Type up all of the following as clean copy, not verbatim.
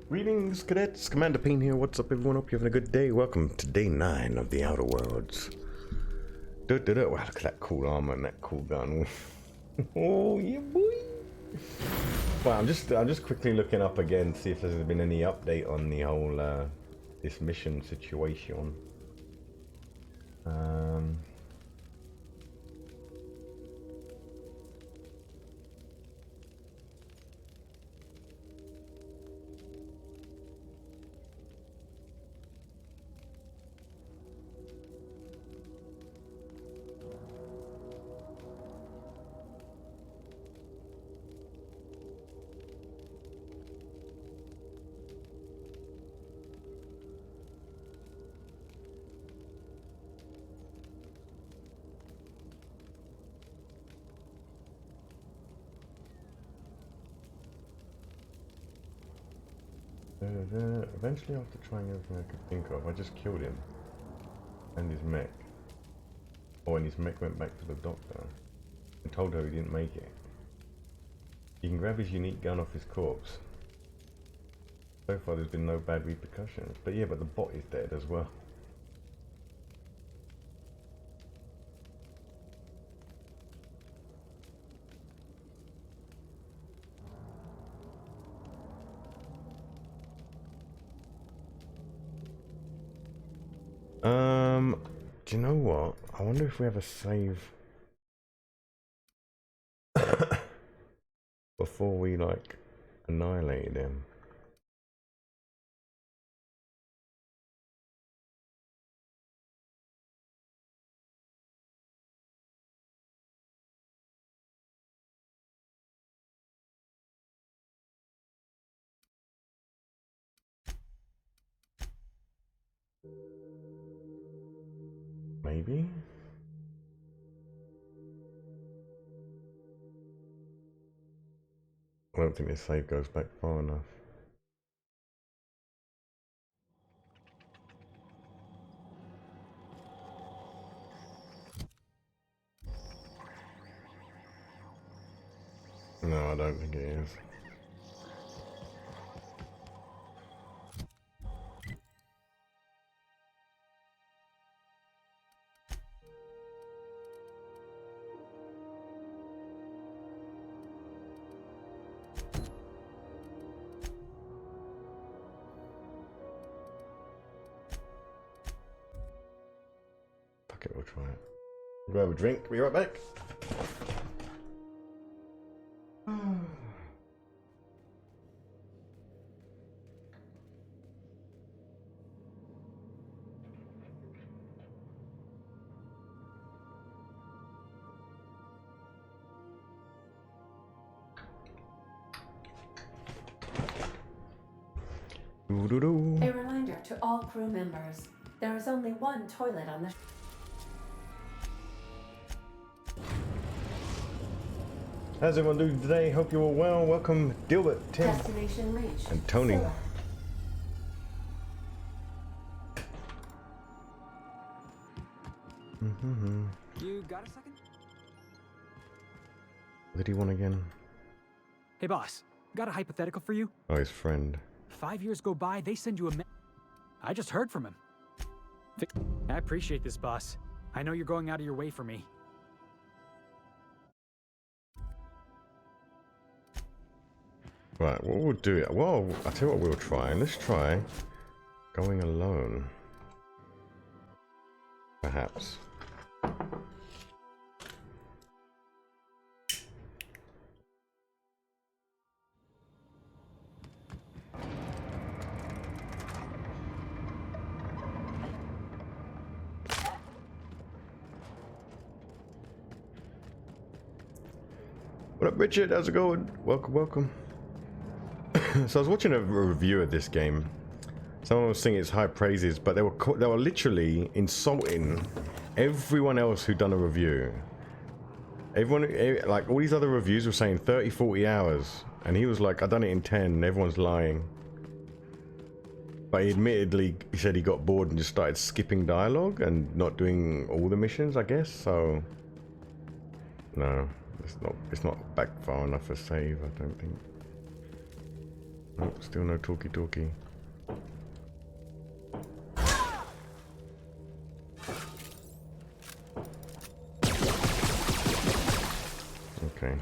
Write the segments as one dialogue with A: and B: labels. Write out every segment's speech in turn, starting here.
A: Greetings, cadets. Commander Payne here. What's up, everyone? Hope you're having a good day. Welcome to day 9 of the Outer Worlds. Wow, look at that cool armor and that cool gun. Oh, yeah, boy. Well, I'm just quickly looking up again, see if there's been any update on the whole this mission situation. Eventually, after trying everything I could think of, I just killed him and his mech. Oh, and his mech went back to the doctor and told her he didn't make it. You can grab his unique gun off his corpse. So far, there's been no bad repercussions. But yeah, but the bot is dead as well. Do you know what? I wonder if we have a save before we like annihilate them. Maybe? I don't think this save goes back far enough. No, I don't think it is. Fuck it, we'll try it. Grab a drink, be right back.
B: A reminder to all crew members, there is only one toilet on the
A: How's everyone doing today? Hope you're all well. Welcome, Dilbert, Tim,
B: destination reached.
A: and Tony.
C: You got a second?
A: What did he want again?
C: Hey boss, got a hypothetical for you?
A: Oh, his friend.
C: 5 years go by, they send you a I just heard from him. I appreciate this, boss. I know you're going out of your way for me.
A: Right, what we'll do, well, I'll tell you what we'll try. Let's try going alone. Perhaps. What up, Richard? How's it going? Welcome, welcome. So I was watching a review of this game. Someone was singing its high praises, but they were literally insulting everyone else who'd done a review. Everyone, like all these other reviews were saying 30, 40 hours, and he was like, "I done it in 10." And everyone's lying. But he said he got bored and just started skipping dialogue and not doing all the missions, I guess. So no, it's not back far enough for save, I don't think. Oh, still no talkie. Okay.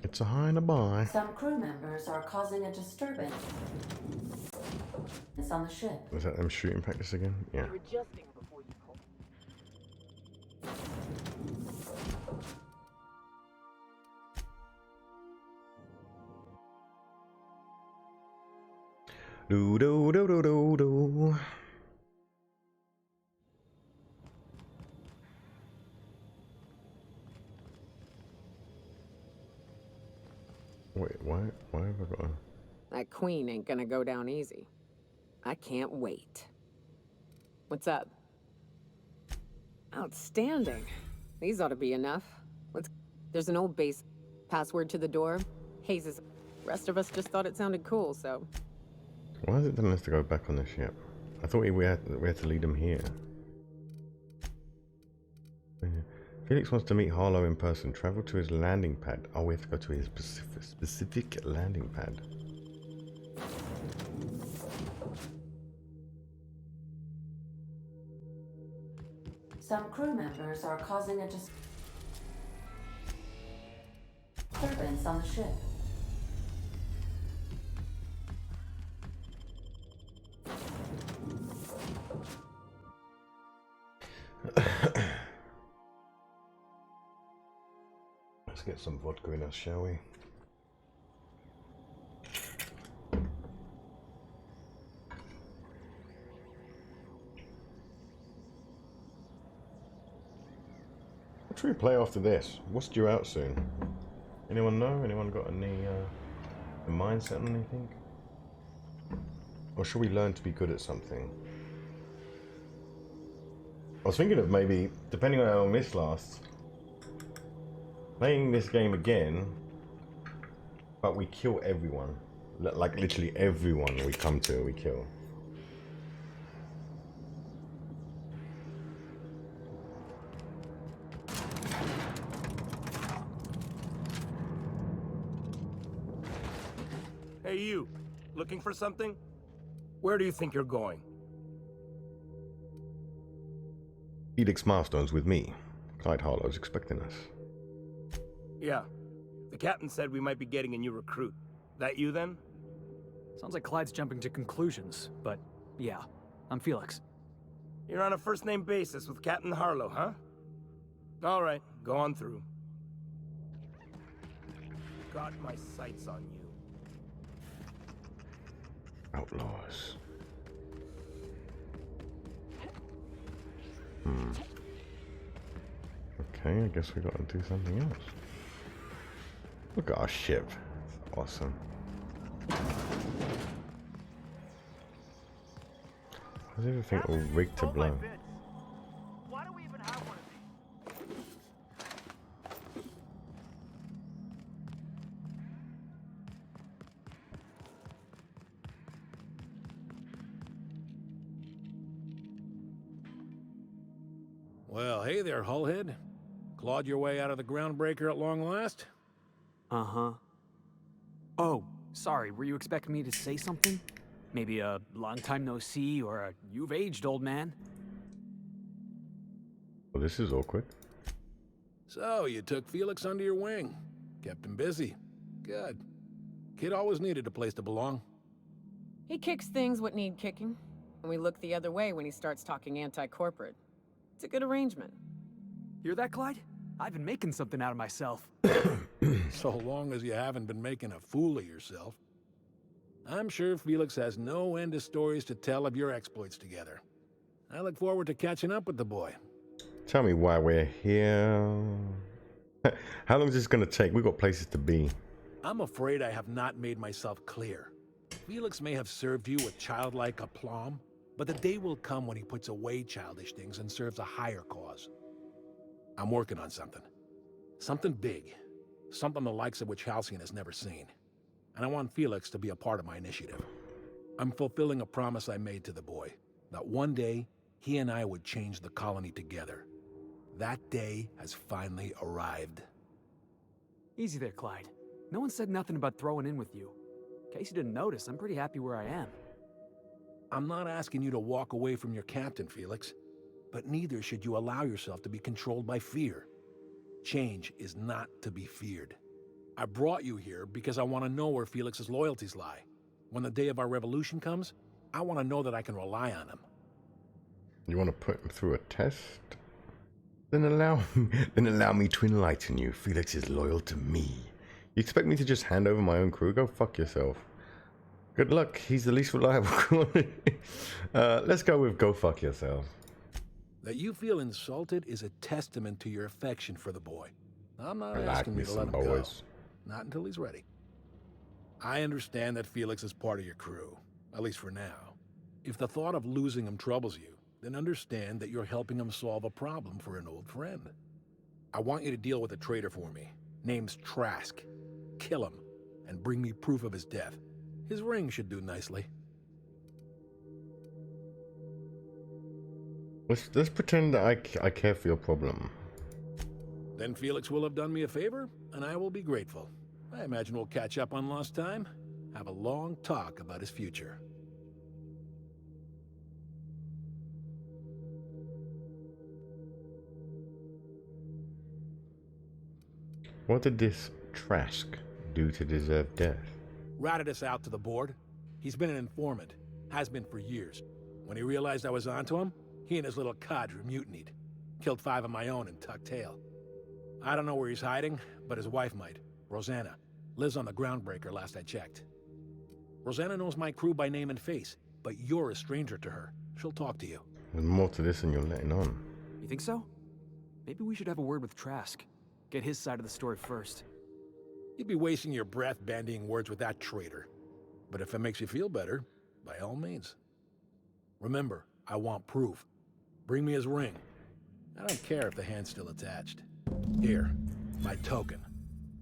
A: It's a high and a buy.
B: Some crew members are causing a disturbance. It's on the ship.
A: Was that them shooting practice again? Yeah.
D: You're adjusting before you pull.
A: Do do do do do do. Wait, why have I got a...
D: That queen ain't gonna go down easy. I can't wait. What's up? Outstanding. These ought to be enough. There's an old base password to the door. Hayes' rest of us just thought it sounded cool, so...
A: Why is it telling us to go back on the ship? I thought we had to lead them here. Felix wants to meet Harlow in person. Travel to his landing pad. Oh, we have to go to his specific landing pad.
B: Some crew members are causing a disturbance on the ship.
A: Let's get some vodka in us, shall we? What should we play after this? What's due out soon? Anyone know? Anyone got any mindset on anything? Or should we learn to be good at something? I was thinking of maybe, depending on how long this lasts, playing this game again, but we kill everyone. Like literally everyone we come to, we kill.
E: Hey you, looking for something? Where do you think you're going?
A: Felix Milestones with me. Clyde Harlow's expecting us.
E: Yeah, the captain said we might be getting a new recruit. That you then?
C: Sounds like Clyde's jumping to conclusions, but yeah, I'm Felix.
E: You're on a first-name basis with Captain Harlow, huh? All right, go on through. Got my sights on you.
A: Outlaws. Okay, I guess we gotta do something else. Look at our ship. It's awesome. How's everything all rigged to blow?
F: Why do we even have one of these?
G: Well, hey there, Hullhead. Clawed your way out of the groundbreaker at long last?
C: Uh-huh. Oh, sorry, were you expecting me to say something? Maybe a long time no see, or a you've aged, old man?
A: Well, this is awkward.
G: So, you took Felix under your wing. Kept him busy. Good. Kid always needed a place to belong.
D: He kicks things what need kicking, and we look the other way when he starts talking anti-corporate. It's a good arrangement.
C: Hear that, Clyde? I've been making something out of myself.
G: So long as you haven't been making a fool of yourself. I'm sure Felix has no end of stories to tell of your exploits together. I look forward to catching up with the boy.
A: Tell me why we're here. How long is this gonna take? We've got places to be.
G: I'm afraid I have not made myself clear. Felix may have served you with childlike aplomb, but the day will come when he puts away childish things and serves a higher cause. I'm working on something. Something big. Something the likes of which Halcyon has never seen. And I want Felix to be a part of my initiative. I'm fulfilling a promise I made to the boy, that one day he and I would change the colony together. That day has finally arrived.
C: Easy there, Clyde. No one said nothing about throwing in with you. In case you didn't notice, I'm pretty happy where I am.
G: I'm not asking you to walk away from your captain, Felix, but neither should you allow yourself to be controlled by fear. Change is not to be feared. I brought you here because I want to know where Felix's loyalties lie. When the day of our revolution comes, I want to know that I can rely on him.
A: You want to put him through a test? Then allow me to enlighten you. Felix is loyal to me. You expect me to just hand over my own crew? Go fuck yourself. Good luck. He's the least reliable crew. Let's go with go fuck yourself.
G: That you feel insulted is a testament to your affection for the boy. I'm not asking you to let him go. Not until he's ready. I understand that Felix is part of your crew, at least for now. If the thought of losing him troubles you, then understand that you're helping him solve a problem for an old friend. I want you to deal with a traitor for me. Name's Trask. Kill him, and bring me proof of his death. His ring should do nicely.
A: Let's pretend that I care for your problem.
G: Then Felix will have done me a favor, and I will be grateful. I imagine we'll catch up on lost time, have a long talk about his future.
A: What did this Trask do to deserve death?
G: Ratted us out to the board. He's been an informant. Has been for years. When he realized I was onto him, he and his little cadre mutinied. Killed 5 of my own and tucked tail. I don't know where he's hiding, but his wife might. Rosanna. Lives on the Groundbreaker last I checked. Rosanna knows my crew by name and face, but you're a stranger to her. She'll talk to you.
A: There's more to this than you're letting on.
C: You think so? Maybe we should have a word with Trask. Get his side of the story first.
G: You'd be wasting your breath bandying words with that traitor. But if it makes you feel better, by all means. Remember, I want proof. Bring me his ring. I don't care if the hand's still attached. Here, my token.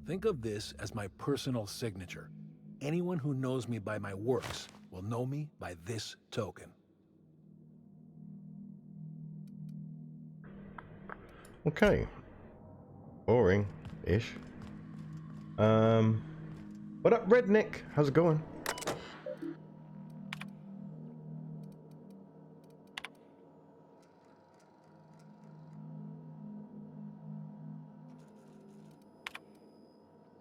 G: Think of this as my personal signature. Anyone who knows me by my works will know me by this token.
A: Okay. Boring-ish. What up, Redneck? How's it going?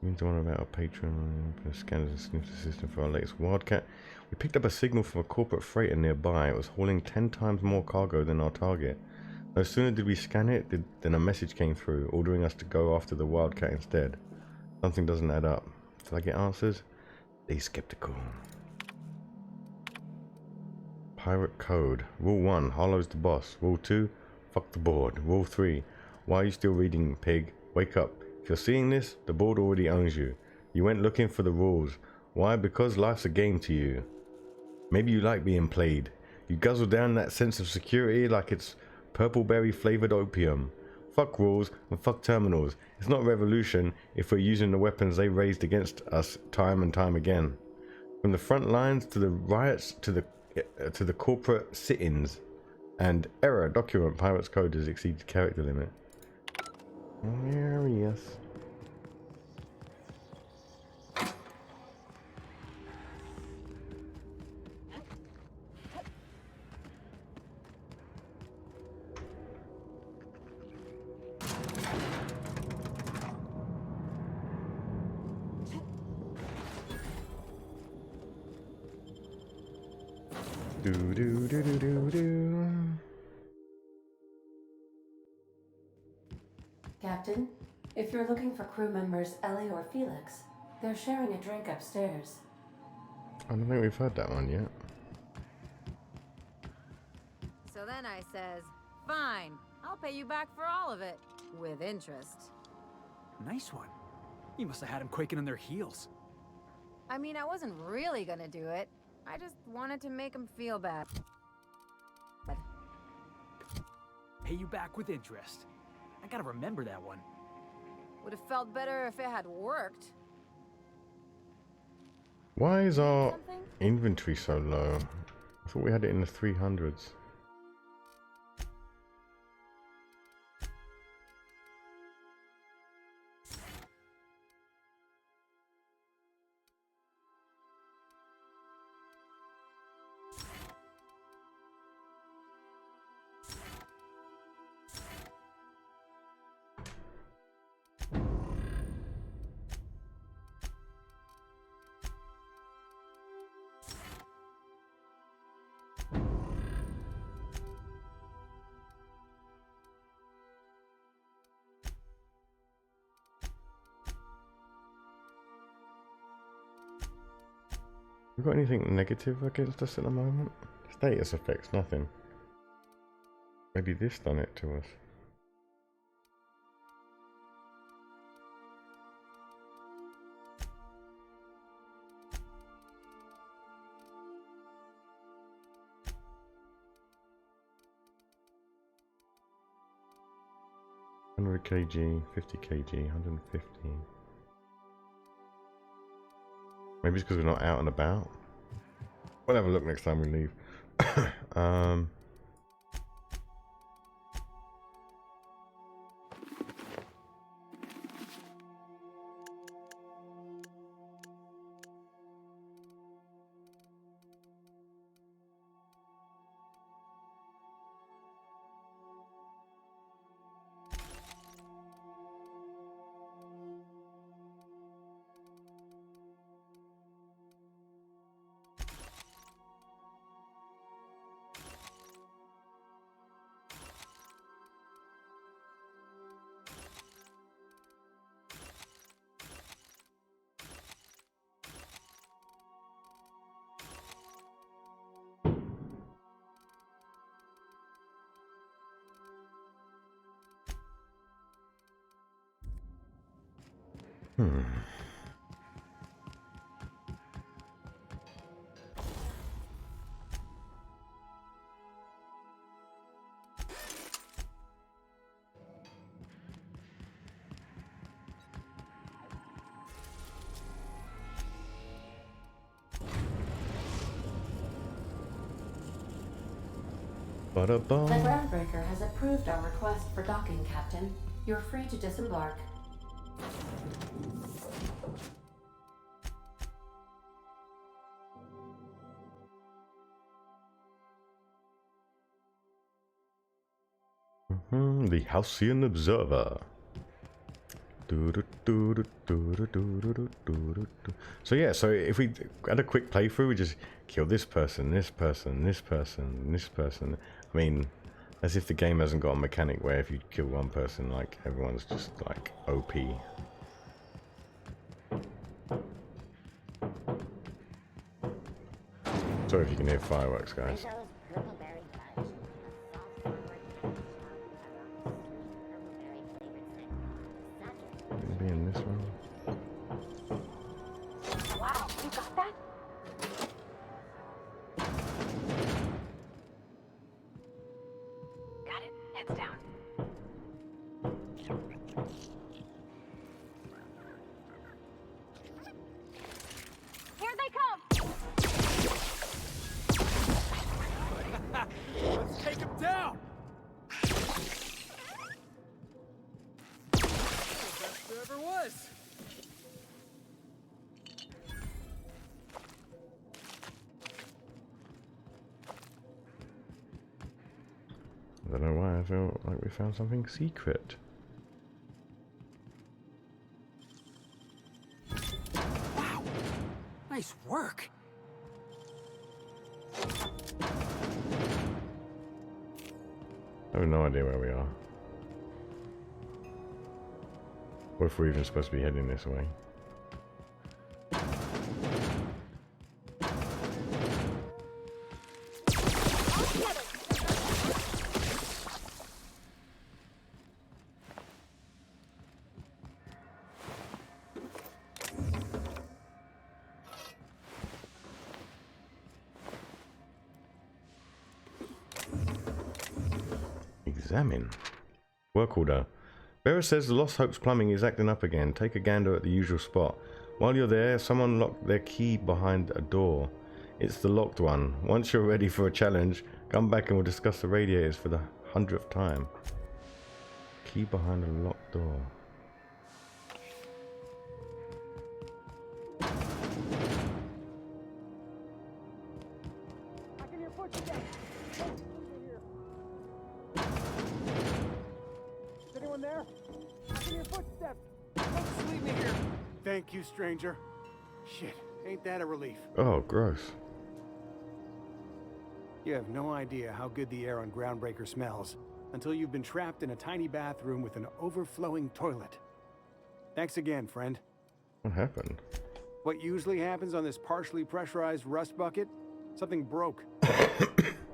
A: You don't know about our Patreon scanners and snooper system for our latest Wildcat. We picked up a signal from a corporate freighter nearby. It was hauling 10 times more cargo than our target. No sooner did we scan it than a message came through, ordering us to go after the Wildcat instead. Something doesn't add up. Till I get answers, stay skeptical. Pirate code. Rule 1, Harlow's the boss. Rule 2, fuck the board. Rule 3, why are you still reading, pig? Wake up. If you're seeing this, the board already owns you. You went looking for the rules. Why? Because life's a game to you. Maybe you like being played. You guzzle down that sense of security like it's purpleberry flavored opium. Fuck rules and fuck terminals. It's not revolution if we're using the weapons they raised against us time and time again. From the front lines to the riots to the corporate sit-ins. And error, document pirate's code has exceeded character limit. Yes. Do do do do do do.
B: Captain, if you're looking for crew members Ellie or Felix, they're sharing a drink upstairs.
A: I don't think we've heard that one yet.
D: So then I says, fine, I'll pay you back for all of it. With interest.
C: Nice one. You must have had them quaking in their heels.
D: I mean, I wasn't really gonna do it. I just wanted to make him feel bad.
C: Pay you back with interest. I gotta remember that one.
D: Would have felt better if it had worked.
A: Why is our
D: Something?
A: inventory so low? I thought we had it in the 300s. We got anything negative against us at the moment? Status effects, nothing. Maybe this done it to us. kg, 50 kg, 150. Maybe it's because we're not out and about. We'll have a look next time we leave.
B: The groundbreaker has approved our request for docking, Captain. You're free to disembark.
A: The Halcyon Observer. So yeah, so if we had a quick playthrough, we just kill this person, this person, this person, this person. I mean, as if the game hasn't got a mechanic where if you kill one person, like, everyone's just, like, OP. Sorry if you can hear fireworks, guys. Maybe in this one.
B: Wow, you got that? Got it. Heads down. Here they come!
C: Let's take him down! Best there ever was!
A: I don't know why I feel like we found something secret.
C: Wow! Nice work!
A: I have no idea where we are. Or if we're even supposed to be heading this way. Examine. Work order. Bearer says the Lost Hopes plumbing is acting up again. Take a gander at the usual spot. While you're there, someone locked their key behind a door. It's the locked one. Once you're ready for a challenge, come back and we'll discuss the radiators for the 100th time. Key behind a locked door.
F: I can hear footsteps. Is anyone there? I can hear footsteps. Don't leave me here. Thank you, stranger. Shit, ain't that a relief?
A: Oh, gross.
F: You have no idea how good the air on Groundbreaker smells until you've been trapped in a tiny bathroom with an overflowing toilet. Thanks again, friend.
A: What happened?
F: What usually happens on this partially pressurized rust bucket? Something broke.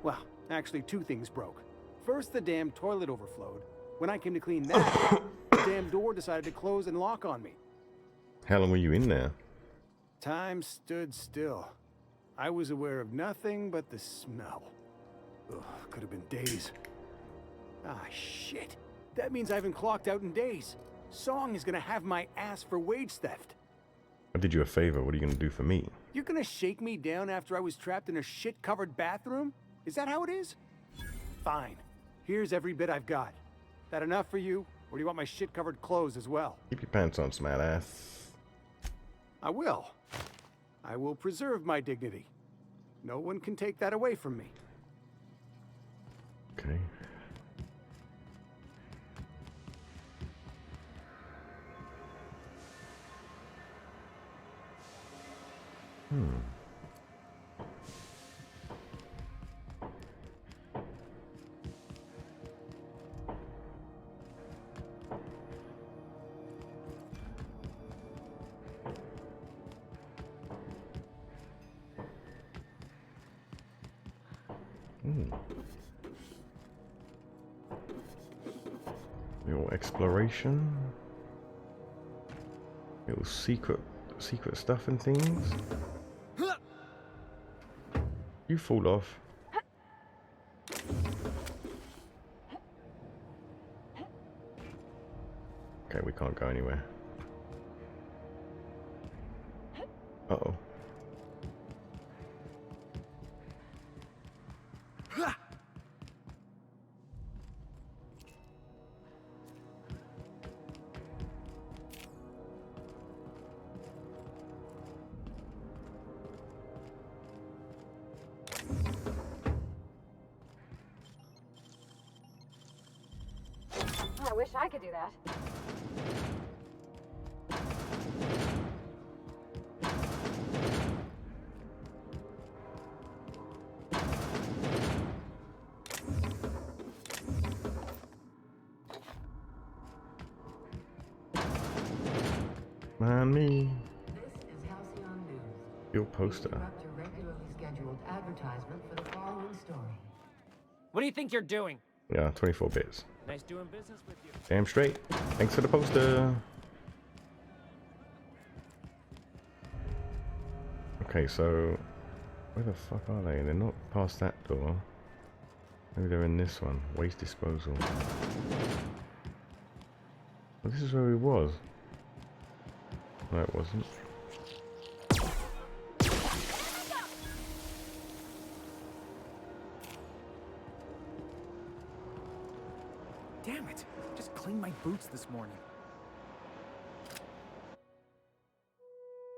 F: Well, actually 2 things broke. First, the damn toilet overflowed. When I came to clean that, the damn door decided to close and lock on me.
A: How long were you in there?
F: Time stood still. I was aware of nothing but the smell. Ugh, could have been days. Ah, shit. That means I haven't clocked out in days. Song is gonna have my ass for wage theft.
A: I did you a favor. What are you going to do for me?
F: You're gonna shake me down after I was trapped in a shit-covered bathroom? Is that how it is? Fine. Here's every bit I've got. That enough for you? Or do you want my shit-covered clothes as well?
A: Keep your pants on, smartass.
F: I will. I will preserve my dignity. No one can take that away from me.
A: Okay. Little exploration. Little secret stuff and things. You fall off. Okay, we can't go anywhere. Uh-oh.
H: I wish I could do that.
A: Man, me.
I: This is Halcyon News.
A: Your poster.
I: Interrupt your regularly scheduled advertisement for the following story.
J: What do you think you're doing?
A: Yeah, 24 bits.
J: Nice doing business with you.
A: Damn straight. Thanks for the poster. Okay, so where the fuck are they? They're not past that door. Maybe they're in this one. Waste disposal. Well, this is where he was. No, it wasn't.
C: Damn it! Just cleaned my boots this morning.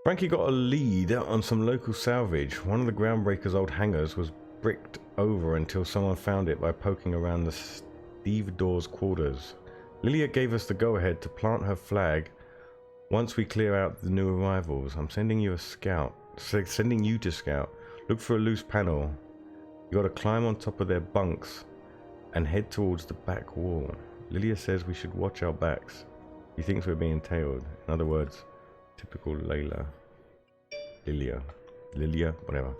A: Frankie got a lead on some local salvage. One of the Groundbreaker's old hangars was bricked over until someone found it by poking around the stevedore's quarters. Lilia gave us the go-ahead to plant her flag once we clear out the new arrivals. I'm sending you a scout. Sending you to scout. Look for a loose panel. You gotta climb on top of their bunks and head towards the back wall. Lilia says we should watch our backs. He thinks we're being tailed. In other words, typical Layla. Lilia, whatever.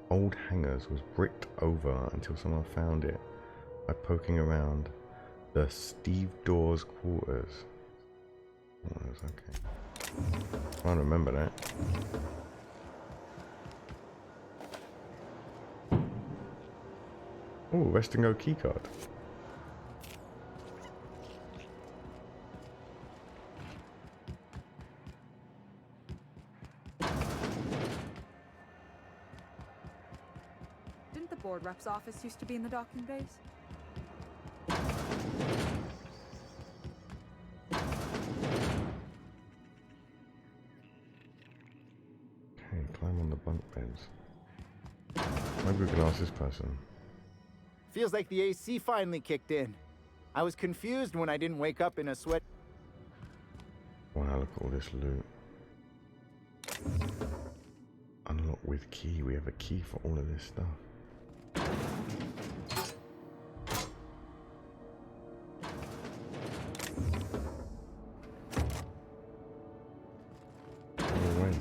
A: Old hangars was bricked over until someone found it by poking around the stevedore's quarters. Okay. I don't remember that. Oh, rest and go keycard.
K: Didn't the board rep's office used to be in the docking bays?
A: Okay, climb on the bunk beds. Maybe we can ask this person.
L: Feels like the AC finally kicked in. I was confused when I didn't wake up in a sweat.
A: Wow, look at all this loot. Unlock with key. We have a key for all of this stuff. Oh, wait.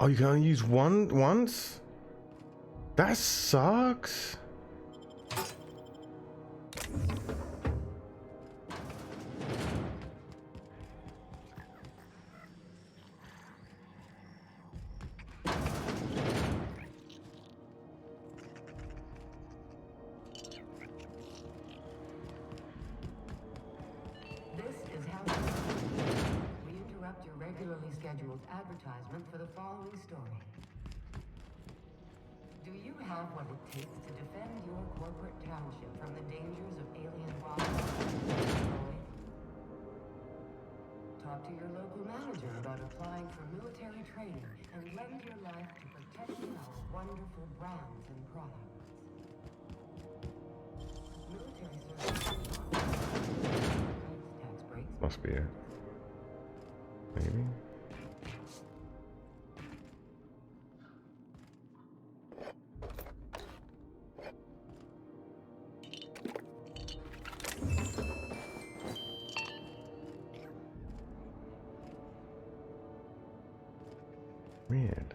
A: Oh, you can only use one once? That sucks.
I: This is Halcyon. We interrupt your regularly scheduled advertisement for the following story. Do you have what it takes to defend your corporate township from the dangers of alien robots? Talk to your local manager about applying for military training and lend your life to protecting our wonderful brands and products. Military service tax breaks.
A: Must be it. Maybe. Weird.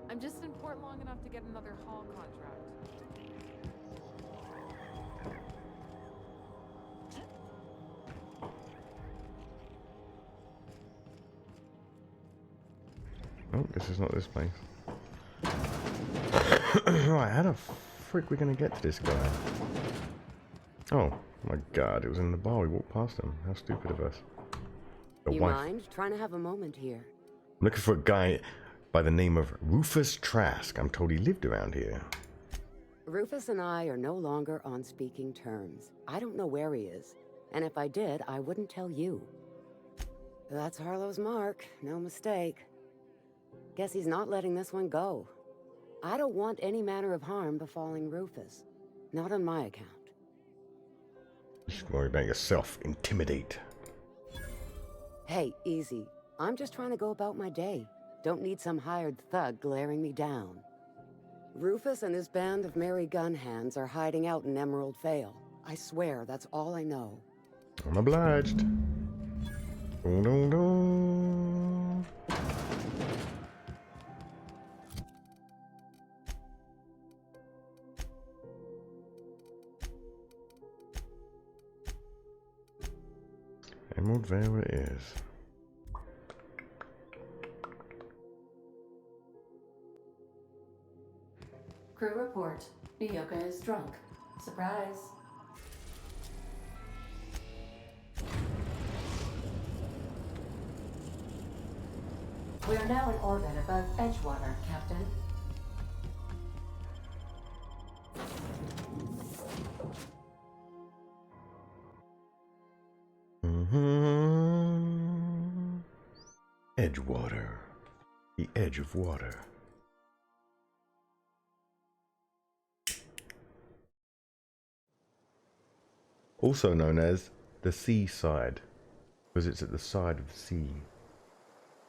D: I'm just in port long enough to get another haul contract.
A: Oh, this is not this place. Right, how the frick we gonna get to this guy? Oh my god, it was in the bar. We walked past him. How stupid of us. The
M: You
A: wife.
M: mind trying to have a moment here?
A: I'm looking for a guy by the name of Rufus Trask. I'm told he lived around here.
M: Rufus and I are no longer on speaking terms. I don't know where he is, and if I did, I wouldn't tell you. That's Harlow's mark, no mistake. Guess he's not letting this one go. I don't want any manner of harm befalling Rufus. Not on my account.
A: You should worry about yourself. Intimidate.
M: Hey, easy. I'm just trying to go about my day. Don't need some hired thug glaring me down. Rufus and his band of merry gun hands are hiding out in Emerald Vale. I swear, that's all I know.
A: I'm obliged. Dun, dun, dun. Emerald Vale it is.
B: Crew report. EVGA is drunk. Surprise. We are now in orbit above Edgewater, Captain.
A: Edgewater. The edge of water. Also known as the seaside, because it's at the side of the sea.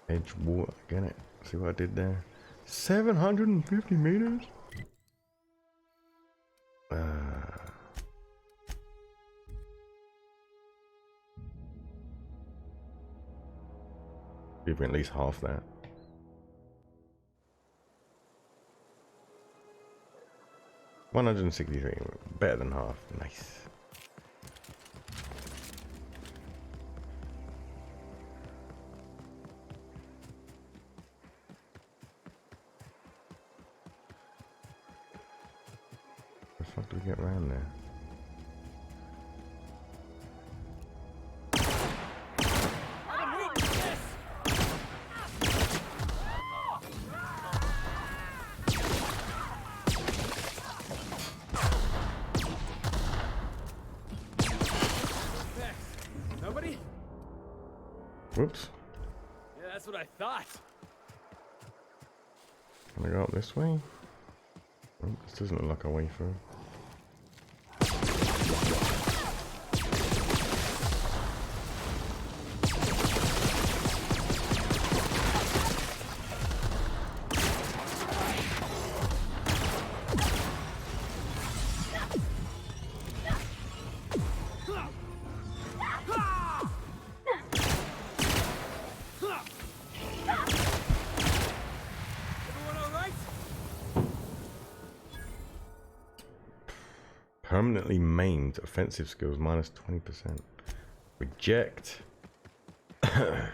A: Edgewater, get it? See what I did there? 750 meters? Give me at least half that. 163, better than half. Nice. How the fuck do we get around there? Whoops.
C: Yeah, that's what I thought.
A: Can I go up this way? Oh, this doesn't look like a way through. Permanently maimed. Offensive skills minus 20%. Reject. Right,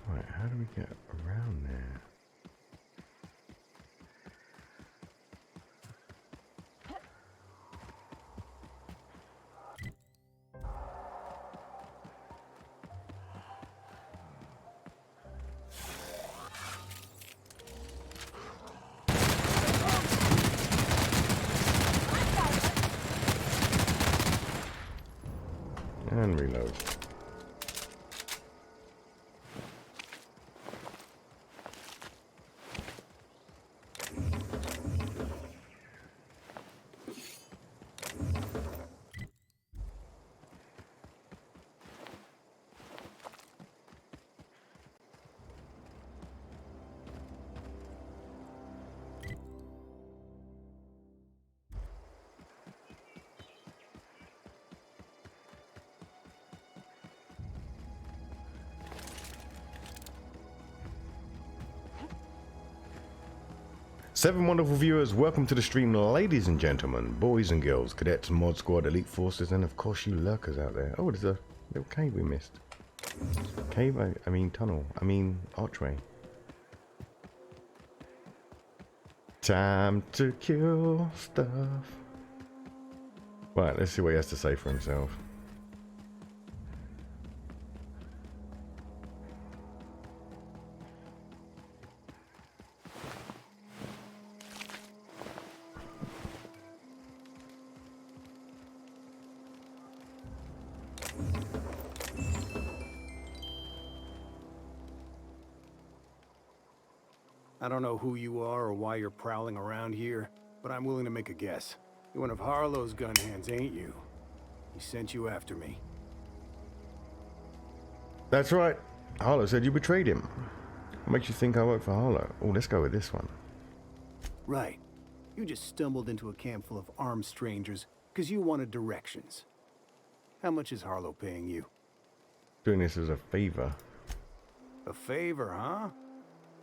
A: how do we get around there? And reload. Seven wonderful viewers, welcome to the stream, ladies and gentlemen, boys and girls, cadets, mod squad, elite forces, and of course you lurkers out there. Oh, there's a little cave we missed. Cave? I mean tunnel. I mean archway. Time to kill stuff. Right, let's see what he has to say for himself.
F: I don't know who you are or why you're prowling around here, but I'm willing to make a guess. You're one of Harlow's gun hands, ain't you? He sent you after me.
A: That's right. Harlow said you betrayed him. What makes you think I work for Harlow? Oh, let's go with this one.
F: Right. You just stumbled into a camp full of armed strangers because you wanted directions. How much is Harlow paying you?
A: Doing this as a favor.
F: A favor, huh?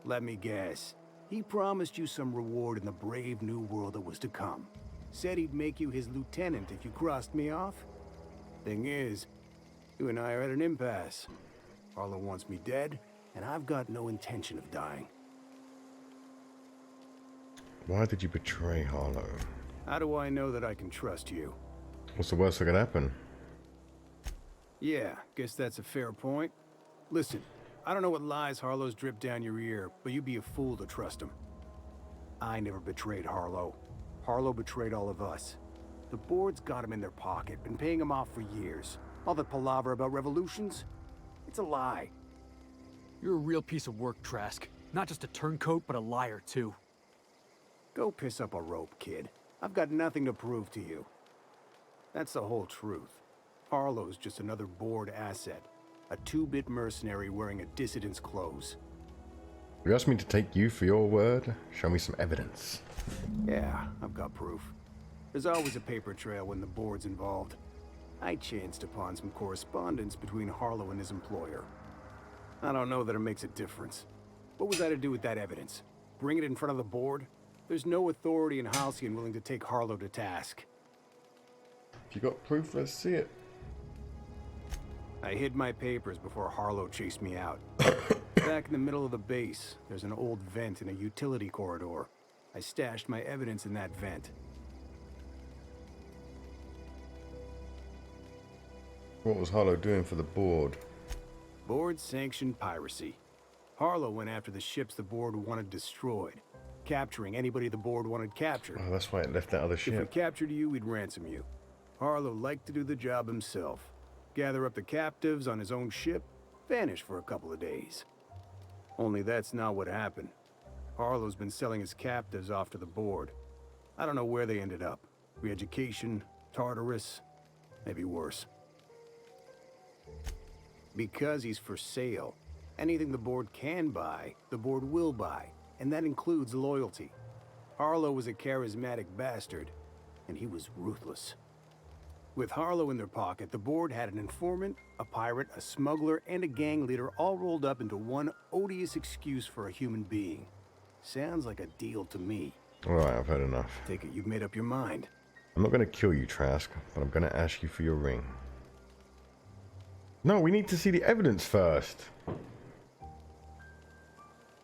F: Let me guess. He promised you some reward in the brave new world that was to come. Said he'd make you his lieutenant if you crossed me off. Thing is, you and I are at an impasse. Harlow wants me dead, and I've got no intention of dying.
A: Why did you betray Harlow?
F: How do I know that I can trust you?
A: What's the worst that could happen?
F: Yeah, guess that's a fair point. Listen, I don't know what lies Harlow's dripped down your ear, but you'd be a fool to trust him. I never betrayed Harlow. Harlow betrayed all of us. The board's got him in their pocket, been paying him off for years. All that palaver about revolutions? It's a lie.
C: You're a real piece of work, Trask. Not just a turncoat, but a liar, too.
F: Go piss up a rope, kid. I've got nothing to prove to you. That's the whole truth. Harlow's just another board asset. A 2-bit mercenary wearing a dissident's clothes.
A: You asked me to take you for your word? Show me some evidence.
F: Yeah, I've got proof. There's always a paper trail when the board's involved. I chanced upon some correspondence between Harlow and his employer. I don't know that it makes a difference. What was I to do with that evidence? Bring it in front of the board? There's no authority in Halcyon willing to take Harlow to task.
A: If you got proof, let's see it.
F: I hid my papers before Harlow chased me out. Back in the middle of the base, there's an old vent in a utility corridor. I stashed my evidence in that vent.
A: What was Harlow doing for the board?
F: Board sanctioned piracy. Harlow went after the ships the board wanted destroyed, capturing anybody the board wanted captured.
A: Oh, that's why it left that other
F: If we
A: ship.
F: captured you, we'd ransom you. Harlow liked to do the job himself. Gather up the captives on his own ship, vanish for a couple of days. Only that's not what happened. Harlow's been selling his captives off to the board. I don't know where they ended up. Re-education, Tartarus, maybe worse. Because he's for sale, anything the board can buy, the board will buy, and that includes loyalty. Harlow was a charismatic bastard, and he was ruthless. With Harlow in their pocket, the board had an informant, a pirate, a smuggler, and a gang leader all rolled up into one odious excuse for a human being. Sounds like a deal to me.
A: Alright, I've had enough.
F: Take it you've made up your mind.
A: I'm not going to kill you, Trask, but I'm going to ask you for your ring. No, we need to see the evidence first.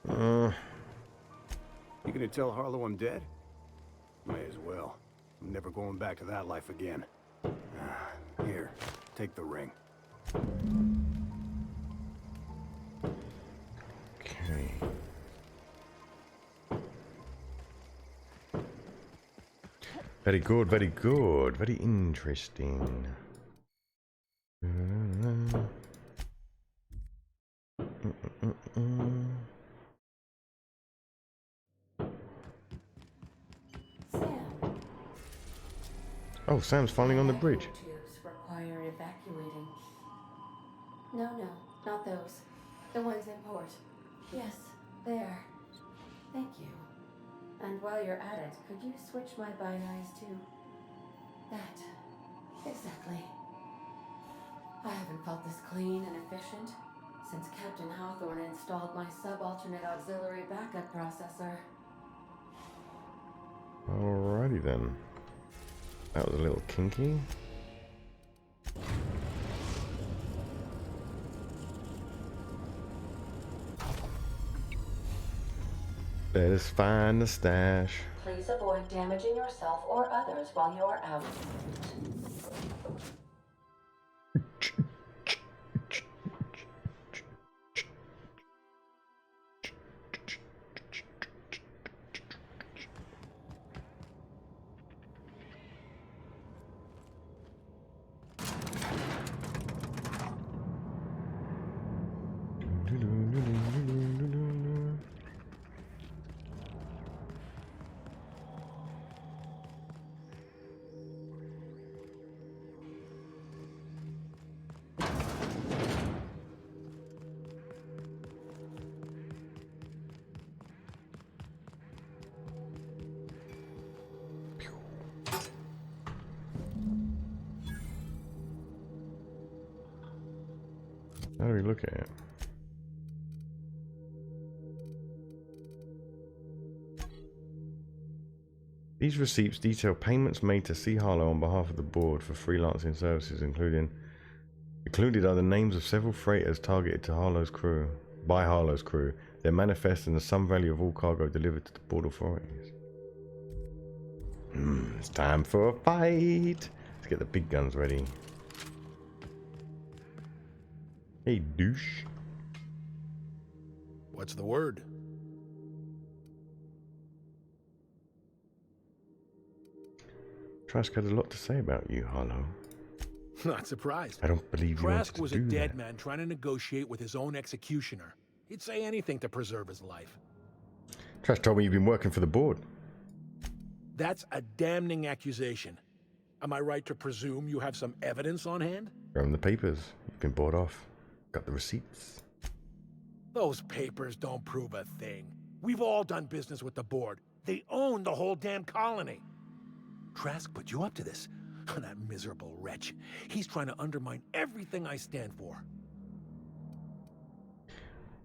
F: You gonna tell Harlow I'm dead? May as well. I'm never going back to that life again. Here, take the ring.
A: Okay. Very good, very good, very interesting. Oh, Sam's finally on the bridge.
B: Tubes require evacuating. No, not those. The ones in port. Yes, there. Thank you. And while you're at it, could you switch my binaries to that? Exactly. I haven't felt this clean and efficient since Captain Hawthorne installed my subalternate auxiliary backup processor.
A: Alrighty then. That was a little kinky. Let us find the stash.
B: Please avoid damaging yourself or others while you are out.
A: How do we look at it? These receipts detail payments made to C. Harlow on behalf of the board for freelancing services, included are the names of several freighters targeted to Harlow's crew, by Harlow's crew. Their manifest and the sum value of all cargo delivered to the board authorities. It's time for a fight. Let's get the big guns ready. Hey, douche.
G: What's the word?
A: Trask had a lot to say about you, Harlow.
G: Not surprised.
A: I don't believe you wanted
G: Trask
A: to
G: was a
A: do
G: dead
A: that.
G: man trying to negotiate with his own executioner. He'd say anything to preserve his life.
A: Trask told me you've been working for the board.
G: That's a damning accusation. Am I right to presume you have some evidence on hand?
A: From the papers. You've been bought off. Got the receipts.
G: Those papers don't prove a thing. We've all done business with the board. They own the whole damn colony. Trask put you up to this. That miserable wretch. He's trying to undermine everything I stand for.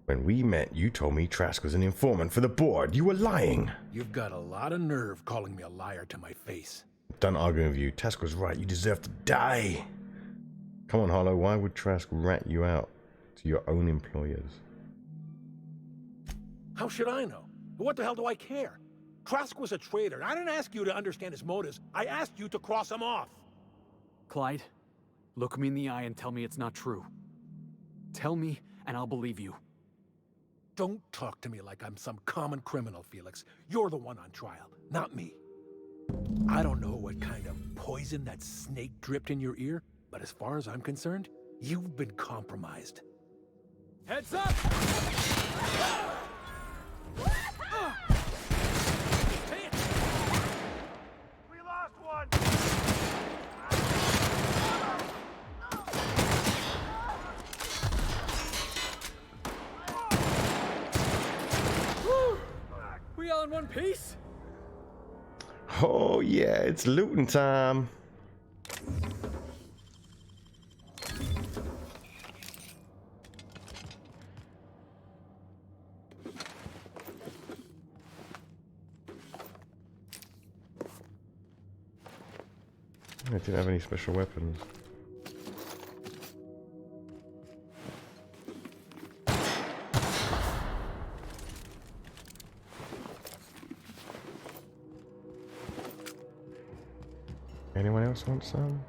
A: When we met, you told me Trask was an informant for the board. You were lying.
G: You've got a lot of nerve calling me a liar to my face.
A: Done arguing with you. Trask was right. You deserve to die. Come on, Harlow. Why would Trask rat you out to your own employers?
G: How should I know? What the hell do I care? Trask was a traitor. I didn't ask you to understand his motives. I asked you to cross him off.
C: Clyde, look me in the eye and tell me it's not true. Tell me, and I'll believe you.
G: Don't talk to me like I'm some common criminal, Felix. You're the one on trial, not me. I don't know what kind of poison that snake dripped in your ear, but as far as I'm concerned, you've been compromised.
C: Heads up!
E: We lost one!
C: We all in one piece?
A: Oh yeah, it's looting time. I didn't have any special weapons. Anyone else want some?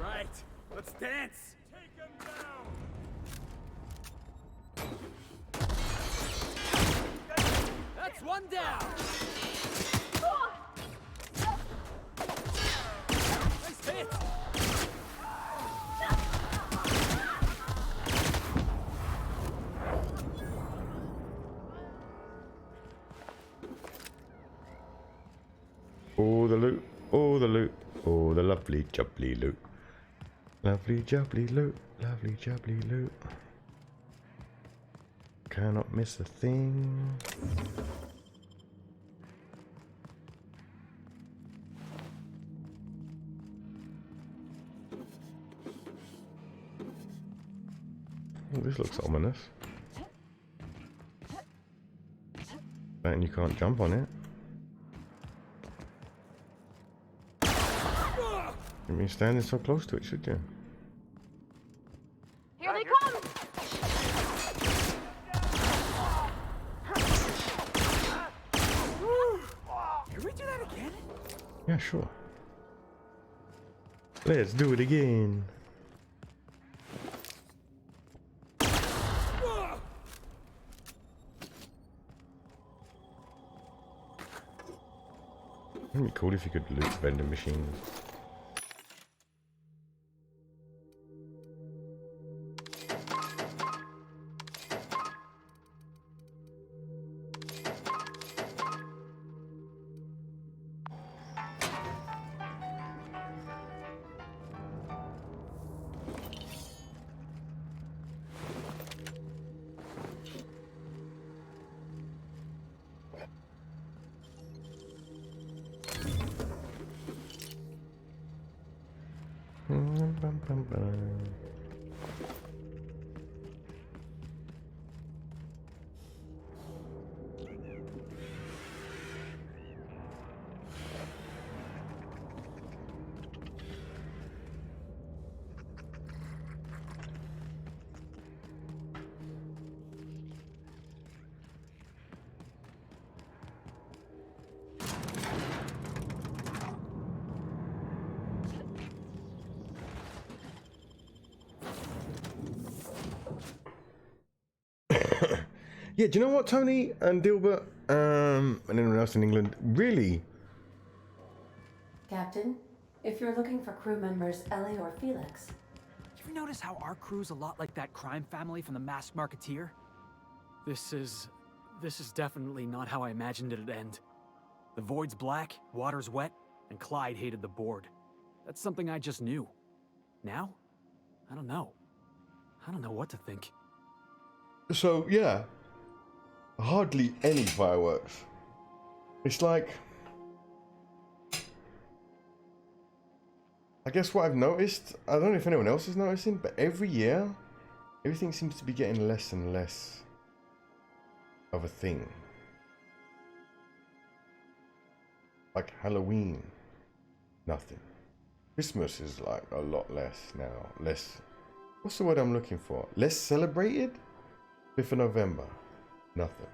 C: Right, let's dance!
E: Take him down!
C: That's one down! Nice hit!
A: Oh, the loot, oh, the loot, oh, the lovely jubbly loot. Lovely jubbly loot, lovely jubbly loot. Cannot miss a thing. Oh, this looks ominous. And you can't jump on it. You mean standing so close to it, should you?
H: Here they come!
C: Can we do that again?
A: Yeah, sure. Let's do it again. It'd be cool if you could loot vending machines. Yeah, do you know what, Tony and Dilbert, and anyone else in England, really?
B: Captain, if you're looking for crew members Ellie or Felix.
C: You ever notice how our crew's a lot like that crime family from the Masked Marketeer? This is definitely not how I imagined it'd end. The void's black, water's wet, and Clyde hated the board. That's something I just knew. Now? I don't know. I don't know what to think.
A: So, yeah. Hardly any fireworks. It's like... I guess what I've noticed, I don't know if anyone else is noticing, but every year, everything seems to be getting less and less of a thing. Like Halloween, nothing. Christmas is like a lot less now. Less, what's the word I'm looking for? Less celebrated? 5th of November, nothing.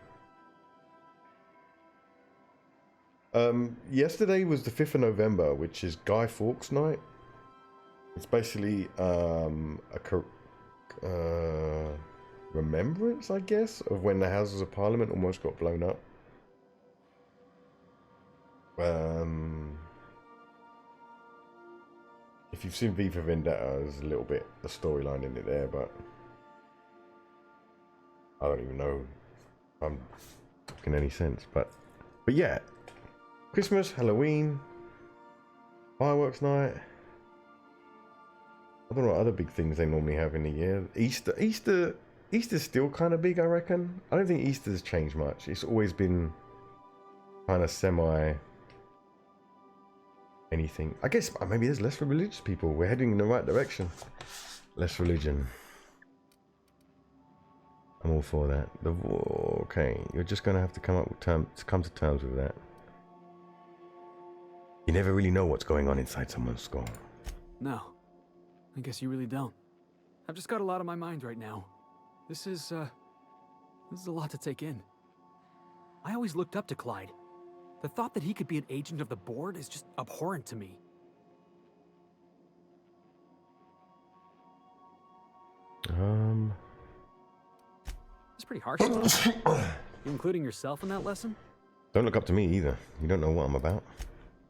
A: Yesterday was the 5th of November, which is Guy Fawkes Night. It's basically a remembrance, I guess, of when the Houses of Parliament almost got blown up. If you've seen V for Vendetta, there's a little bit of storyline in it there, but I don't even know if I'm talking any sense. But yeah, Christmas, Halloween, fireworks night. I don't know what other big things they normally have in the year. Easter's still kind of big, I reckon. I don't think Easter's changed much. It's always been kind of semi anything. I guess maybe there's less religious people. We're heading in the right direction. Less religion. I'm all for that. Okay, you're just gonna have to come to terms with that. You never really know what's going on inside someone's skull.
C: No, I guess you really don't. I've just got a lot on my mind right now. This is a lot to take in. I always looked up to Clyde. The thought that he could be an agent of the board is just abhorrent to me. It's pretty harsh. You including yourself in that lesson?
A: Don't look up to me either. You don't know what I'm about.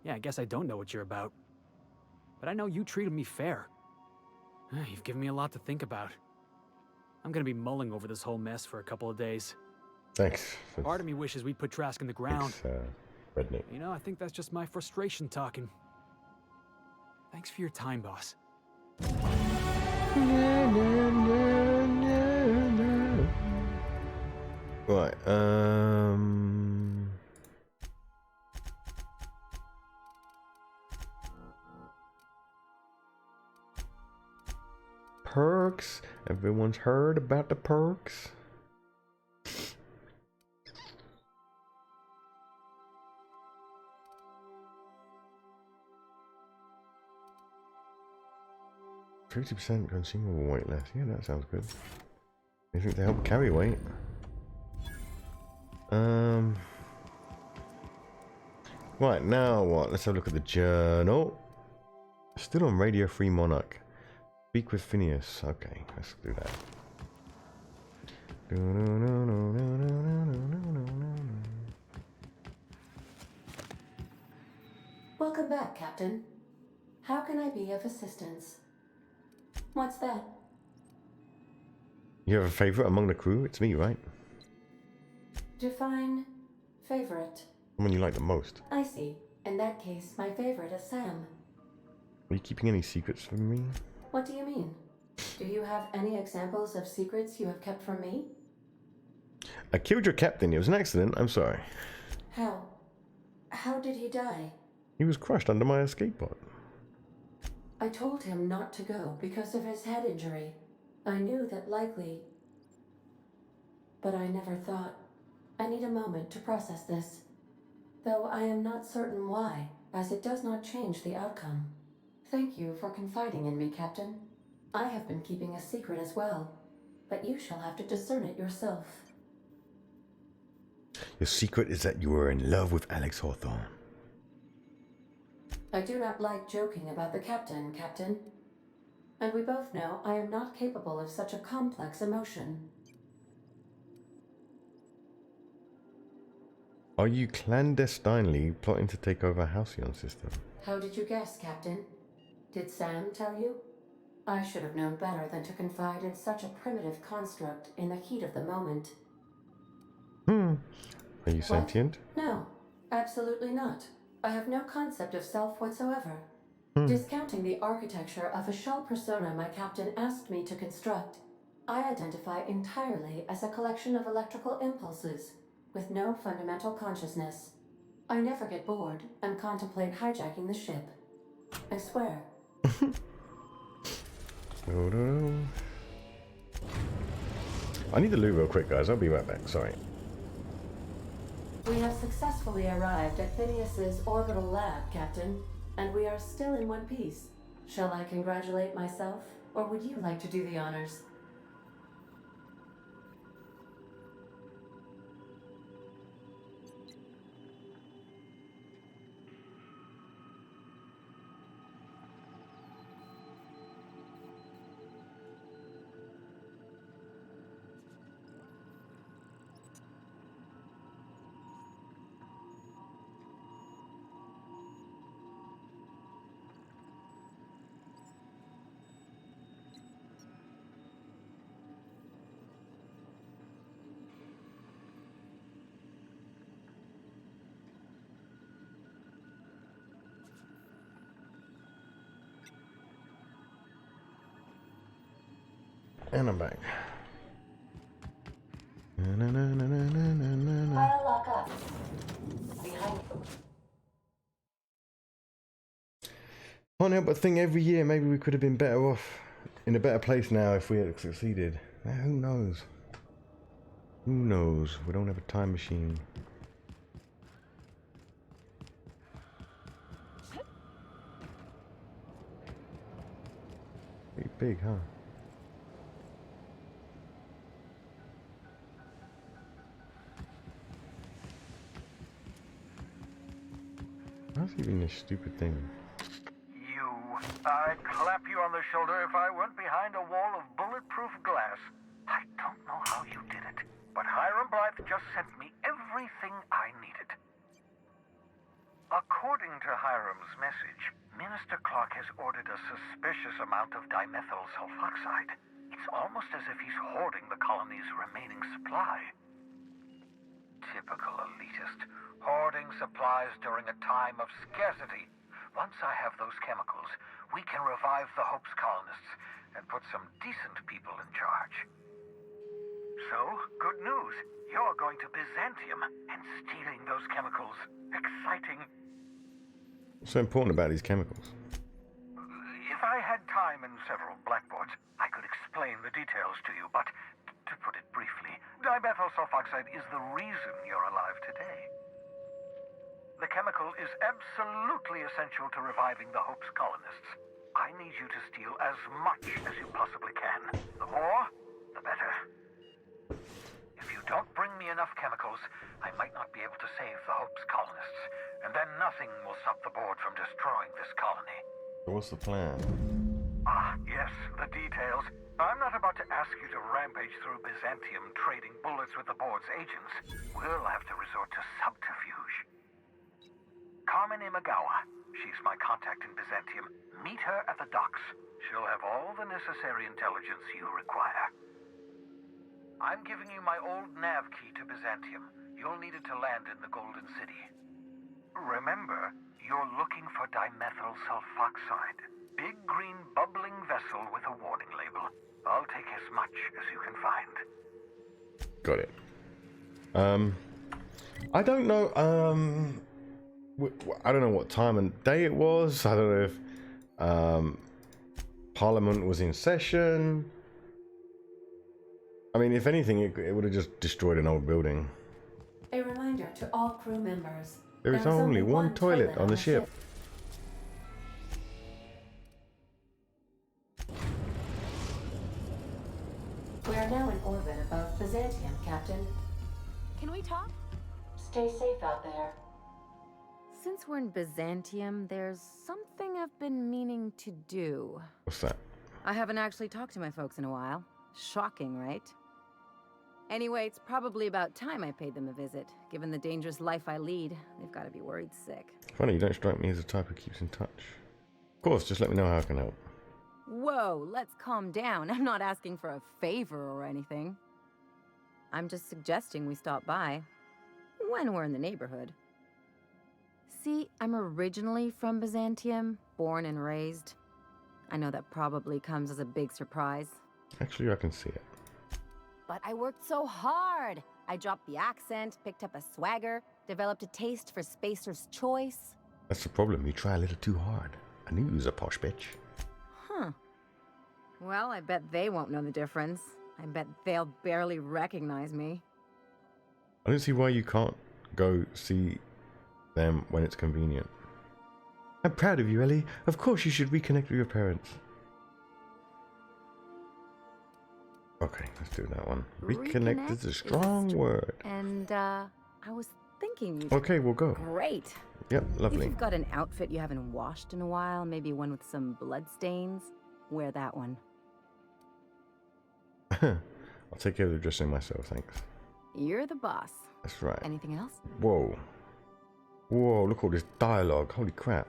C: Yeah, I guess I don't know what you're about. But I know you treated me fair. You've given me a lot to think about. I'm gonna be mulling over this whole mess for a couple of days.
A: Thanks.
C: Part of me wishes we'd put Trask in the ground.
A: Thanks, Redneck.
C: You know, I think that's just my frustration talking. Thanks for your time, boss.
A: Right, perks. Everyone's heard about the perks. %50 consumable weight less. Yeah, that sounds good. Anything to help carry weight? Right, now what? Let's have a look at the journal. Still on Radio Free Monarch. Speak with Phineas. Okay, let's do that.
B: Welcome back, Captain. How can I be of assistance? What's that?
A: You have a favorite among the crew? It's me, right?
B: Define favorite.
A: Someone you like the most.
B: I see. In that case, my favorite is Sam.
A: Are you keeping any secrets from me?
B: What do you mean? Do you have any examples of secrets you have kept from me?
A: I killed your captain. It was an accident. I'm sorry.
B: How? How did he die?
A: He was crushed under my escape pod.
B: I told him not to go because of his head injury. I knew that likely... But I never thought. I need a moment to process this. Though I am not certain why, as it does not change the outcome. Thank you for confiding in me, Captain. I have been keeping a secret as well, but you shall have to discern it yourself.
A: Your secret is that you were in love with Alex Hawthorne.
B: I do not like joking about the Captain, Captain. And we both know I am not capable of such a complex emotion.
A: Are you clandestinely plotting to take over Halcyon system?
B: How did you guess, Captain? Did Sam tell you? I should have known better than to confide in such a primitive construct in the heat of the moment.
A: Are you sentient?
B: No, absolutely not. I have no concept of self whatsoever. Discounting the architecture of a shell persona my captain asked me to construct, I identify entirely as a collection of electrical impulses, with no fundamental consciousness. I never get bored and contemplate hijacking the ship. I swear,
A: I need to loot real quick, guys. I'll be right back. Sorry.
B: We have successfully arrived at Phineas's orbital lab, Captain, and we are still in one piece. Shall I congratulate myself, or would you like to do the honors?
A: And I'm back.
B: I'll lock up. Behind you.
A: Can't help but think every year maybe we could have been better off in a better place now if we had succeeded. Who knows? Who knows? We don't have a time machine. Pretty big, huh? How's even this stupid thing?
N: I'd clap you on the shoulder if I weren't behind a wall of bulletproof glass. I don't know how you did it, but Hiram Blythe just sent me everything I needed. According to Hiram's message, Minister Clark has ordered a suspicious amount of dimethyl sulfoxide. It's almost as if he's hoarding the colony's remaining supply. Typical elitist, hoarding supplies during a time of scarcity. Once I have those chemicals, we can revive the Hope's colonists and put some decent people in charge. So, good news. You're going to Byzantium and stealing those chemicals. Exciting.
A: What's so important about these chemicals?
N: If I had time and several blackboards, I could explain the details to you, but to put it briefly, dimethyl sulfoxide is the reason you're alive today. The chemical is absolutely essential to reviving the Hope's colonists. I need you to steal as much as you possibly can. The more, the better. If you don't bring me enough chemicals, I might not be able to save the Hope's colonists, and then nothing will stop the board from destroying this colony.
A: What's the plan?
N: Ah, yes, the details. I'm not about to ask you to rampage through Byzantium trading bullets with the board's agents. We'll have to resort to subterfuge. Carmen Imagawa. She's my contact in Byzantium. Meet her at the docks. She'll have all the necessary intelligence you require. I'm giving you my old nav key to Byzantium. You'll need it to land in the Golden City. Remember, you're looking for dimethyl sulfoxide. Big green bubbling vessel with a warning label. I'll take as much as you can find.
A: Got it. I don't know. I don't know what time and day it was. I don't know if Parliament was in session. I mean, if anything, it would have just destroyed an old building.
B: A reminder to all crew members.
A: There is only one toilet on the ship.
B: We are now in orbit above Byzantium, Captain.
K: Can we talk?
B: Stay safe out there.
O: Since we're in Byzantium, there's something I've been meaning to do.
A: What's that?
O: I haven't actually talked to my folks in a while. Shocking, right? Anyway, it's probably about time I paid them a visit. Given the dangerous life I lead, they've got to be worried sick.
A: Funny, you don't strike me as the type who keeps in touch. Of course, just let me know how I can help.
O: Whoa, let's calm down. I'm not asking for a favor or anything. I'm just suggesting we stop by when we're in the neighborhood. See, I'm originally from Byzantium, born and raised. I know that probably comes as a big surprise.
A: Actually, I can see it.
O: But I worked so hard. I dropped the accent, picked up a swagger, developed a taste for Spacer's Choice.
A: That's the problem. You try a little too hard. I knew you was a posh bitch.
O: Huh. Well, I bet they won't know the difference. I bet they'll barely recognize me.
A: I don't see why you can't go see them when it's convenient. I'm proud of you, Ellie. Of course you should reconnect with your parents. Okay, let's do that one. Reconnect is a strong word.
O: And, I was thinking you...
A: Okay, we'll go.
O: Great.
A: Yep, lovely.
O: If you've got an outfit you haven't washed in a while, maybe one with some blood stains, wear that one.
A: I'll take care of the dressing myself, thanks.
O: You're the boss.
A: That's right.
O: Anything else?
A: Whoa. Whoa, look at all this dialogue. Holy crap.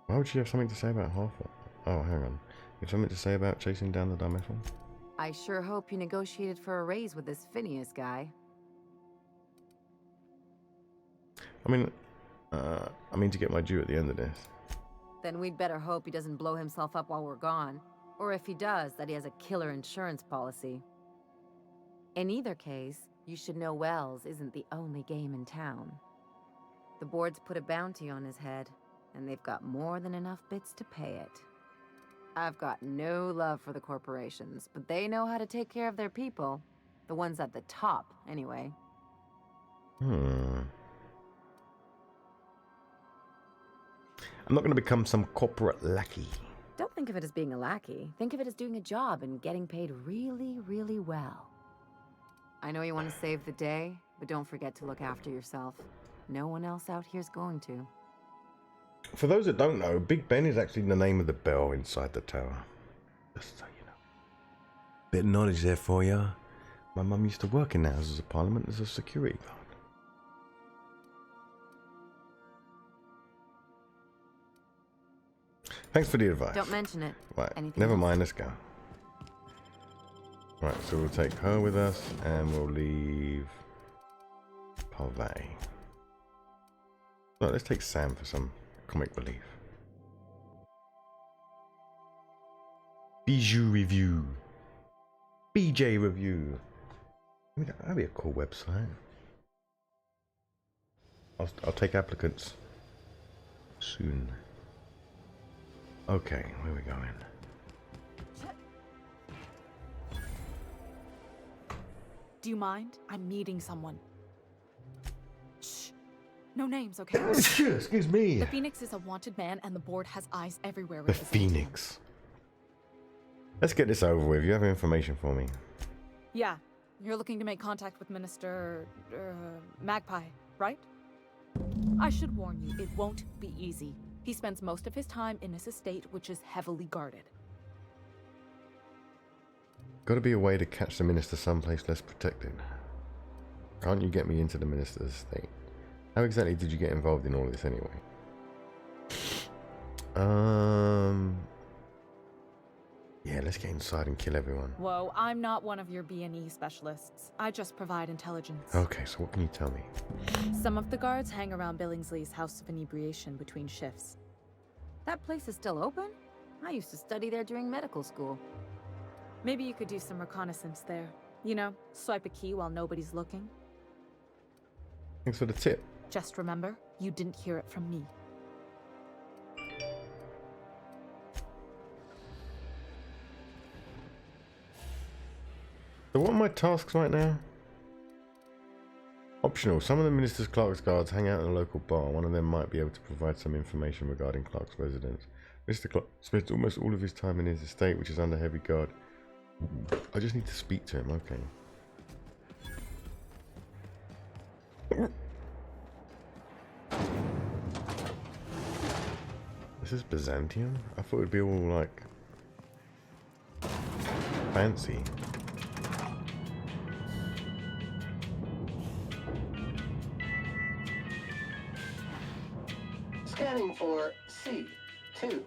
A: Why would she have something to say about Hartford? Oh, hang on. You have something to say about chasing down the dimethyl?
O: I sure hope you negotiated for a raise with this Phineas guy.
A: I mean to get my due at the end of this.
O: Then we'd better hope he doesn't blow himself up while we're gone. Or if he does, that he has a killer insurance policy. In either case, you should know Wells isn't the only game in town. The board's put a bounty on his head, and they've got more than enough bits to pay it. I've got no love for the corporations, but they know how to take care of their people. The ones at the top, anyway.
A: I'm not going to become some corporate lackey.
O: Don't think of it as being a lackey. Think of it as doing a job and getting paid really, really well. I know you want to save the day, but don't forget to look after yourself. No one else out here's going to.
A: For those that don't know, Big Ben is actually the name of the bell inside the tower. Just so you know. Bit of knowledge there for you. My mum used to work in the Houses of Parliament as a security guard. Thanks for the advice.
O: Don't mention it.
A: Right,
O: Anything
A: never
O: else?
A: mind, let's go. Right, so we'll take her with us and we'll leave Palvay. No, let's take Sam for some comic relief. Bijou review. BJ review. I mean, that'd be a cool website. I'll take applicants soon. Okay, where are we going?
K: Do you mind? I'm meeting someone. Shh. No names, okay?
A: Excuse me.
K: The Phoenix is a wanted man, and the board has eyes everywhere.
A: The Phoenix. Let's get this over with. You have information for me.
K: Yeah. You're looking to make contact with Minister... Magpie, right? I should warn you, it won't be easy. He spends most of his time in his estate, which is heavily guarded.
A: Got to be a way to catch the minister someplace less protected. Can't you get me into the minister's estate? How exactly did you get involved in all of this anyway? Yeah, let's get inside and kill everyone.
K: Whoa, I'm not one of your B&E specialists. I just provide intelligence.
A: Okay, so what can you tell me?
K: Some of the guards hang around Billingsley's House of Inebriation between shifts.
O: That place is still open? I used to study there during medical school.
K: Maybe you could do some reconnaissance there. You know, swipe a key while nobody's looking.
A: Thanks for the tip.
K: Just remember, you didn't hear it from me.
A: So what are my tasks right now? Optional. Some of the minister's Clark's guards hang out in a local bar. One of them might be able to provide some information regarding Clark's residence. Mr. Clark spends almost all of his time in his estate, which is under heavy guard. I just need to speak to him, okay. This is Byzantium? I thought it would be all like fancy.
P: Scanning for C2.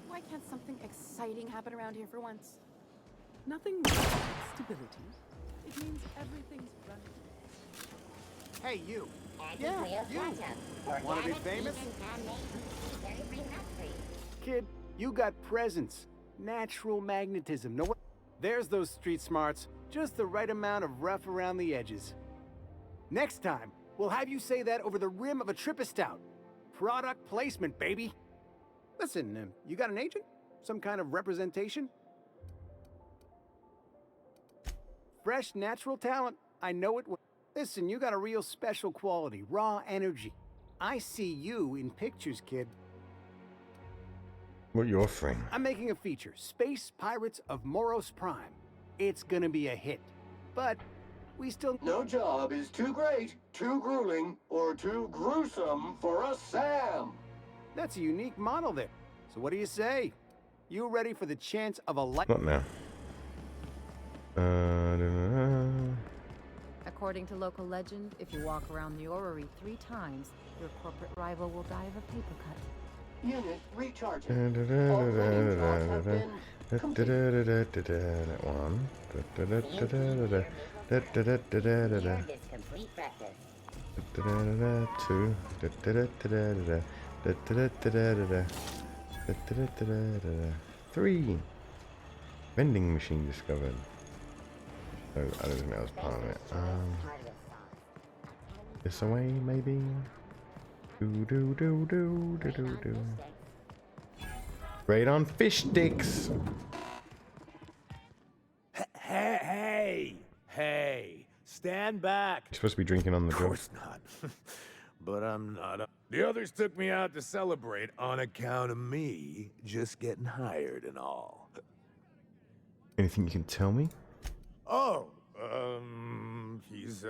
K: Why can't something exciting happen around here for once?
Q: Nothing means stability. It means everything's running.
F: Hey, you. Yeah, you. Want to be famous? Kid, you got presence. Natural magnetism. No one... There's those street smarts. Just the right amount of rough around the edges. Next time, we'll have you say that over the rim of a Trippistout. Product placement, baby. Listen, you got an agent? Some kind of representation? Fresh, natural talent. I know it. Listen, you got a real special quality, raw energy. I see you in pictures, kid.
A: What are you offering?
F: I'm making a feature, Space Pirates of Moros Prime. It's gonna be a hit, but we still...
P: No job is too great, too grueling, or too gruesome for a Sam.
F: That's a unique model there. So what do you say? You ready for the chance of a life?
A: Not now.
O: According to local legend, if you walk around the orrery 3 times, your corporate rival will die of a paper cut.
P: Unit recharging. All running jobs have been completed.
A: That one. Two. 3. Vending machine discovered. Oh, I don't think that was part of it. This away, maybe? Do. Raid on fish sticks!
G: Hey, stand back.
A: You're supposed to be drinking on the
G: Of
A: job.
G: course not. But I'm not. The others took me out to celebrate on account of me just getting hired and all.
A: Anything you can tell me?
G: Oh, he's,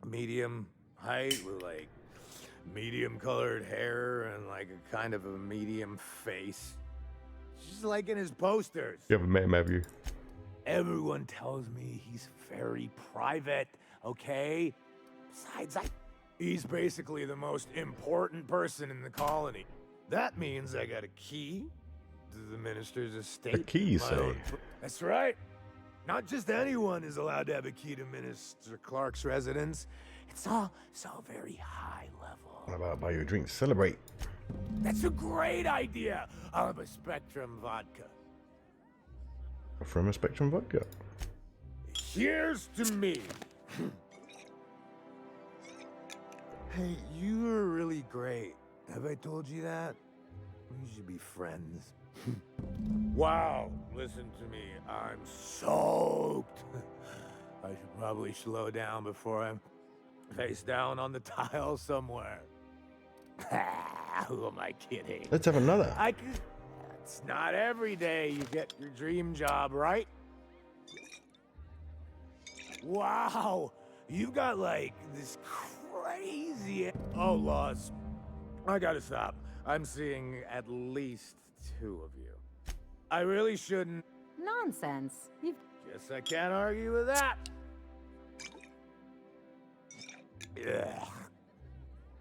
G: medium height with, like, medium colored hair and, like, a kind of a medium face. Just like in his posters.
A: You haven't met him, have you?
G: Everyone tells me he's very private, okay? Besides, he's basically the most important person in the colony. That means I got a key to the minister's estate.
A: A key, you say?
G: That's right. Not just anyone is allowed to have a key to Minister Clark's residence. It's all so very high level.
A: What about buy you a drink to celebrate?
G: That's a great idea. I'll have a Spectrum vodka.
A: From a Spectrum vodka.
G: Here's to me. Hey, you are really great. Have I told you that? We should be friends. Wow, listen to me. I'm soaked. I should probably slow down before I'm face down on the tile somewhere. Who am I kidding?
A: Let's have another.
G: It's not every day you get your dream job, right? Wow, you got like this crazy... Oh, Laws, I gotta stop. I'm seeing at least 2 of you. I really shouldn't...
O: Nonsense.
G: Guess I can't argue with that. Yeah.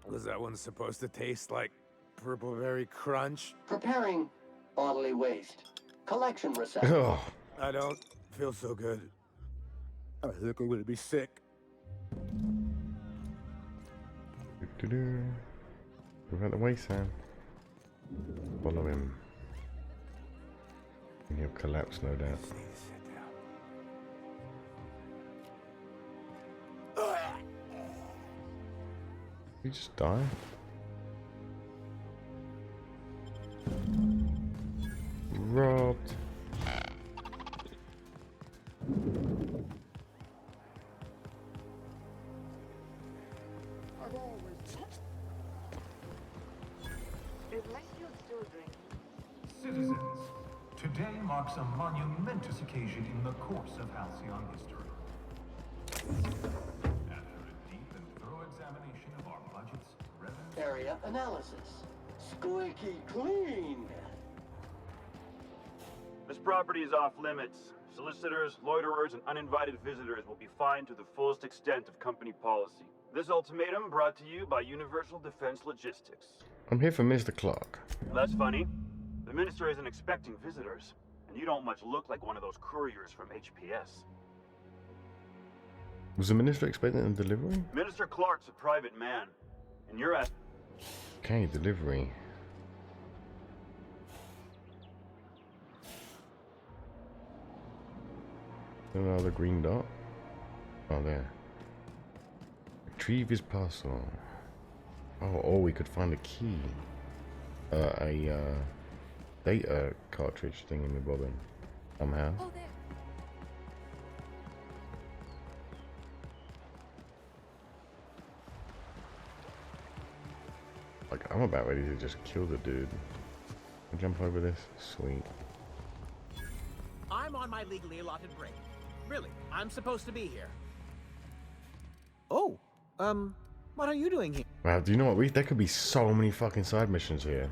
G: Was that one supposed to taste like Purple Berry Crunch?
P: Preparing bodily waste. Collection receptacle.
A: Oh.
G: I don't feel so good. I think I'm gonna be sick.
A: Move out the way, Sam. Follow him. And he'll collapse, no doubt. Did he just die? Robbed.
Q: Citizens, today marks a monumentous occasion in the course of Halcyon history. After a deep and thorough examination of our budgets, revenues...
P: Area analysis. Squeaky clean.
R: This property is off limits. Solicitors, loiterers, and uninvited visitors will be fined to the fullest extent of company policy. This ultimatum brought to you by Universal Defense Logistics.
A: I'm here for Mr. Clark.
R: That's funny. The minister isn't expecting visitors, and you don't much look like one of those couriers from HPS.
A: Was the minister expecting a delivery?
R: Minister Clark's a private man, and you're at...
A: Okay, delivery. Another green dot. Oh, there. Retrieve his parcel. Oh, or we could find a key. A data cartridge thing in the bobbin. Somehow.
K: Oh, there.
A: Like, I'm about ready to just kill the dude. Jump over this? Sweet.
S: I'm on my legally allotted break. Really, I'm supposed to be here. Oh, what are you doing here?
A: Wow, do you know what? There could be so many fucking side missions here.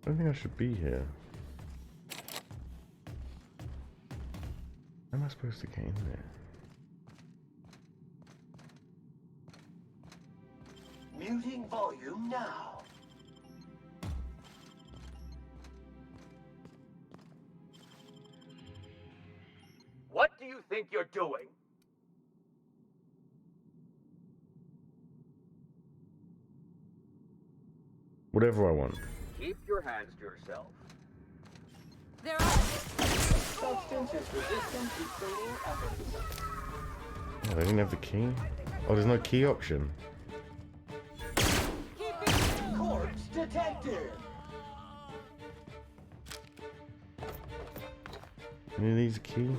A: I don't think I should be here. How am I supposed to get in there?
P: Muting volume now.
S: What do you think you're doing?
A: Whatever I want.
S: Keep your hands to yourself.
K: There are.
P: Substance is resistant to cleaning efforts.
A: Oh, they didn't have the key? Oh, there's no key option.
P: Corpse detected.
A: Any of these a key?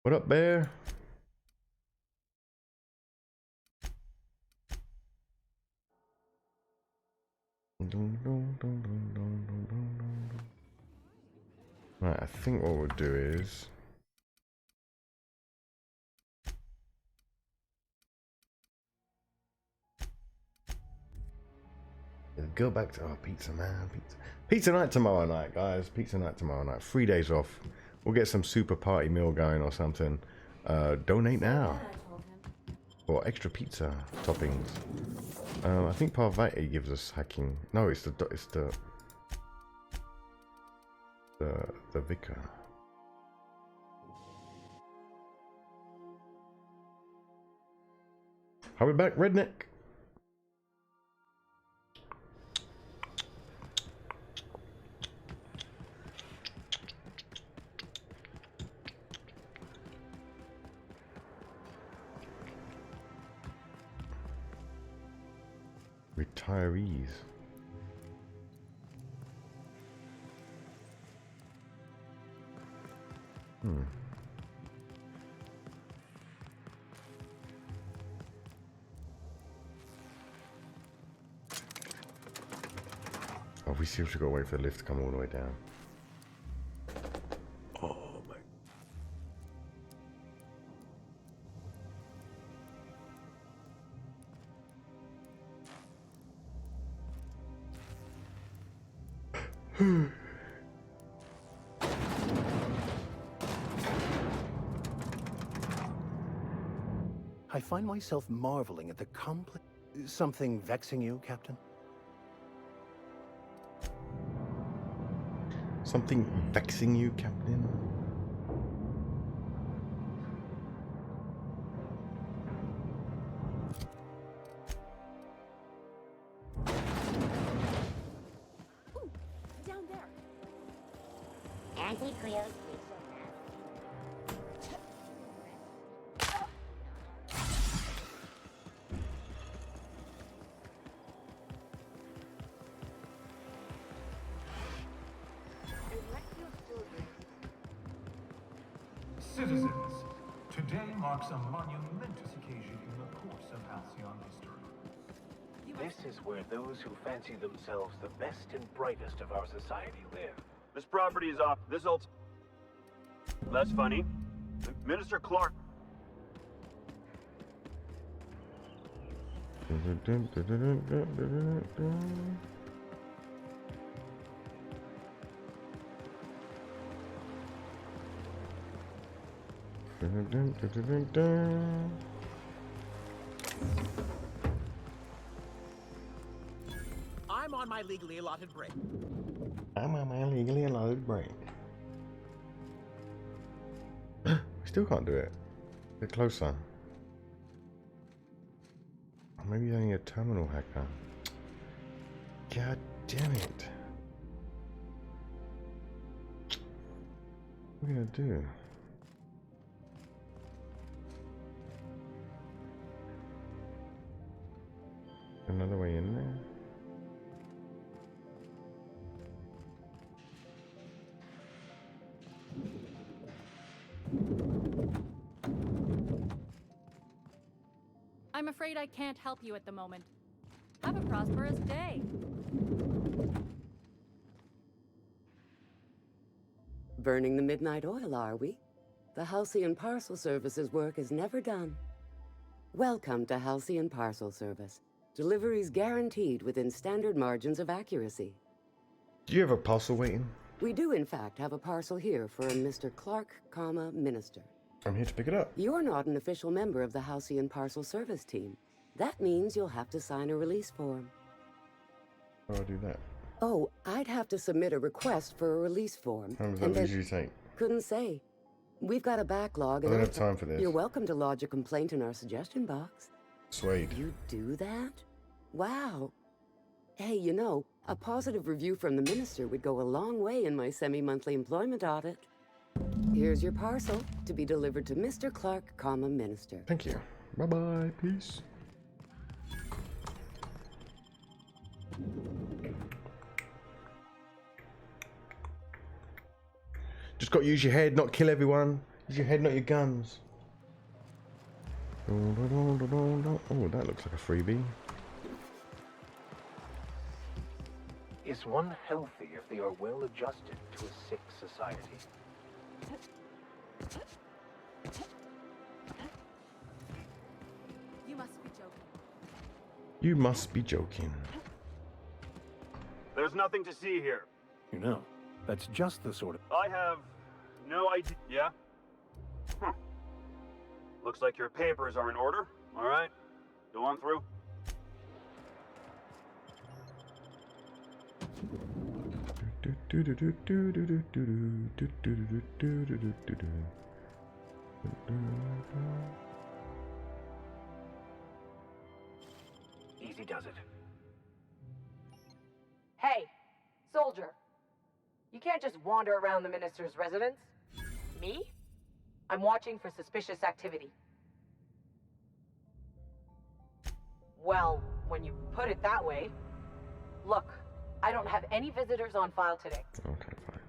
A: What up, bear? Right, I think what we'll do is go back to pizza, man. Pizza night tomorrow night, guys. Pizza night tomorrow night. 3 days off. We'll get some super party meal going or something. Donate now. Or extra pizza toppings. I think Parvati gives us hacking. No, it's the vicar. I'll be back, redneck. Retirees. Oh, we seriously got to wait for the lift to come all the way down. Oh my.
F: I find myself marveling at the complex... Something vexing you, Captain?
A: Something vexing you, Captain?
T: Ooh, down there. Anti-Creo's
Q: Citizens, today marks a monumentous occasion in the course of Halcyon history.
T: This is where those who fancy themselves the best and brightest of our society live.
R: This property is off. That's funny. Minister Clark.
S: I'm on my legally allotted break.
A: I'm on my legally allotted break. We still can't do it. Get closer. Or maybe only a terminal hacker. God damn it. What are we gonna do? Another way in there?
K: I'm afraid I can't help you at the moment. Have a prosperous day.
M: Burning the midnight oil, are we? The Halcyon Parcel Service's work is never done. Welcome to Halcyon Parcel Service. Deliveries guaranteed within standard margins of accuracy.
A: Do you have a parcel waiting?
M: We do, in fact, have a parcel here for a Mr. Clark, Minister.
A: I'm here to pick it up.
M: You're not an official member of the Halcyon Parcel Service team. That means you'll have to sign a release form.
A: How do I do that?
M: Oh, I'd have to submit a request for a release form.
A: How long does that usually take?
M: Couldn't say. We've got a backlog.
A: I don't have time for this.
M: You're welcome to lodge a complaint in our suggestion box.
A: Swayed.
M: You do that? Wow. Hey, you know, a positive review from the minister would go a long way in my semi-monthly employment audit. Here's your parcel to be delivered to Mr. Clark, Minister.
A: Thank you. Bye-bye. Peace. Just got to use your head, not kill everyone. Use your head, not your guns. Oh, that looks like a freebie.
T: Is one healthy if they are well adjusted to a sick society?
K: You must be joking.
A: You must be joking.
R: There's nothing to see here.
G: You know, that's just the sort of...
R: I have no idea. Yeah? Looks like your papers are in order. All right. Go on through.
T: Easy does it.
U: Hey, soldier. You can't just wander around the minister's residence. Me? I'm watching for suspicious activity. Well, when you put it that way. Look, I don't have any visitors on file today.
A: Okay, fine.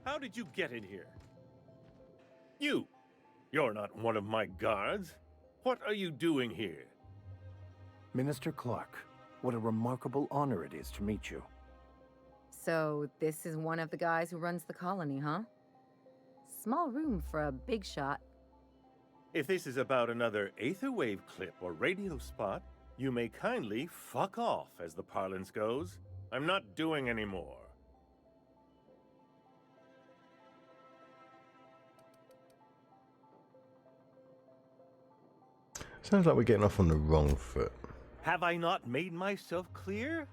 V: How did you get in here? You're not one of my guards. What are you doing here?
T: Minister Clark, what a remarkable honor it is to meet you.
O: So, this is one of the guys who runs the colony, huh? Small room for a big shot.
V: If this is about another Aetherwave clip or radio spot, you may kindly fuck off, as the parlance goes. I'm not doing any more.
A: Sounds like we're getting off on the wrong foot.
V: Have I not made myself clear?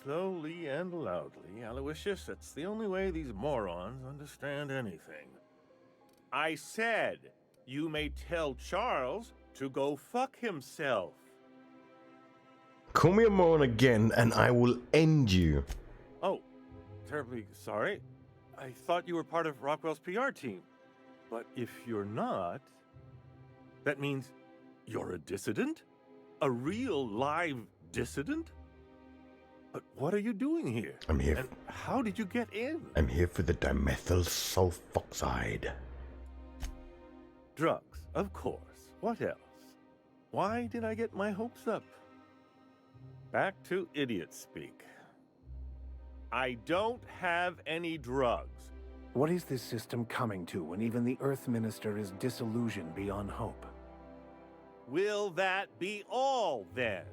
V: Slowly and loudly, Aloysius, that's the only way these morons understand anything. I said, you may tell Charles to go fuck himself.
A: Call me a moron again and I will end you.
V: Oh, terribly sorry. I thought you were part of Rockwell's PR team. But if you're not, that means you're a dissident? A real live dissident? But what are you doing here?
A: I'm here.
V: And how did you get in?
A: I'm here for the dimethyl sulfoxide.
V: Drugs, of course. What else? Why did I get my hopes up? Back to idiot speak. I don't have any drugs.
T: What is this system coming to when even the Earth Minister is disillusioned beyond hope?
V: Will that be all, then?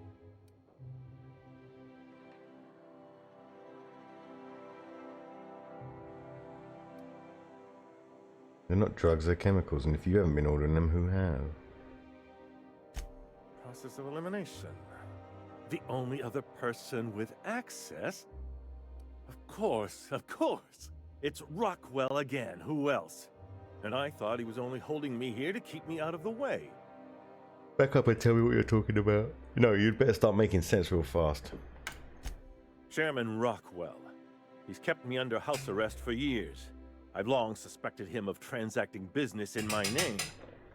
A: They're not drugs, they're chemicals, and if you haven't been ordering them, who have?
V: Process of elimination. The only other person with access? Of course, of course. It's Rockwell again. Who else? And I thought he was only holding me here to keep me out of the way.
A: Back up and tell me what you're talking about. No, you'd better start making sense real fast.
V: Chairman Rockwell. He's kept me under house arrest for years. I've long suspected him of transacting business in my name,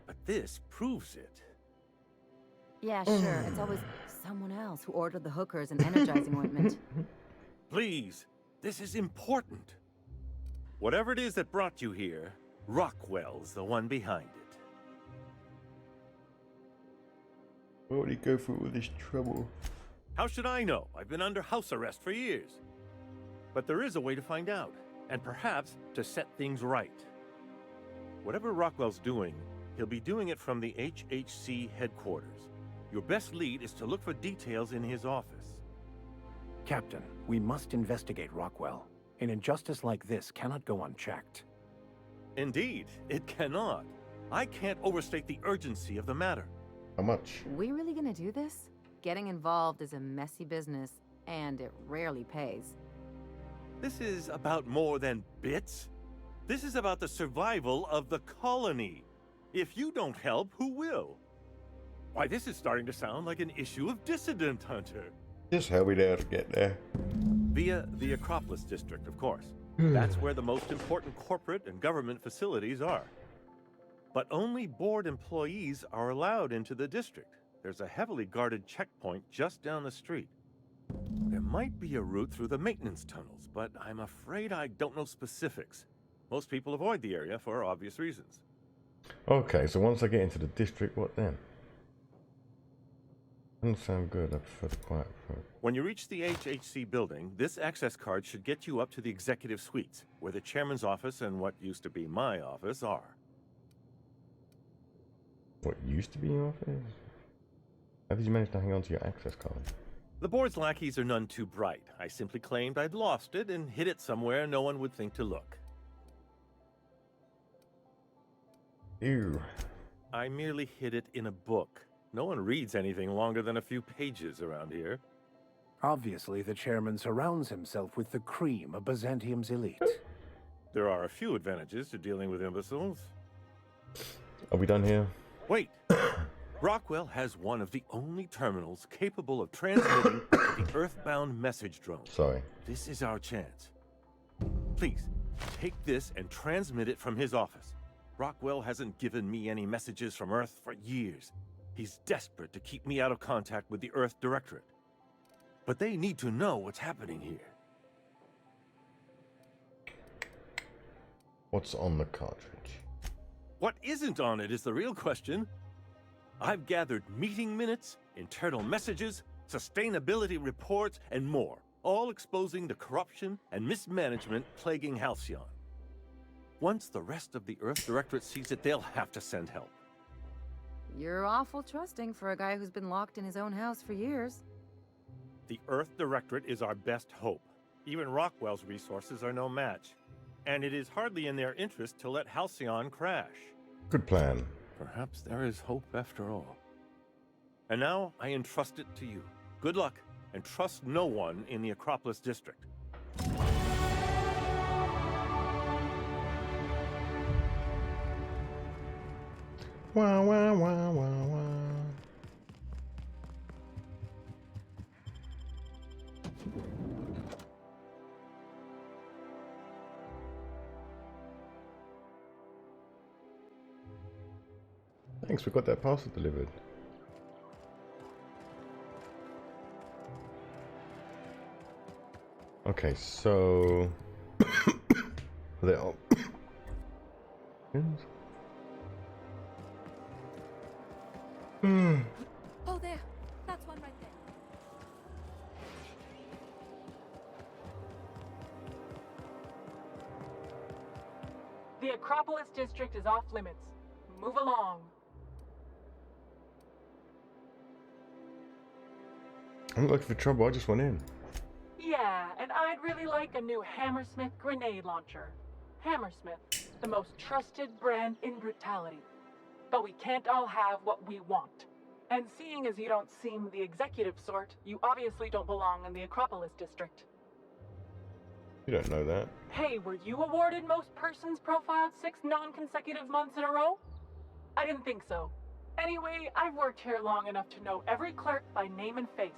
V: but this proves it.
O: Yeah, sure. It's always someone else who ordered the hookers and energizing ointment.
V: Please, this is important. Whatever it is that brought you here, Rockwell's the one behind it.
A: Why would he go through all this trouble?
V: How should I know? I've been under house arrest for years. But there is a way to find out, and perhaps to set things right. Whatever Rockwell's doing, he'll be doing it from the HHC headquarters. Your best lead is to look for details in his office.
T: Captain, we must investigate Rockwell. An injustice like this cannot go unchecked.
V: Indeed, it cannot. I can't overstate the urgency of the matter.
A: How much?
O: We really gonna do this? Getting involved is a messy business, and it rarely pays.
V: This is about more than bits. This is about the survival of the colony. If you don't help, who will? Why, this is starting to sound like an issue of Dissident Hunter.
A: Just how we dare to get there.
V: Via the Acropolis District, of course. That's where the most important corporate and government facilities are. But only board employees are allowed into the district. There's a heavily guarded checkpoint just down the street. There might be a route through the maintenance tunnels, but I'm afraid I don't know specifics. Most people avoid the area for obvious reasons.
A: Okay, so once I get into the district, what then? Doesn't sound good. I prefer the quiet approach.
V: When you reach the HHC building, this access card should get you up to the executive suites, where the chairman's office and what used to be my office are.
A: What used to be your office? How did you manage to hang on to your access card?
V: The board's lackeys are none too bright. I simply claimed I'd lost it and hid it somewhere no one would think to look.
A: Ew.
V: I merely hid it in a book. No one reads anything longer than a few pages around here.
T: Obviously, the chairman surrounds himself with the cream of Byzantium's elite.
V: There are a few advantages to dealing with imbeciles.
A: Are we done here?
V: Wait! Rockwell has one of the only terminals capable of transmitting the Earthbound message drone.
A: Sorry.
V: This is our chance. Please, take this and transmit it from his office. Rockwell hasn't given me any messages from Earth for years. He's desperate to keep me out of contact with the Earth Directorate. But they need to know what's happening here.
A: What's on the cartridge?
V: What isn't on it is the real question. I've gathered meeting minutes, internal messages, sustainability reports, and more, all exposing the corruption and mismanagement plaguing Halcyon. Once the rest of the Earth Directorate sees it, they'll have to send help.
O: You're awful trusting for a guy who's been locked in his own house for years.
V: The Earth Directorate is our best hope. Even Rockwell's resources are no match. And it is hardly in their interest to let Halcyon crash.
A: Good plan.
V: Perhaps there is hope after all. And now I entrust it to you. Good luck, and trust no one in the Acropolis District.
A: Wah, wah, wah, wah, wah. Thanks, we got that parcel delivered. I Okay, so they're all
K: Oh, there. That's one right there.
J: The Acropolis district is off limits. Move along.
A: I'm not looking for trouble, I just went in.
J: Yeah, and I'd really like a new Hammersmith grenade launcher. Hammersmith, the most trusted brand in brutality. But we can't all have what we want. And seeing as you don't seem the executive sort, you obviously don't belong in the Acropolis district.
A: You don't know that.
J: Hey, were you awarded most persons profiled 6 non-consecutive months in a row? I didn't think so. Anyway, I've worked here long enough to know every clerk by name and face.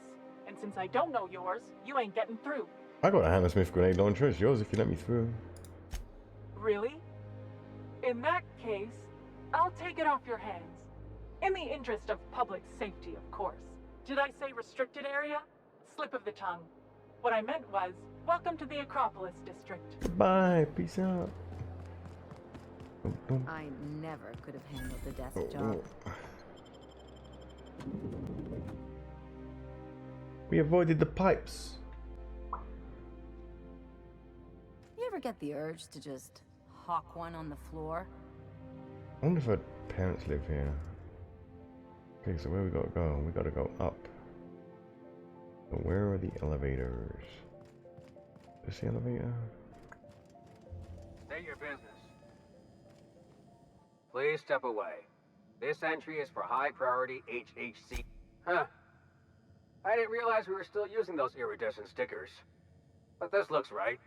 J: And since I don't know yours, you ain't getting through.
A: I got a Hammersmith grenade launcher. It's yours if you let me through.
J: Really? In that case, I'll take it off your hands. In the interest of public safety, of course. Did I say restricted area? Slip of the tongue. What I meant was, welcome to the Acropolis district.
A: Bye. Peace out.
O: I never could have handled the desk job.
A: We avoided the pipes.
O: You ever get the urge to just hawk one on the floor?
A: I wonder if her parents live here. Okay, so where we gotta go? We gotta go up. So where are the elevators? Is the elevator?
L: State your business. Please step away. This entry is for high priority HHC. Huh. I didn't realize we were still using those iridescent stickers. But this looks right.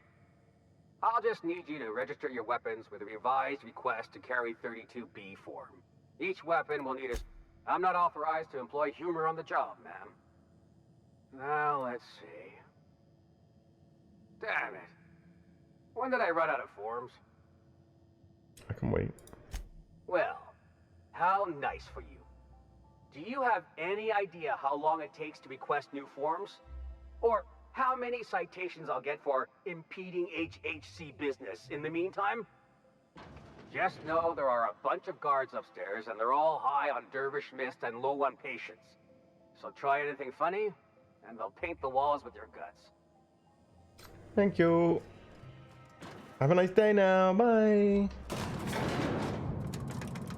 L: I'll just need you to register your weapons with a revised request to carry 32B form. Each weapon will need a... I'm not authorized to employ humor on the job, ma'am. Now, let's see. Damn it. When did I run out of forms?
A: I can wait.
L: Well, how nice for you. Do you have any idea how long it takes to request new forms? Or how many citations I'll get for impeding HHC business in the meantime? Just know there are a bunch of guards upstairs and they're all high on dervish mist and low on patience. So try anything funny and they'll paint the walls with your guts.
A: Thank you. Have a nice day now. Bye.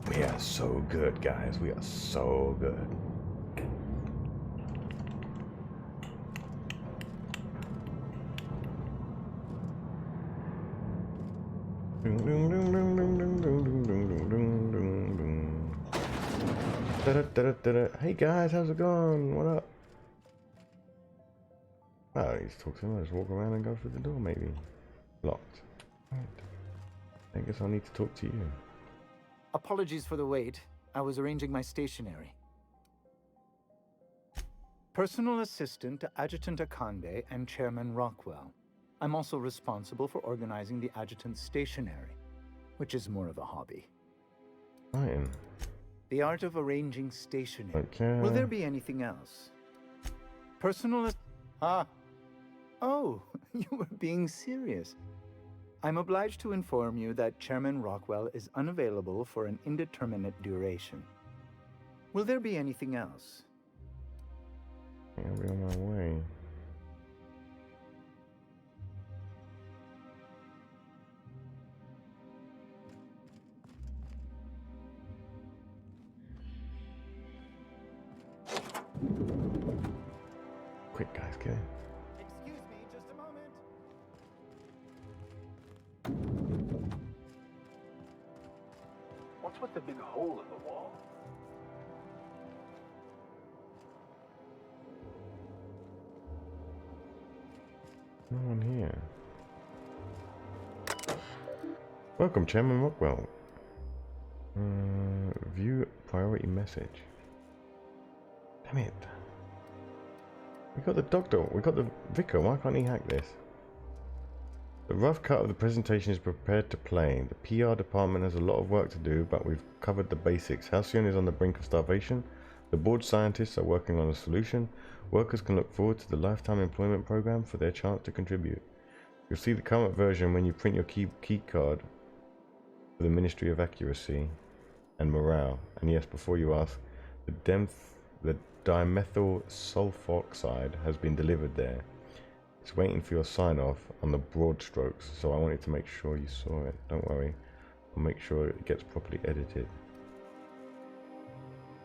A: We are so good, guys. We are so good. Hey guys, how's it going? What up? Oh, I need to talk to him. I'll just walk around and go through the door, maybe. Locked. Right. I guess I'll need to talk to you.
W: Apologies for the wait. I was arranging my stationery. Personal assistant to Adjutant Akande and Chairman Rockwell. I'm also responsible for organizing the adjutant's stationery, which is more of a hobby.
A: Fine.
W: The art of arranging stationery.
A: Okay.
W: Will there be anything else? Personal Oh, you were being serious. I'm obliged to inform you that Chairman Rockwell is unavailable for an indeterminate duration. Will there be anything else?
A: I'll be on my way. Quick, guys, get in.
W: Excuse me, just a moment.
L: What's with the big hole in the wall?
A: No one here. Welcome, Chairman Rockwell. View priority message. Damn it. We got the doctor, we got the vicar, why can't he hack this? The rough cut of the presentation is prepared to play. The PR department has a lot of work to do, but we've covered the basics. Halcyon is on the brink of starvation. The board scientists are working on a solution. Workers can look forward to the lifetime employment program for their chance to contribute. You'll see the current version when you print your key card for the Ministry of Accuracy and Morale. And yes, before you ask, the dimethyl sulfoxide has been delivered there. It's waiting for your sign-off on the broad strokes, so I wanted to make sure you saw it. Don't worry, I'll make sure it gets properly edited.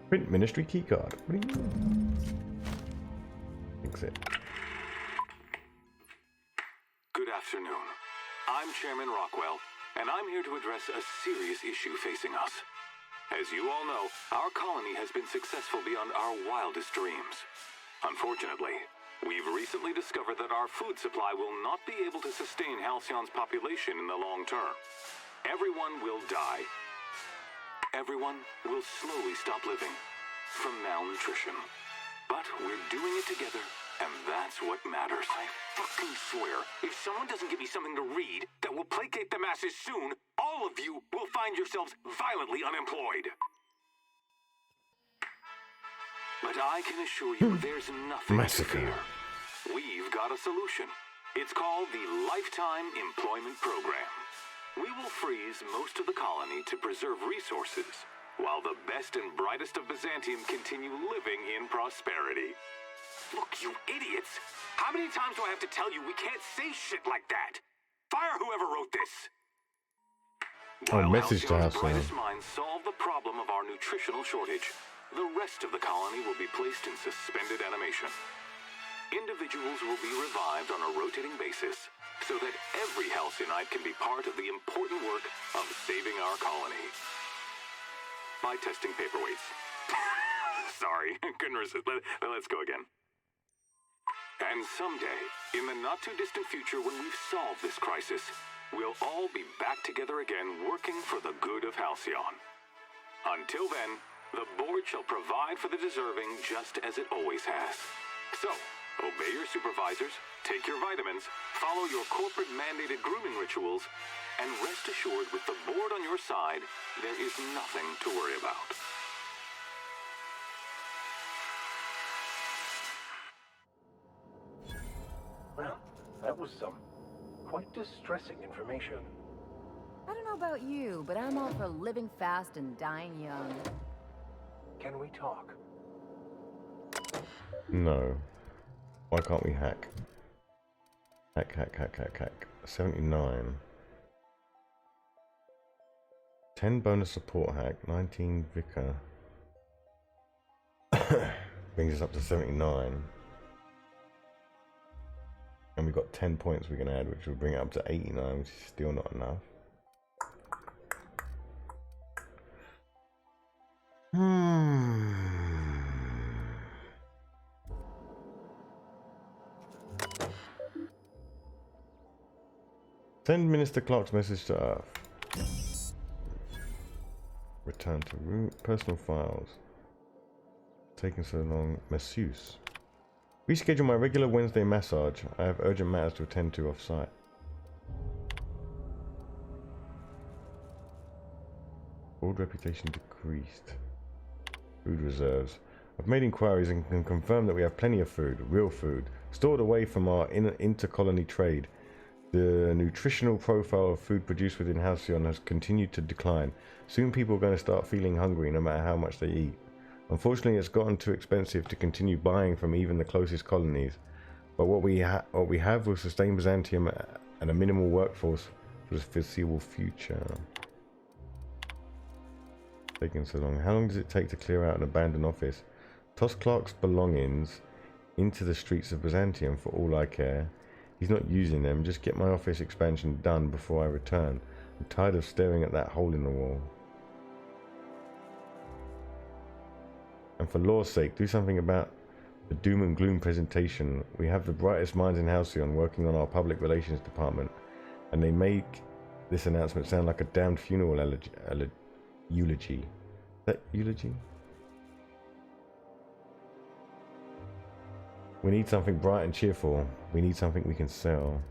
A: Print Ministry keycard. What do you mean? Exit.
D: Good afternoon. I'm Chairman Rockwell, and I'm here to address a serious issue facing us. As you all know, our colony has been successful beyond our wildest dreams. Unfortunately, we've recently discovered that our food supply will not be able to sustain Halcyon's population in the long term. Everyone will die. Everyone will slowly stop living from malnutrition. But we're doing it together, and that's what matters. I fucking swear, if someone doesn't give me something to read that will placate the masses soon, all of you will find yourselves violently unemployed. But I can assure you there's nothing to fear. We've got a solution. It's called the Lifetime Employment Program. We will freeze most of the colony to preserve resources, while the best and brightest of Byzantium continue living in prosperity. Look, you idiots! How many times do I have to tell you we can't say shit like that? Fire whoever wrote this!
A: Oh, message to
D: Halcyon's
A: Halcyon.
D: brightest minds solve the problem of our nutritional shortage, the rest of the colony will be placed in suspended animation. Individuals will be revived on a rotating basis, so that every Halcyonite can be part of the important work of saving our colony. By testing paperweights. Sorry, couldn't resist. Let's go again. And someday, in the not-too-distant future when we've solved this crisis, we'll all be back together again working for the good of Halcyon. Until then, the board shall provide for the deserving just as it always has. So, obey your supervisors, take your vitamins, follow your corporate-mandated grooming rituals, and rest assured with the board on your side, there is nothing to worry about.
T: Well, that was some quite distressing information.
O: I don't know about you, but I'm all for living fast and dying young.
T: Can we talk?
A: No. Why can't we hack? Hack. 79. 10 bonus support hack, 19 vicar. Brings us up to 79. And we've got 10 points we can add, which will bring it up to 89, which is still not enough. Send Minister Clark's message to Earth. Return to root. Personal files. Taking so long. Masseuse. Reschedule my regular Wednesday massage. I have urgent matters to attend to off-site. Board reputation decreased. Food reserves. I've made inquiries and can confirm that we have plenty of food, real food, stored away from our inter-colony trade. The nutritional profile of food produced within Halcyon has continued to decline. Soon people are going to start feeling hungry no matter how much they eat. Unfortunately, it's gotten too expensive to continue buying from even the closest colonies. But what we have will sustain Byzantium at a minimal workforce for the foreseeable future. Taking so long. How long does it take to clear out an abandoned office? Toss Clark's belongings into the streets of Byzantium for all I care. He's not using them. Just get my office expansion done before I return. I'm tired of staring at that hole in the wall. And for law's sake, do something about the doom and gloom presentation. We have the brightest minds in Halcyon working on our public relations department, and they make this announcement sound like a damned funeral eulogy. Is that eulogy? We need something bright and cheerful. We need something we can sell.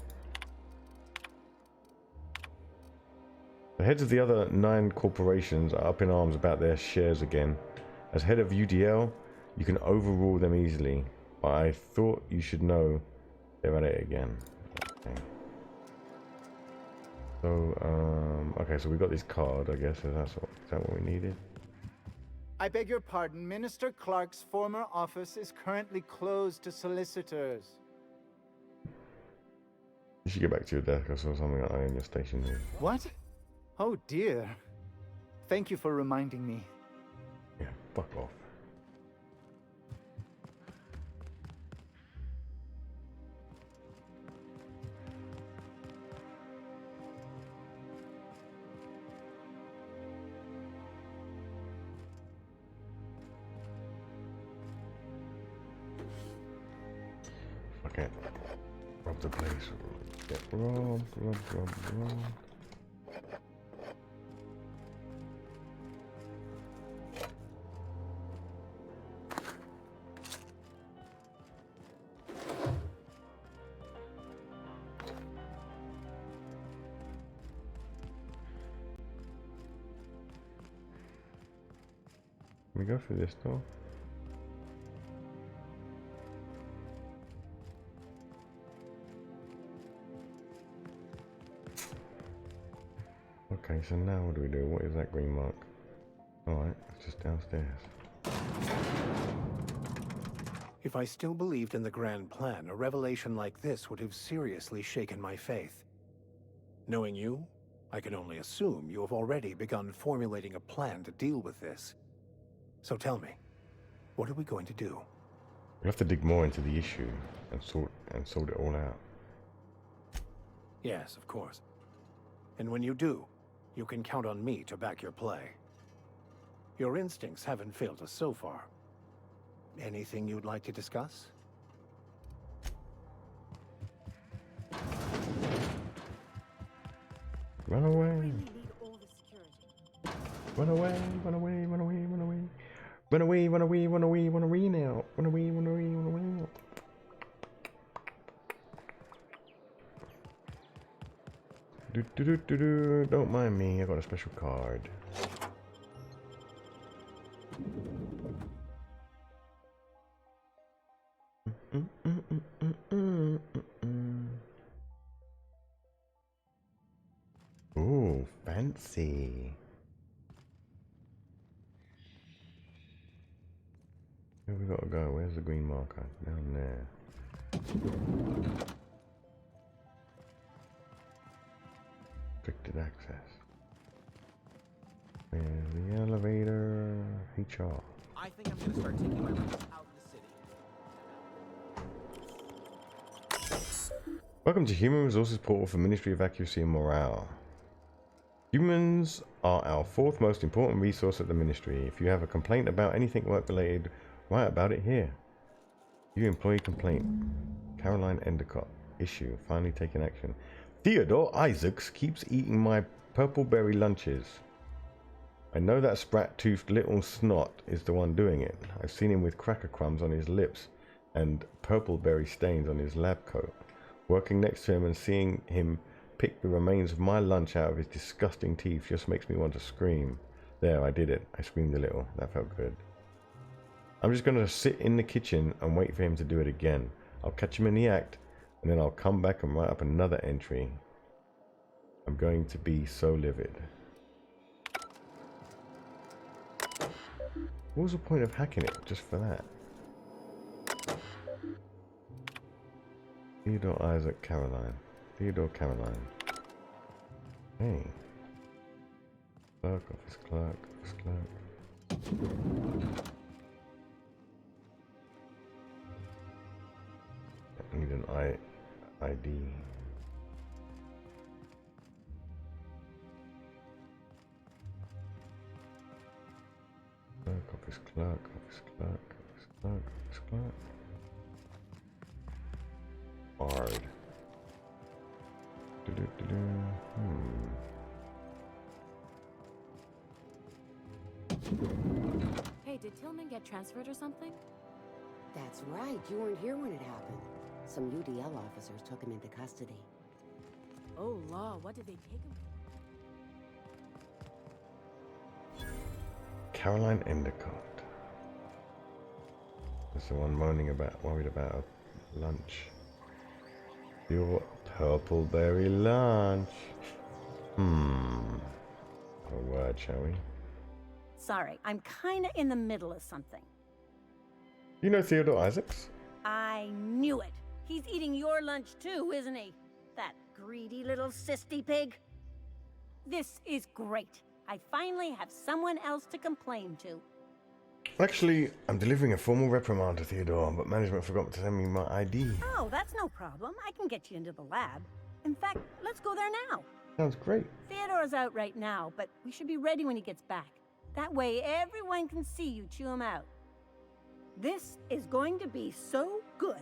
A: The heads of the other 9 corporations are up in arms about their shares again. As head of UDL, You can overrule them easily, but I thought you should know they're at it again. Okay. So, okay, so we got this card, I guess. Is that what we needed?
W: I beg your pardon. Minister Clark's former office is currently closed to solicitors.
A: You should get back to your desk. I saw something on your station here.
W: What? Oh dear. Thank you for reminding me.
A: Yeah, fuck off. Okay. Rob the place. Get robbed, robbed. Can we go through this door? Okay, so now what do we do? What is that green mark? Alright, it's just downstairs.
T: If I still believed in the grand plan, a revelation like this would have seriously shaken my faith. Knowing you, I can only assume you have already begun formulating a plan to deal with this. So tell me, what are we going to do?
A: We'll have to dig more into the issue and sort it all out.
T: Yes, of course. And when you do, you can count on me to back your play. Your instincts haven't failed us so far. Anything you'd like to discuss?
A: Run away! Run away, run away, run away, run away. Run away, run away, run away, run away now. Run away, run away, run away now. Don't mind me, I got a special card. Ooh, fancy. Where we gotta go? Where's the green marker? Down there. Restricted access. Where's the elevator? HR.
S: I think I'm gonna start taking my routes out in the city.
A: Welcome to Human Resources Portal for Ministry of Accuracy and Morale. Humans are our fourth most important resource at the Ministry. If you have a complaint about anything work-related, write about it here. View employee complaint. Caroline Endicott. Issue. Finally taking action. Theodore Isaacs keeps eating my purple-berry lunches. I know that sprat-toothed little snot is the one doing it. I've seen him with cracker crumbs on his lips and purple-berry stains on his lab coat. Working next to him and seeing him pick the remains of my lunch out of his disgusting teeth just makes me want to scream. There, I did it. I screamed a little. That felt good. I'm just going to sit in the kitchen and wait for him to do it again. I'll catch him in the act, and then I'll come back and write up another entry. I'm going to be so livid. What was the point of hacking it just for that? Theodore Isaac Caroline. Theodore Caroline. Hey. Clerk, office clerk, office clerk. I need an ID. Clerk, office clerk, office clerk, office clerk, office clerk. Hard.
K: Hey, did Tillman get transferred or something?
M: That's right. You weren't here when it happened. Some UDL officers took him into custody.
K: Oh, law, what did they take him for?
A: Caroline Endicott. That's the one worried about lunch. Your purple berry lunch. A word, shall we?
E: Sorry, I'm kinda in the middle of something.
A: You know Theodore Isaacs?
E: I knew it. He's eating your lunch too, isn't he? That greedy little cysty pig. This is great. I finally have someone else to complain to.
A: Actually, I'm delivering a formal reprimand to Theodore, but management forgot to send me my ID.
E: Oh, that's no problem. I can get you into the lab. In fact, let's go there now.
A: Sounds great.
E: Theodore's out right now, but we should be ready when he gets back. That way everyone can see you chew him out. This is going to be so good.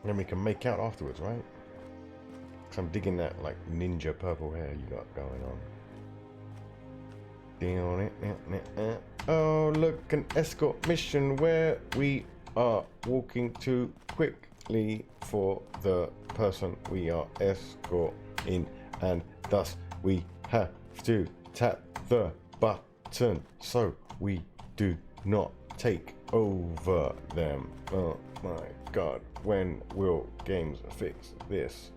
A: Then we can make out afterwards, right? Cause I'm digging that like ninja purple hair you got going on. Oh, look, an escort mission where we are walking too quickly for the person we are escorting, and thus we have to tap the button so we do not take over them. Oh my god, when will games fix this?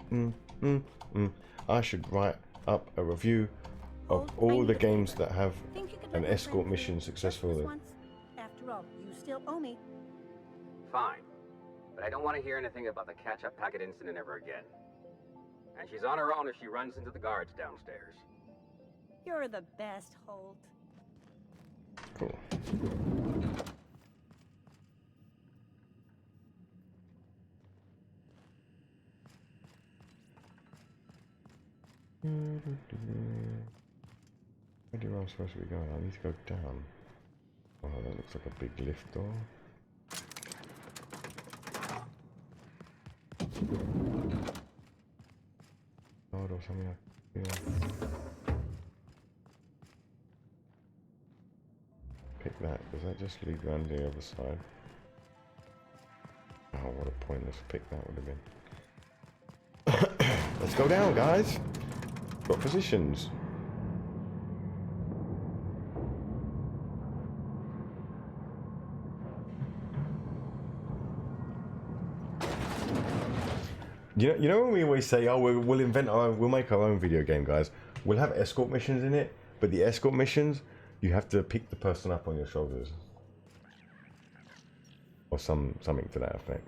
A: I should write up a review of all the games that have an escort mission successfully.
E: After all, you still owe me.
L: Fine. But I don't want to hear anything about the catch-up packet incident ever again. And she's on her own if she runs into the guards downstairs.
E: You're the best, Holt.
A: Cool. Where do I supposed to be going? I need to go down. Oh, that looks like a big lift door. Or something like that. Pick that. Does that just lead around the other side? Oh, what a pointless pick that would have been. Let's go down, guys. Got positions. You know when we always say, oh, we'll invent our own, we'll make our own video game, guys. We'll have escort missions in it, but the escort missions, you have to pick the person up on your shoulders, or something to that effect.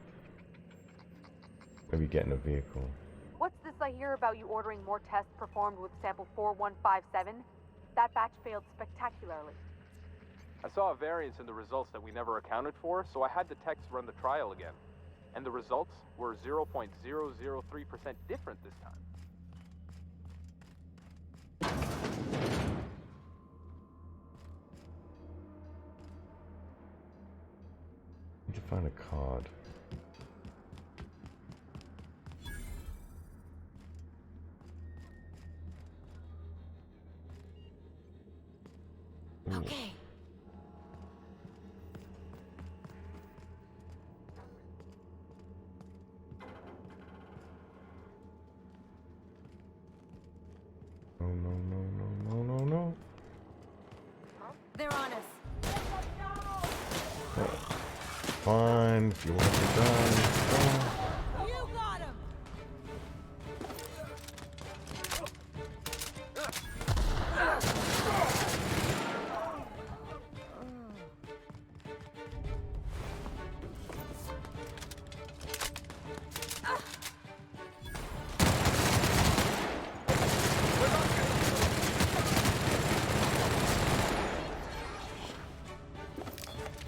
A: Maybe get in a vehicle.
H: What's this I hear about you ordering more tests performed with sample 4157? That batch failed spectacularly.
I: I saw a variance in the results that we never accounted for, so I had the techs run the trial again. And the results were 0.003% different this time.
A: Need to find a card. Ooh.
E: Okay.
A: No.
E: They're on us.
A: Fine, if you want to die.
E: You got him.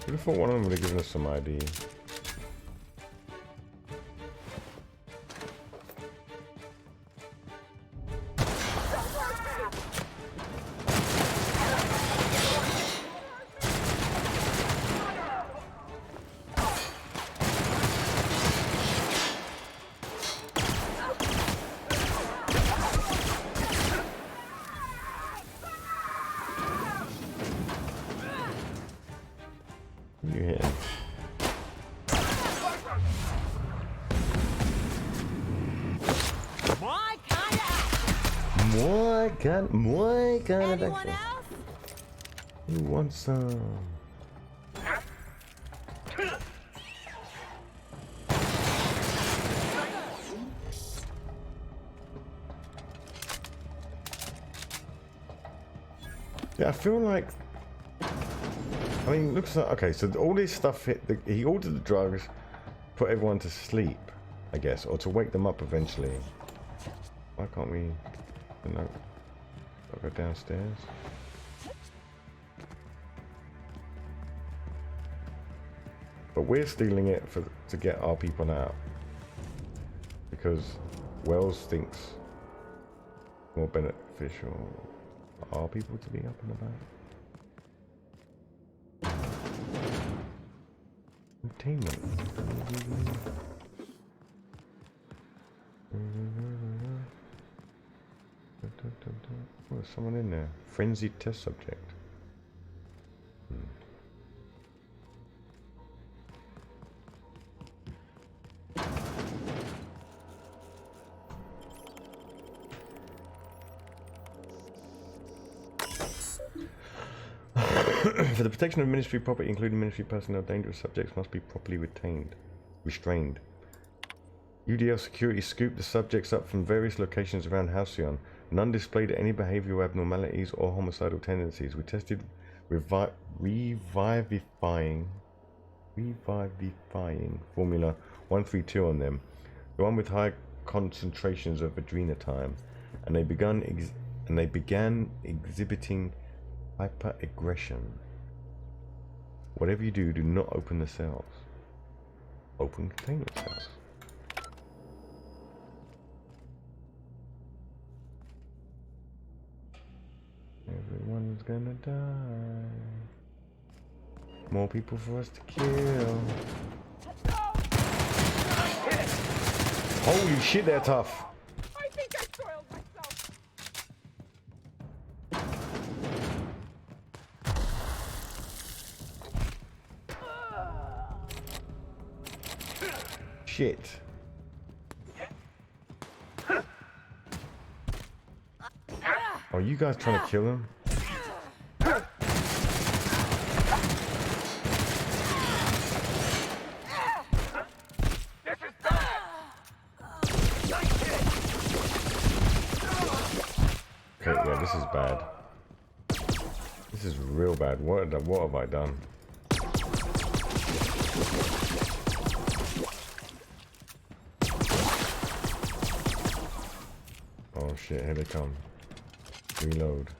A: I thought one of them would have given us some ID. More kind of action. Who wants some? Yeah, I feel like... I mean, looks like... Okay, so all this stuff... He ordered the drugs, put everyone to sleep, I guess, or to wake them up eventually. Why can't we... No. I'll go downstairs. But we're stealing it to get our people out. Because Wells thinks more beneficial for our people to be up and about. Entertainment. Oh, there's someone in there. Frenzied test subject. For the protection of ministry property, including ministry personnel, dangerous subjects must be properly restrained. UDL security scooped the subjects up from various locations around Halcyon. None displayed any behavioral abnormalities or homicidal tendencies. We tested revivifying formula 132 on them, the one with high concentrations of adrenotime, and they began exhibiting hyper-aggression. Whatever you do, do not open the cells. Open containment cells. Everyone's gonna die. More people for us to kill. Holy shit, they're tough.
J: I think I soiled myself.
A: Shit. Are you guys trying to kill him? Okay, yeah, this is bad. This is real bad. What have I done? Oh shit, here they come. Reload.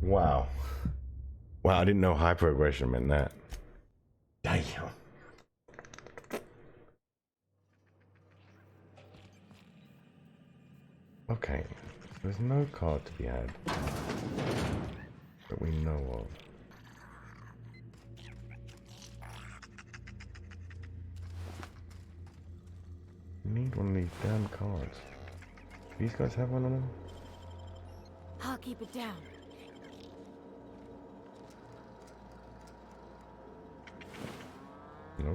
A: Wow. Wow, I didn't know hyper-aggression meant that. Damn. Okay, there's no card to be had that we know of. We need one of these damn cards. Do these guys have one of them?
K: I'll keep it down.
A: No.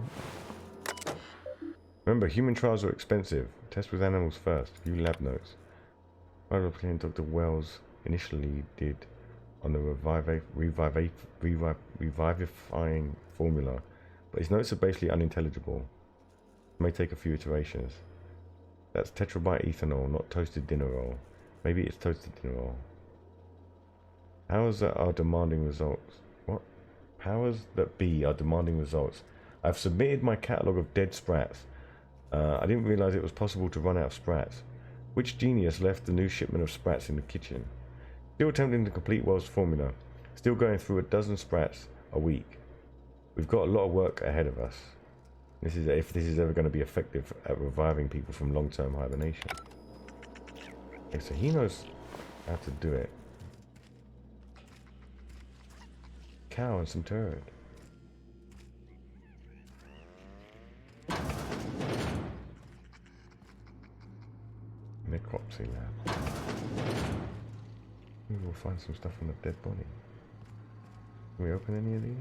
A: Remember, human trials are expensive. Test with animals first. View lab notes. Plan Dr. Wells initially did on the revivifying formula, but his notes are basically unintelligible. It may take a few iterations. That's tetrabyte ethanol, not toasted dinner roll. Maybe it's toasted dinner roll. Powers that are demanding results. What? Powers that be are demanding results. I've submitted my catalogue of dead sprats. I didn't realise it was possible to run out of sprats. Which genius left the new shipment of sprats in the kitchen? Still attempting to complete Wells' formula. Still going through a dozen sprats a week. We've got a lot of work ahead of us. This is if this is ever going to be effective at reviving people from long-term hibernation. Okay, so he knows how to do it. Cow and some turd. Necropsy lab. Maybe we'll find some stuff on the dead body. Can we open any of these?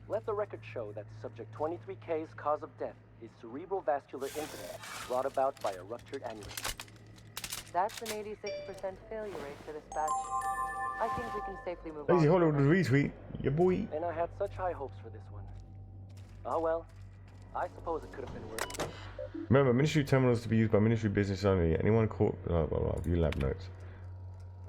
B: Let the record show that Subject 23K's cause of death is cerebral vascular incident brought about by a ruptured aneurysm.
U: That's an 86% failure rate for this batch. I think we can safely move
A: Lazy
U: on.
A: Hollywood retweet, your boy.
B: And I had such high hopes for this one. Oh well, I suppose it could have been worse.
A: Remember, ministry terminals to be used by ministry business only. Anyone caught... view lab notes.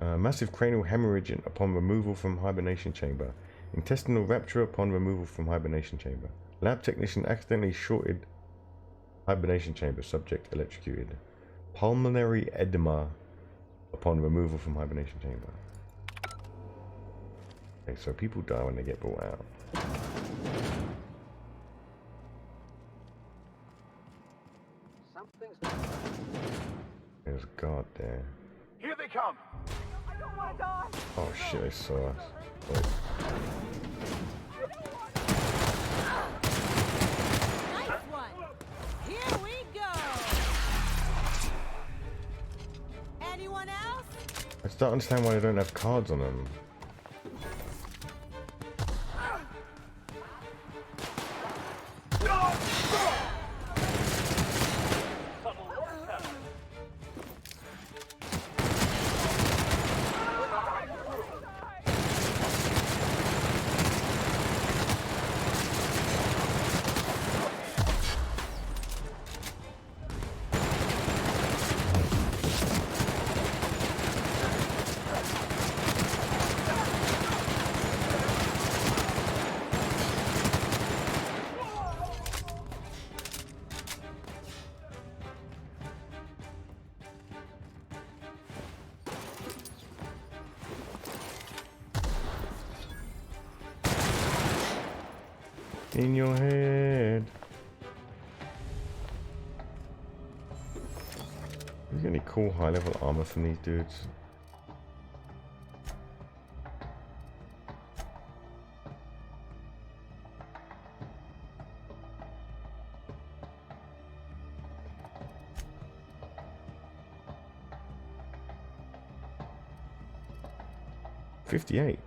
A: Massive cranial hemorrhage upon removal from hibernation chamber. Intestinal rupture upon removal from hibernation chamber. Lab technician accidentally shorted hibernation chamber. Subject electrocuted. Pulmonary edema upon removal from hibernation chamber. Okay, so people die when they get brought out. There's a guard there.
P: Here they come.
U: I don't want to die.
A: Oh shit, they saw us. Wait.
E: Nice one. Here we go. Anyone else?
A: I just don't understand why they don't have cards on them. In your head. Is there any cool high level armor from these dudes? $58.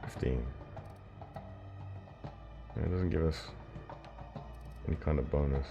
A: 15. Yeah, it doesn't give us any kind of bonus.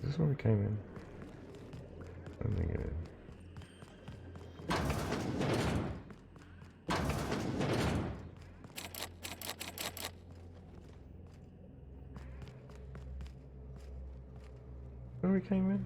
A: Is this where we came in? I don't think it is. Where we came in?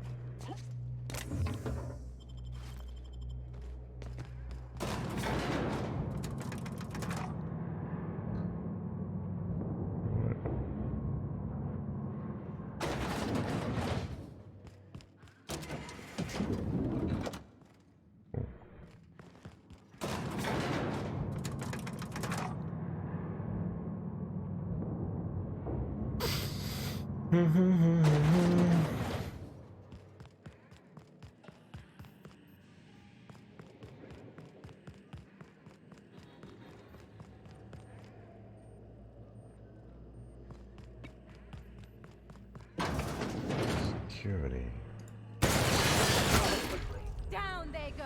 A: Security.
E: Down they go.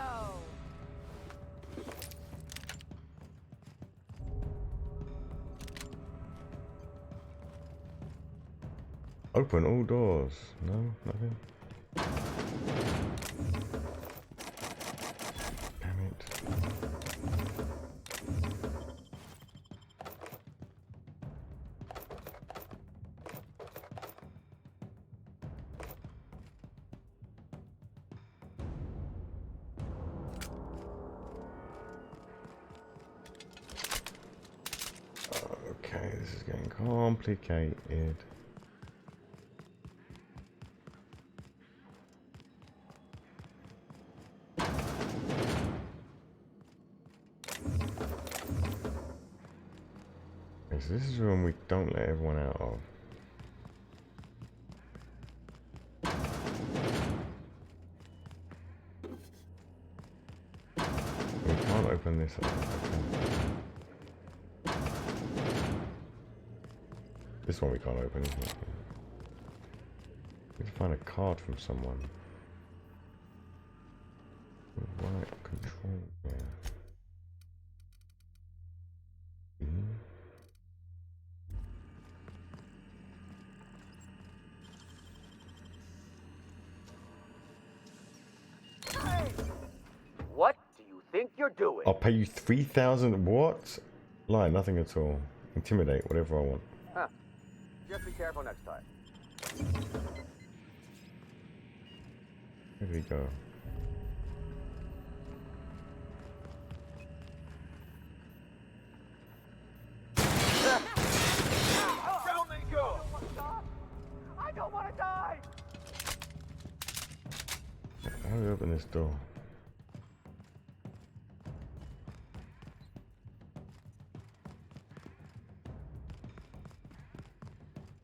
A: Open all doors. No, nothing. Damn it. Okay, this is getting complicated. Okay, so this is one we don't let everyone out of. We can't open this up. Okay. This one we can't open, isn't it? We need to find a card from someone. Right control, yeah.
L: What do you think you're doing?
A: I'll pay you 3,000 what? Lie, nothing at all. Intimidate, whatever I want.
L: Huh. Just be careful next time.
A: Where did he go?
L: Down they go! I don't want to die!
A: How do we open this door?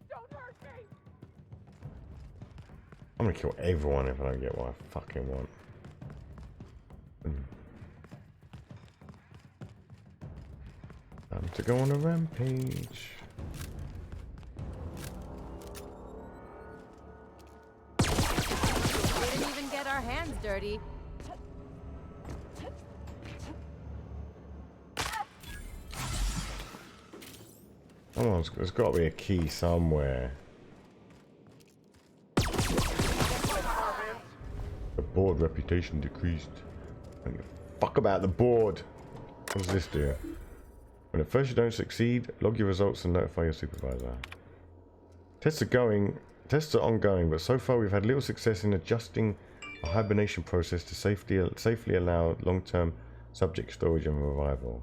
L: Don't hurt me!
A: I'm gonna kill everyone if I don't get what I fucking want. Time to go on a rampage.
O: We didn't even get our hands dirty.
A: Come on, there's got to be a key somewhere. The board reputation decreased. I don't give a fuck about the board. What does this do? When at first you don't succeed, log your results and notify your supervisor. Tests are ongoing, but so far we've had little success in adjusting a hibernation process to safely allow long-term subject storage and revival.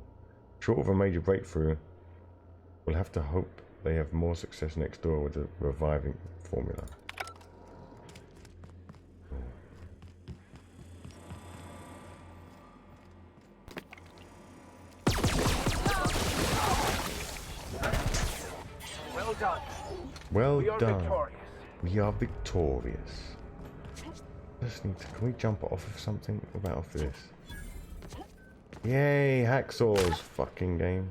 A: Short of a major breakthrough, we'll have to hope they have more success next door with the reviving formula.
L: Well done.
A: Well
L: We are
A: done.
L: victorious.
A: We are victorious. Just need to, can we jump off of something? What about off of this? Yay, hacksaws, fucking game.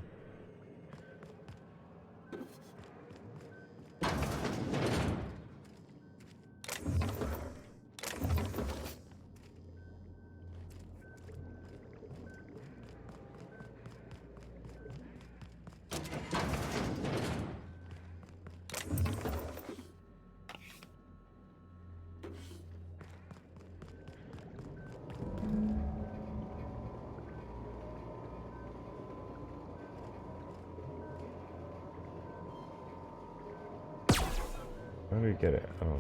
A: How do we get it? Oh.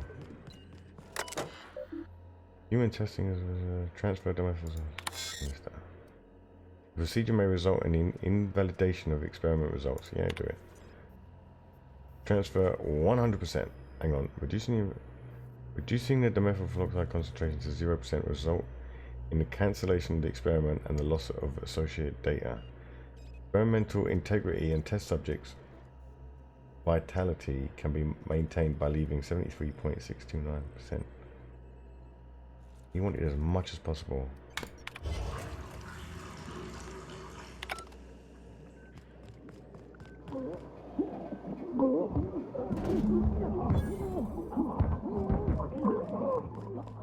A: Human testing is transfer to methods. The procedure may result in invalidation of experiment results. Yeah, do it. Transfer 100%. Hang on. Reducing the dimethylperoxide concentration to 0% result in the cancellation of the experiment and the loss of associated data. Experimental integrity and test subjects vitality can be maintained by leaving 73.629%. You want it as much as possible.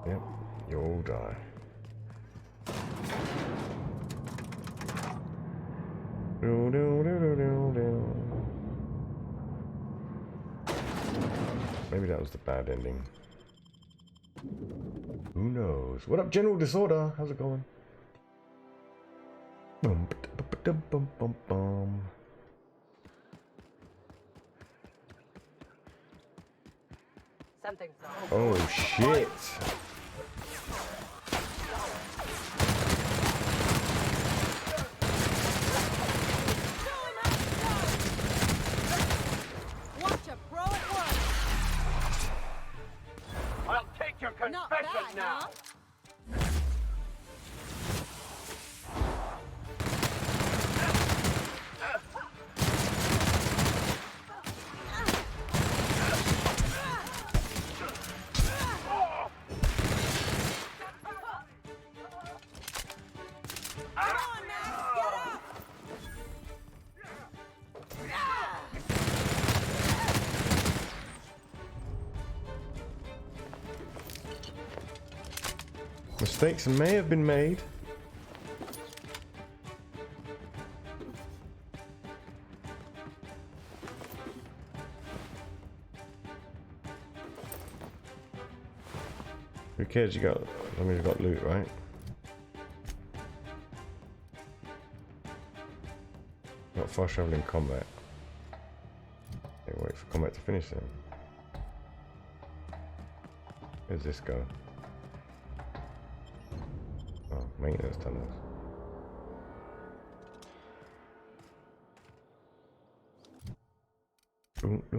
A: Yep, you'll all die. Do, do, do, do, do, do. Maybe that was the bad ending. Who knows? What up, General Disorder? How's it going? Bum, ba-dum, bum, bum, bum.
U: Something's wrong.
A: Oh shit!
U: Watch a pro at work.
L: I'll take your confession now.
A: Mistakes may have been made. Who cares? You got, as long as you got loot, right? Not fast traveling combat. Okay, wait for combat to finish then. Where's this go? Oh, maintenance tunnels. Don't.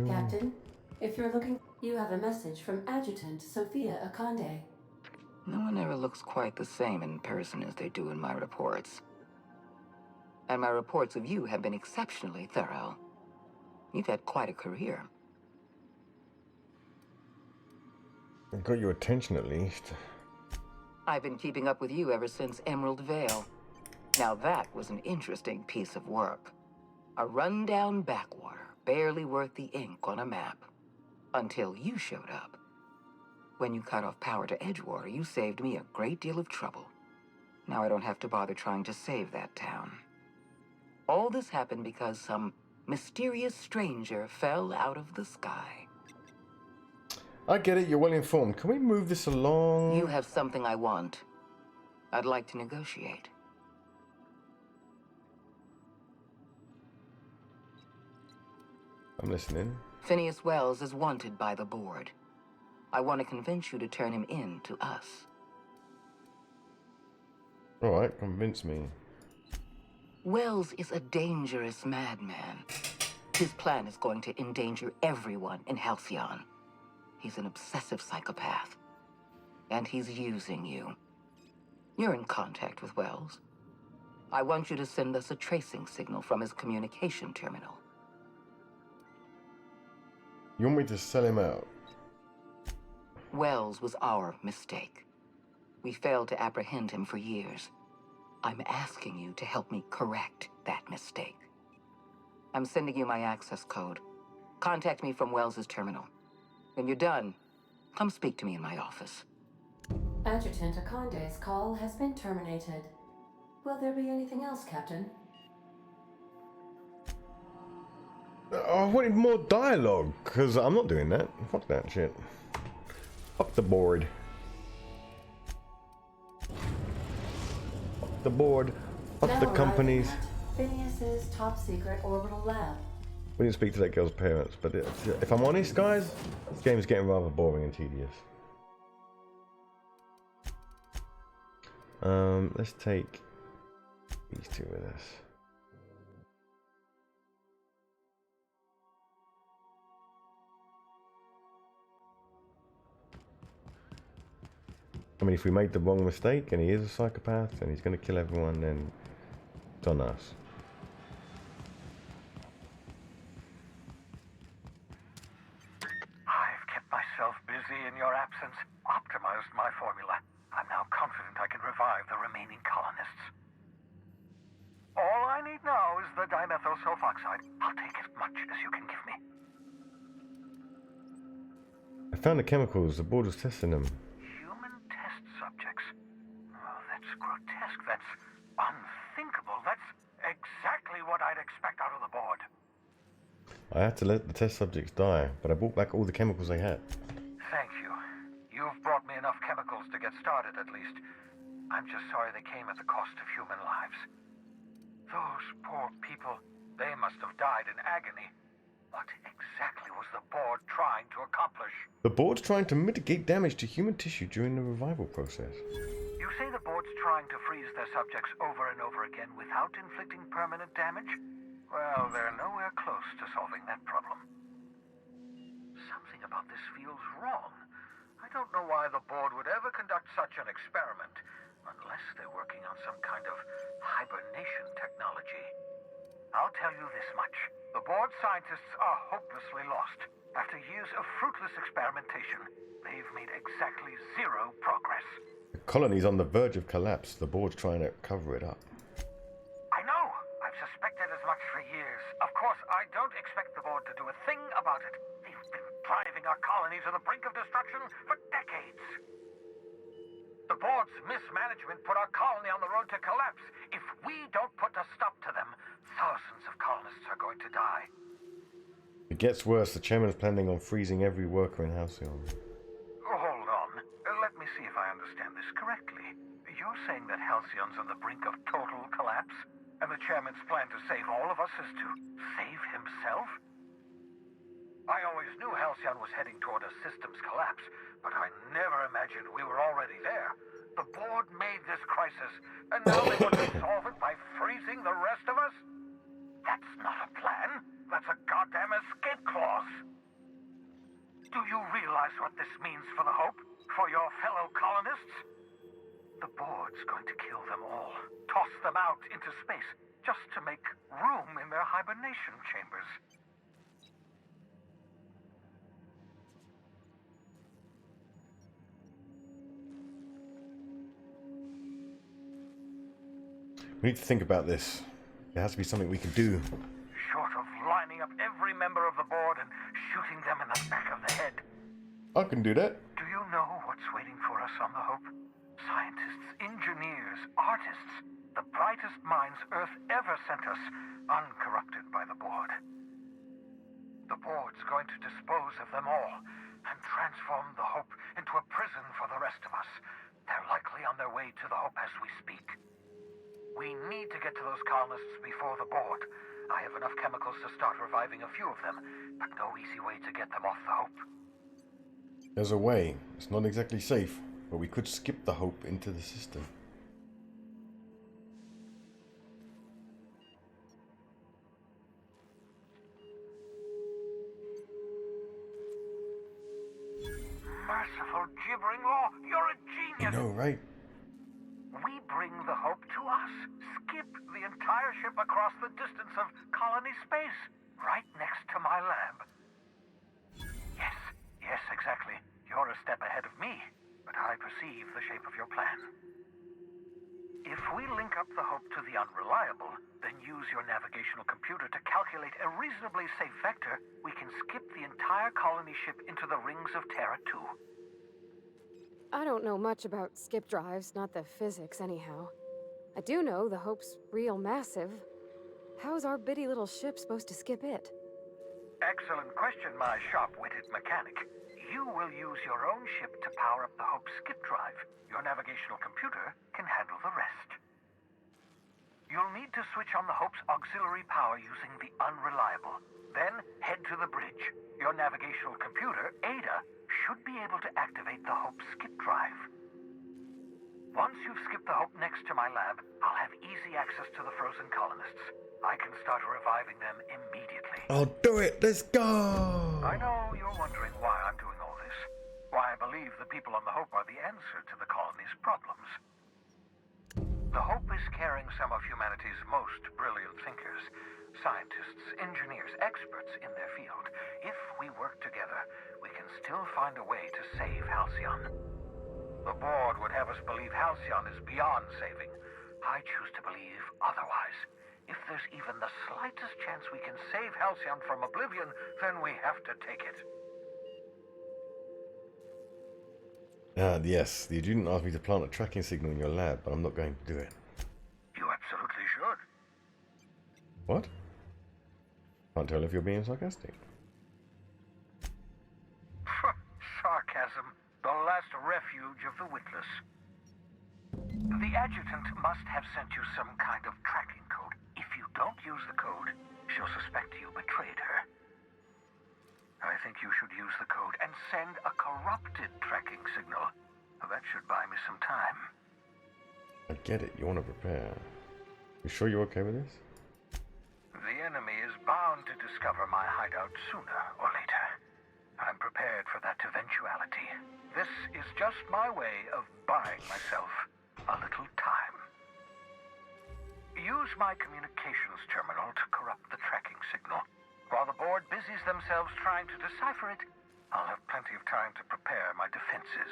C: Captain, if you're looking, you have a message from Adjutant Sophia Akande.
F: No one ever looks quite the same in person as they do in my reports. And my reports of you have been exceptionally thorough. You've had quite a career.
A: I got your attention at least.
F: I've been keeping up with you ever since Emerald Vale. Now that was an interesting piece of work. A rundown backwater, barely worth the ink on a map. Until you showed up. When you cut off power to Edgewater, you saved me a great deal of trouble. Now I don't have to bother trying to save that town. All this happened because some mysterious stranger fell out of the sky.
A: I get it, you're well informed. Can we move this along?
F: You have something I want. I'd like to negotiate.
A: I'm listening.
F: Phineas Wells is wanted by the board. I want to convince you to turn him in to us.
A: Alright, convince me.
F: Wells is a dangerous madman. His plan is going to endanger everyone in Halcyon. He's an obsessive psychopath. And he's using you. You're in contact with Wells. I want you to send us a tracing signal from his communication terminal.
A: You want me to sell him out?
F: Wells was our mistake. We failed to apprehend him for years. I'm asking you to help me correct that mistake. I'm sending you my access code. Contact me from Wells's terminal. When you're done, come speak to me in my office.
C: Adjutant Akande's call has been terminated. Will there be anything else, Captain?
A: I wanted more dialogue, because I'm not doing that. Fuck that shit. Fuck the board. Fuck the board. Fuck the companies.
C: Phineas's top secret orbital lab.
A: We didn't speak to that girl's parents, but if I'm honest, guys, this game's getting rather boring and tedious. Let's take these two with us. I mean, if we made the wrong mistake and he is a psychopath and he's going to kill everyone, then it's on us.
N: I've kept myself busy in your absence, optimized my formula. I'm now confident I can revive the remaining colonists. All I need now is the dimethyl sulfoxide. I'll take as much as you can give me.
A: I found the chemicals. The board was testing them.
N: Human test subjects? Oh, that's grotesque. That's unthinkable. That's exactly what I'd expect out of the board.
A: I had to let the test subjects die, but I brought back all the chemicals they had.
N: Thank you. You've brought me enough chemicals to get started, at least. I'm just sorry they came at the cost of human lives. Those poor people, they must have died in agony. What exactly was the board trying to accomplish?
A: The board's trying to mitigate damage to human tissue during the revival process.
N: You say the board's trying to freeze their subjects over and over again without inflicting permanent damage? Well, they're nowhere close to solving that problem. Something about this feels wrong. I don't know why the board would ever conduct such an experiment, unless they're working on some kind of hibernation technology. I'll tell you this much. The board scientists are hopelessly lost. After years of fruitless experimentation, they've made exactly zero progress.
A: The colony's on the verge of collapse. The board's trying to cover it up.
N: I know. I've suspected as much for years. Of course, I don't expect the board to do a thing about it. They've been driving our colony to the brink of destruction for decades. The board's mismanagement put our colony on the road to collapse. If we don't put a stop to them, thousands of colonists are going to die.
A: It gets worse. The chairman's planning on freezing every worker in Halcyon.
N: Hold on. Let me see if I understand this correctly. You're saying that Halcyon's on the brink of total collapse? And the chairman's plan to save all of us is to save himself? I always knew Halcyon was heading toward a systems collapse, but I never imagined we were already there. The board made this crisis, and now they want to solve it by freezing the rest of us? That's not a plan. That's a goddamn escape clause. Do you realize what this means for the Hope? For your fellow colonists? The board's going to kill them all. Toss them out into space, just to make room in their hibernation chambers.
A: We need to think about this. There has to be something we can do.
N: Short of lining up every member of the board and shooting them in the back of the head.
A: I can do that.
N: Do you know what's waiting for us on the Hope? Scientists, engineers, artists. The brightest minds Earth ever sent us, uncorrupted by the board. The board's going to dispose of them all and transform the Hope into a prison for the rest of us. They're likely on their way to the Hope as we speak. We need to get to those colonists before the board. I have enough chemicals to start reviving a few of them, but no easy way to get them off the Hope.
A: There's a way. It's not exactly safe, but we could skip the Hope into the system.
N: Merciful gibbering law, you're a genius!
A: I know, right?
N: We bring the Hope to us. Skip the entire ship across the distance of colony space, right next to my lab. Yes, exactly. You're a step ahead of me, but I perceive the shape of your plan. If we link up the Hope to the Unreliable, then use your navigational computer to calculate a reasonably safe vector, we can skip the entire colony ship into the rings of Terra 2.
G: I don't know much about skip drives, not the physics anyhow. I do know the Hope's real massive. How's our bitty little ship supposed to skip it?
N: Excellent question, my sharp-witted mechanic. You will use your own ship to power up the Hope's skip drive. Your navigational computer can handle the rest. You'll need to switch on the Hope's auxiliary power using the Unreliable. Then head to the bridge. Your navigational computer, Ada, should be able to activate the Hope's skip drive. Once you've skipped the Hope next to my lab, I'll have easy access to the frozen colonists. I can start reviving them immediately.
A: I'll do it! Let's go!
N: I know you're wondering why I'm doing all this. Why I believe the people on the Hope are the answer to the colony's problems. The Hope is carrying some of humanity's most brilliant thinkers. Scientists, engineers, experts in their field. If we work together, we can still find a way to save Halcyon. The board would have us believe Halcyon is beyond saving. I choose to believe otherwise. If there's even the slightest chance we can save Halcyon from oblivion, then we have to take it.
A: Yes, you didn't ask me to plant a tracking signal in your lab, but I'm not going to do it.
N: You absolutely should.
A: What? Can't tell if you're being sarcastic.
N: Sarcasm, the last refuge of the witless. The adjutant must have sent you some kind of tracking code. If you don't use the code, she'll suspect you betrayed her. I think you should use the code and send a corrupted tracking signal. That should buy me some time.
A: I get it, you want to prepare. You sure you're okay with this?
N: The enemy is bound to discover my hideout sooner or later. I'm prepared for that eventuality. This is just my way of buying myself a little time. Use my communications terminal to corrupt the tracking signal. While the board busies themselves trying to decipher it, I'll have plenty of time to prepare my defenses.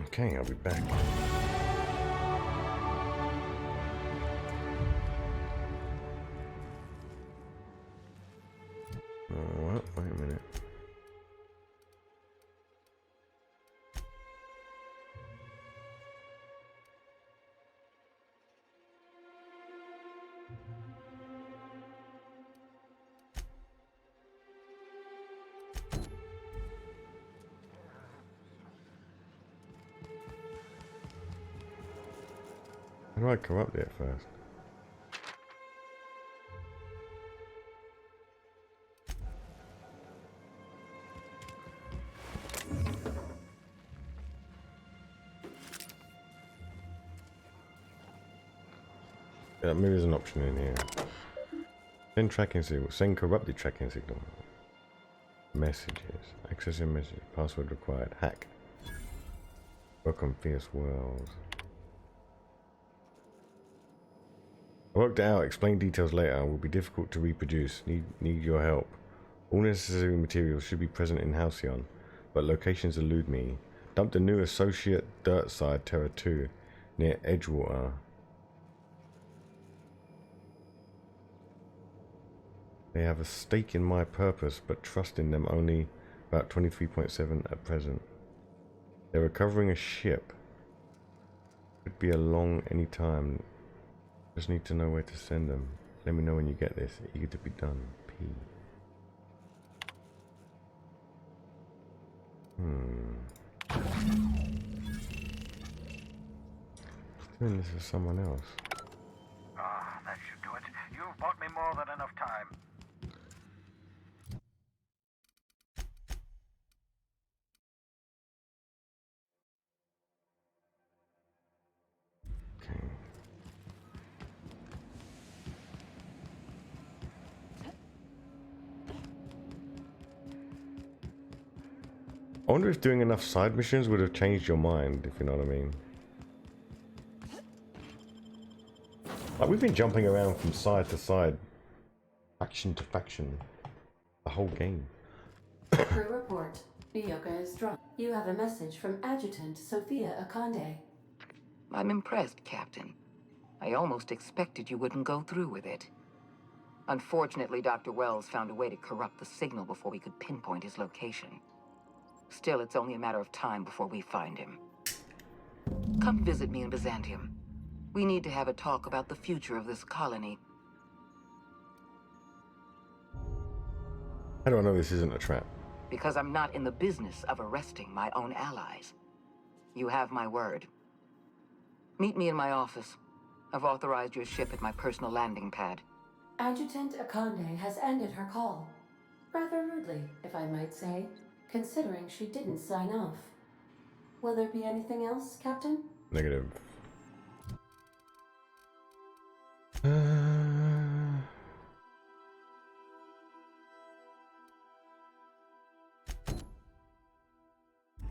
A: Okay, I'll be back. What? Wait a minute. How do I corrupt it first? Yeah, maybe there's an option in here. Send tracking signal. Send corrupted tracking signal. Messages. Accessing message. Password required. Hack. Welcome fierce world. I worked it out. Explain details later. Will be difficult to reproduce. Need your help. All necessary materials should be present in Halcyon, but locations elude me. Dumped a new associate dirt side Terra 2 near Edgewater. They have a stake in my purpose, but trust in them only about 23.7 at present. They're recovering a ship. Could be along any time. Just need to know where to send them. Let me know when you get this. Eager to be done. P. Doing this with someone else.
N: Ah, that should do it. You've bought me more than enough time.
A: I wonder if doing enough side missions would have changed your mind, if you know what I mean. Like, we've been jumping around from side to side, faction to faction, the whole game.
C: Crew report. EVGA is drunk. You have a message from Adjutant Sophia Akande.
F: I'm impressed, Captain. I almost expected you wouldn't go through with it. Unfortunately, Dr. Wells found a way to corrupt the signal before we could pinpoint his location. Still, it's only a matter of time before we find him. Come visit me in Byzantium. We need to have a talk about the future of this colony.
A: How do I know this isn't a trap?
F: Because I'm not in the business of arresting my own allies. You have my word. Meet me in my office. I've authorized your ship at my personal landing pad.
C: Adjutant Akande has ended her call. Rather rudely, if I might say, considering she didn't sign off. Will there be anything else, Captain?
A: Negative.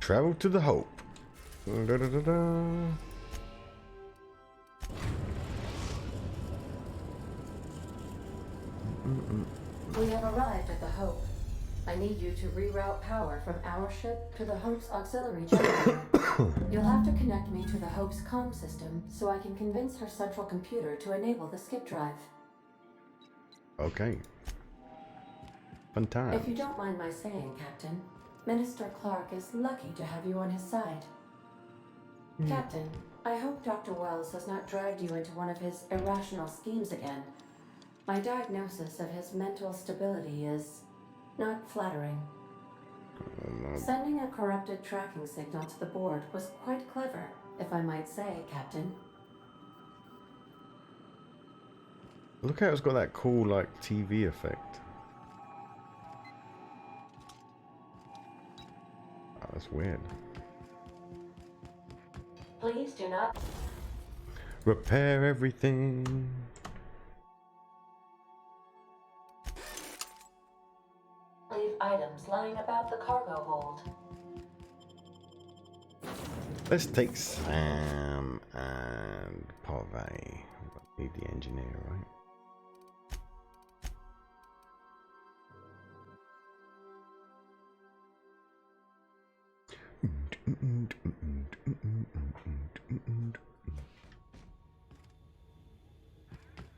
A: Travel to the Hope. Da, da, da, da.
C: We have arrived at the Hope. I need you to reroute power from our ship to the Hope's auxiliary generator. You'll have to connect me to the Hope's comm system so I can convince her central computer to enable the skip drive.
A: Okay. Fun time.
C: If you don't mind my saying, Captain, Minister Clark is lucky to have you on his side. Captain, I hope Dr. Wells has not dragged you into one of his irrational schemes again. My diagnosis of his mental stability is not flattering. Sending a corrupted tracking signal to the board was quite clever, if I might say, Captain.
A: Look how it's got that cool, like, TV effect. Oh, that's weird.
C: Please do not
A: Repair everything.
C: leave items lying about the cargo hold.
A: Let's take Sam and Parvay. Need the engineer, right?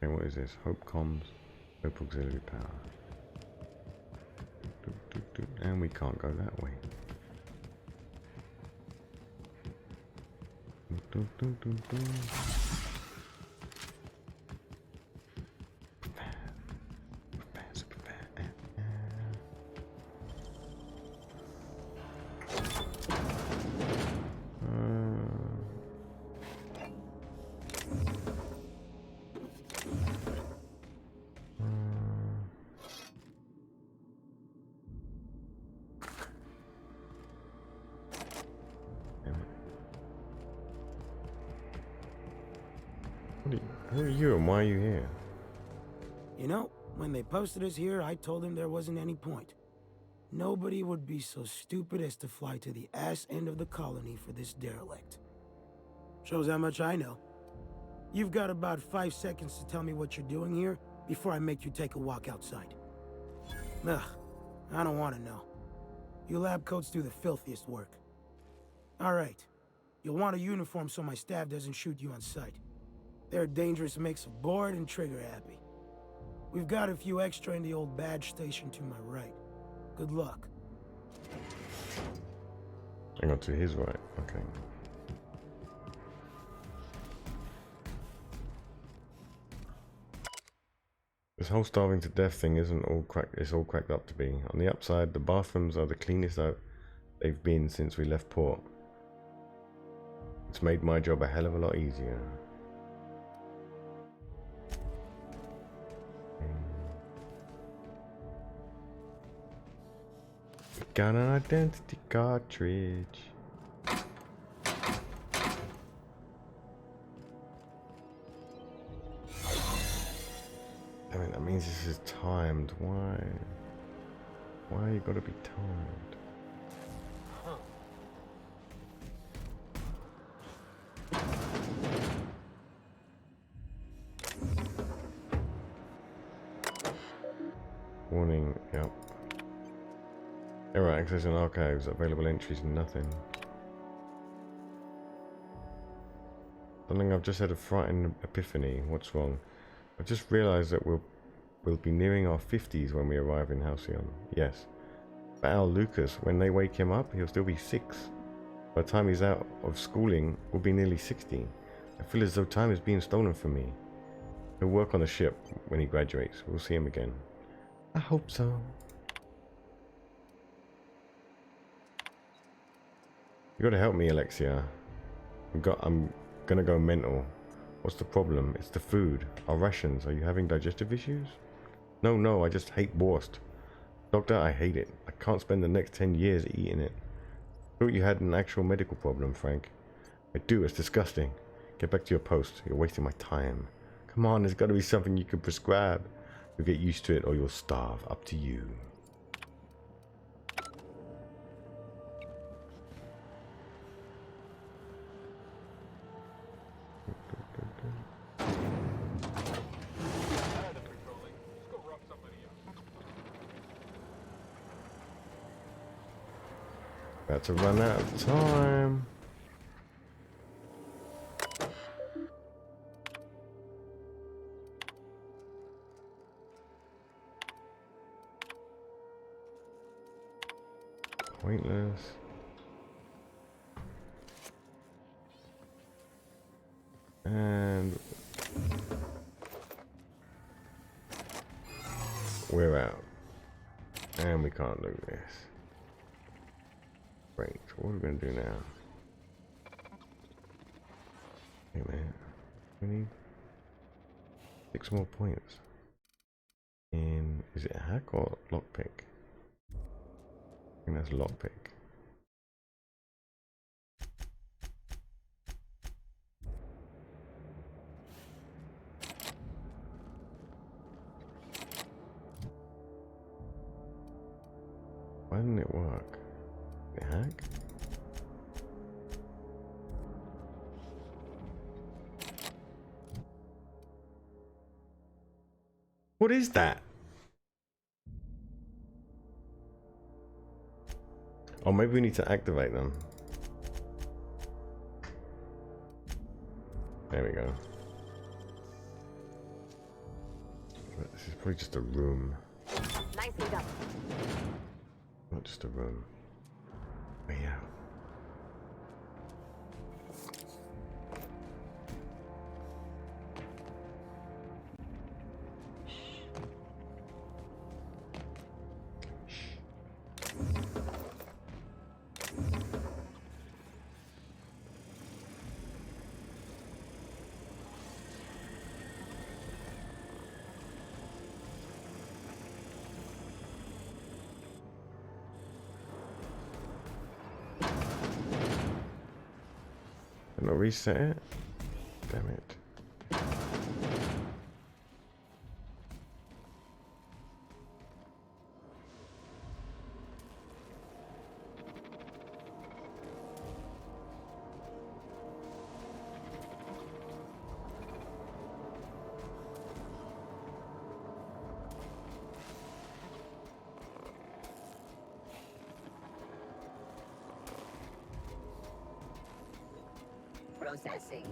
A: Okay, what is this? Hope comms, Hope auxiliary power. And we can't go that way. Who are you and why are you here?
Q: You know, when they posted us here, I told them there wasn't any point. Nobody would be so stupid as to fly to the ass end of the colony for this derelict. Shows how much I know. You've got about 5 seconds to tell me what you're doing here before I make you take a walk outside. Ugh, I don't want to know. You lab coats do the filthiest work. All right, you'll want a uniform so my staff doesn't shoot you on sight. They're a dangerous mix of bored and trigger-happy. We've got a few extra in the old badge station to my right. Good luck.
A: I got to his right, okay. This whole starving to death thing isn't all it's all cracked up to be. On the upside, the bathrooms are the cleanest they've been since we left port. It's made my job a hell of a lot easier. Got an identity cartridge. I mean, that means this is timed. Why? Why you gotta be timed? Warning, yep. Error accessing archives, available entries, nothing. Something I've just had a frightened epiphany. What's wrong? I've just realized that we'll be nearing our 50s when we arrive in Halcyon. Yes. But Al Lucas, when they wake him up, he'll still be 6. By the time he's out of schooling, we'll be nearly 60. I feel as though time is being stolen from me. He'll work on the ship when he graduates. We'll see him again. I hope so. You gotta help me, Alexia. I'm gonna go mental. What's the problem? It's the food. Our rations. Are you having digestive issues? No, I just hate Wurst. Doctor, I hate it. I can't spend the next 10 years eating it. I thought you had an actual medical problem, Frank. I do, it's disgusting. Get back to your post. You're wasting my time. Come on, there's gotta be something you can prescribe. You'll get used to it or you'll starve. Up to you. About to run out of time. Pointless. And we're out. And we can't do this. Great. What are we gonna do now? Hey man. We need 6 more points. And is it hack or lockpick? I think that's lockpick. Why didn't it work? The hack? What is that? Oh, maybe we need to activate them. There we go. This is probably just a room.
U: Nicely done.
A: Not just a room. Way out. Can I reset it? Damn it.
D: Processing.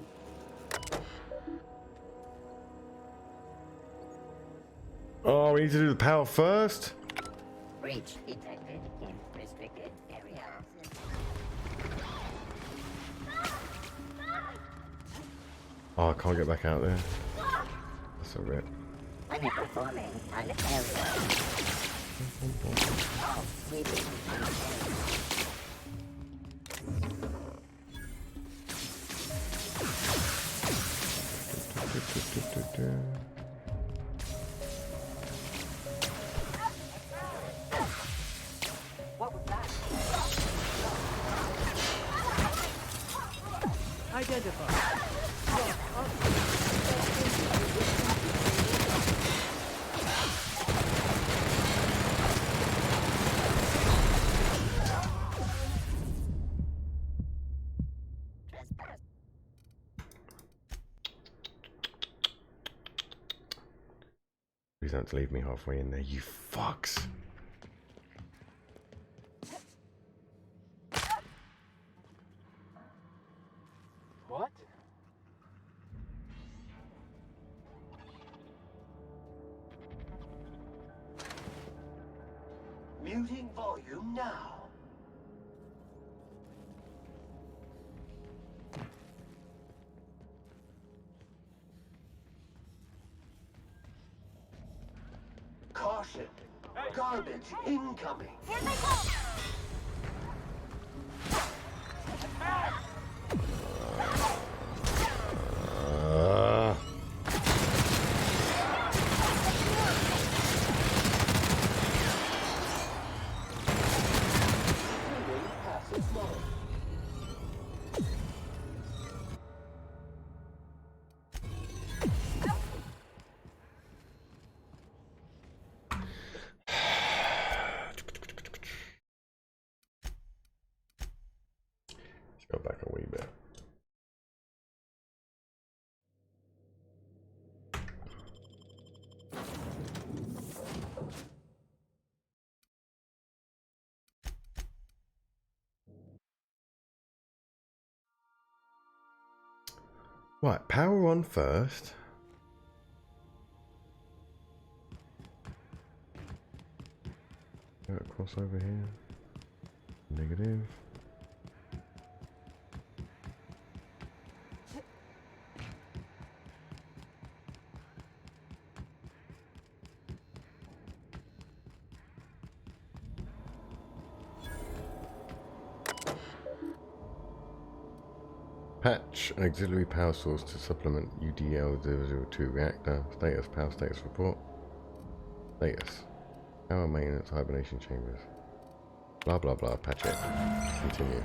A: Oh, we need to do the power first?
D: Breach detected in restricted area.
A: Oh, I can't get back out there. That's a rip.
D: Underperforming on the area. Oh, sweeping on the area.
U: What was that?
J: Identify.
A: Please don't leave me halfway in there, you fucks.
I: What?
P: Muting volume now. Caution. Garbage incoming.
U: Here they come!
A: Let's go back a wee bit. Right, power on first. Go across over here. Negative. Patch an auxiliary power source to supplement UDL-002 reactor. Status, power status report. Status. Power maintenance, hibernation chambers. Blah blah blah, patch it. Continue.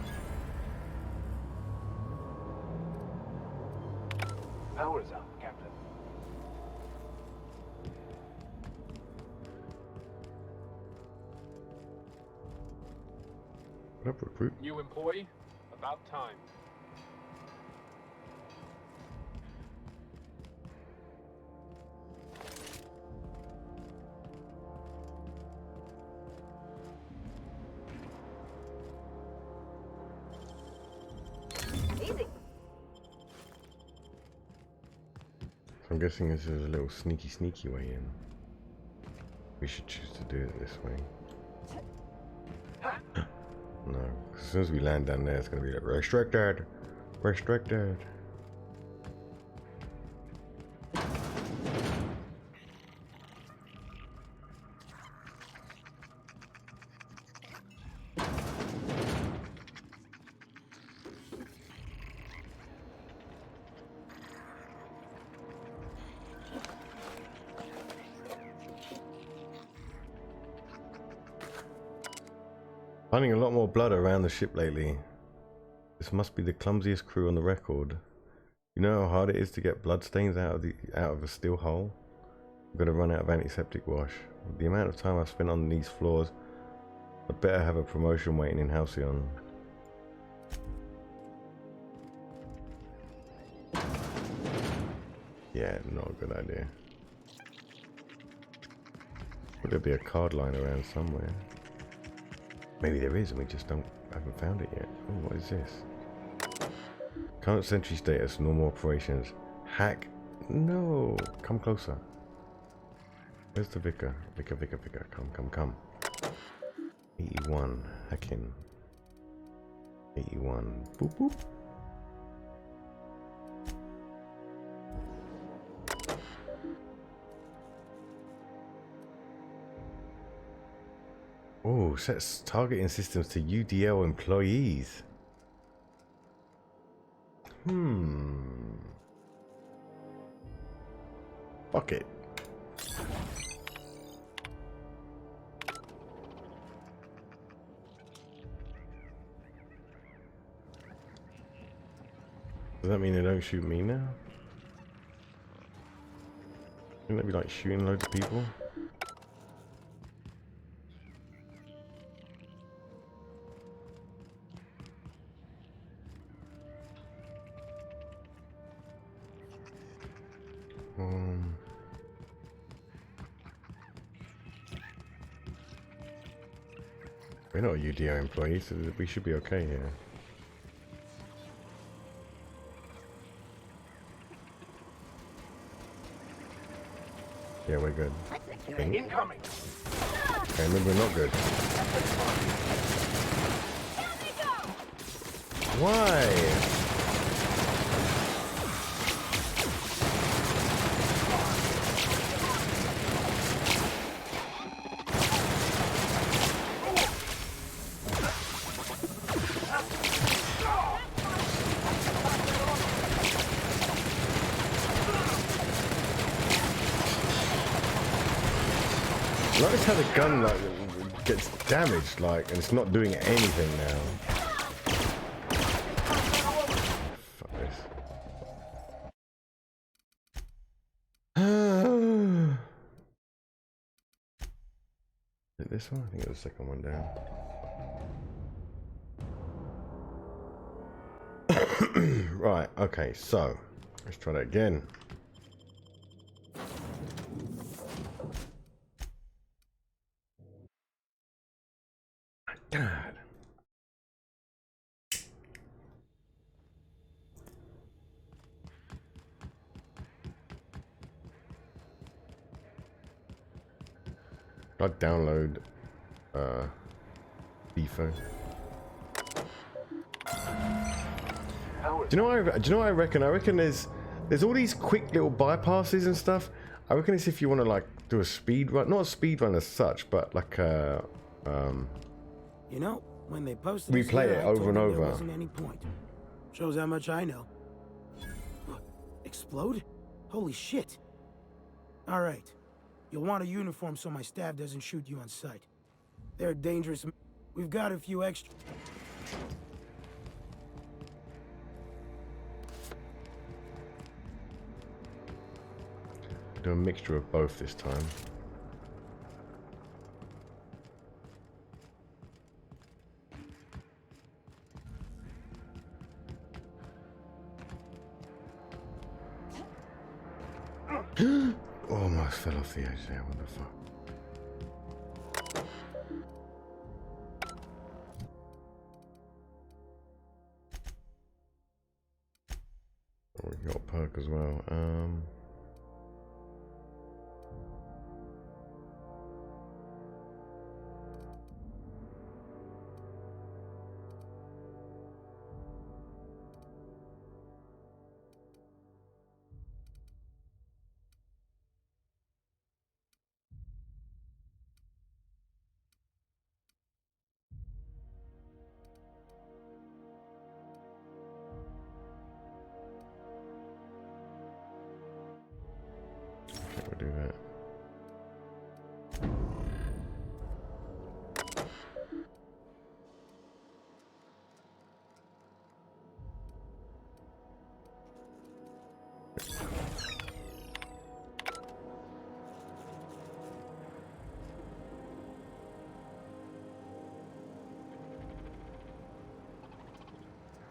L: Power's up, Captain.
A: What up, recruit?
I: New employee? About time.
A: So I'm guessing this is a little sneaky way in. We should choose to do it this way. No, as soon as we land down there, it's going to be like restricted, restricted. Finding a lot more blood around the ship lately. This must be the clumsiest crew on the record. You know how hard it is to get blood stains out of a steel hull? I'm gonna run out of antiseptic wash. With the amount of time I've spent on these floors, I'd better have a promotion waiting in Halcyon. Yeah, not a good idea. Would there be a card line around somewhere? Maybe there is and we just haven't found it yet. Oh, what is this? Current sentry status, normal operations. Hack? No! Come closer. Where's the vicar? Vicar. Come. 81. Hacking. 81. Boop boop. Oh, sets targeting systems to UDL employees. Fuck it. Does that mean they don't shoot me now? Wouldn't that be like shooting loads of people? We're not UDO employees, so we should be okay here. Yeah, we're good.
L: Incoming.
A: Okay, remember, we're not good. Why? Notice how the gun like gets damaged, like, and it's not doing anything now. Fuck this. Is it this one? I think it was the second one down. Right, okay, so let's try that again. God. I download FIFO. Do you know what I reckon? I reckon there's all these quick little bypasses and stuff. I reckon it's if you want to like do a speed run, not a speed run as such, but like a
Q: You know, when they posted
A: replay
Q: this
A: it
Q: here, I
A: over
Q: told
A: and
Q: them
A: over.
Q: There wasn't any point. Shows how much I know. Explode? Holy shit. All right. You'll want a uniform so my staff doesn't shoot you on sight. They're dangerous. We've got a few extra.
A: Do a mixture of both this time. Almost fell off the edge there, what the fuck? Oh, we got a perk as well. We'll do that.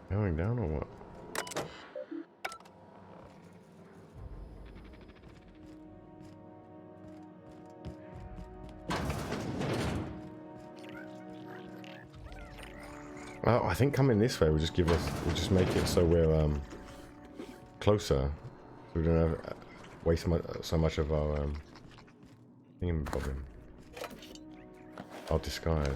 A: Going down or what? Oh, I think coming this way will just we'll make it so we're closer, so we don't have waste so much of our thingamabobbing. Our disguise.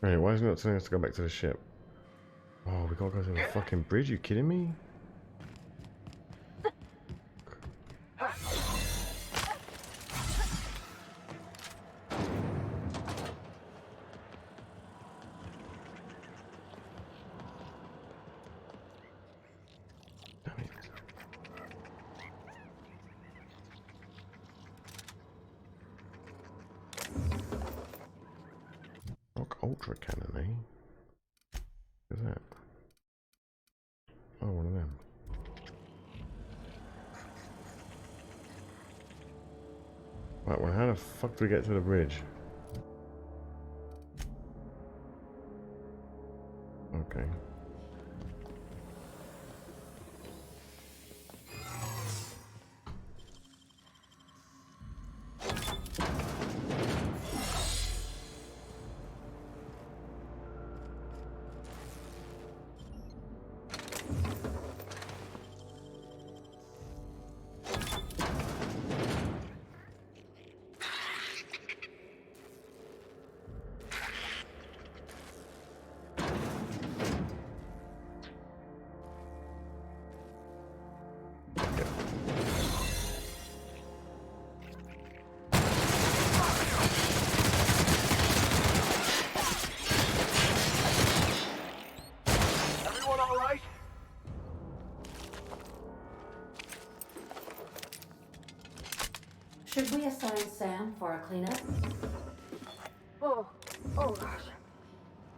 A: Right, why isn't it telling us to go back to the ship? Oh, we gotta go to the fucking bridge, you kidding me? Ultra cannon, eh? What's that? Oh, one of them. Right, well, how the fuck do we get to the bridge? Okay.
C: Should we assign Sam for a cleanup?
G: Oh gosh.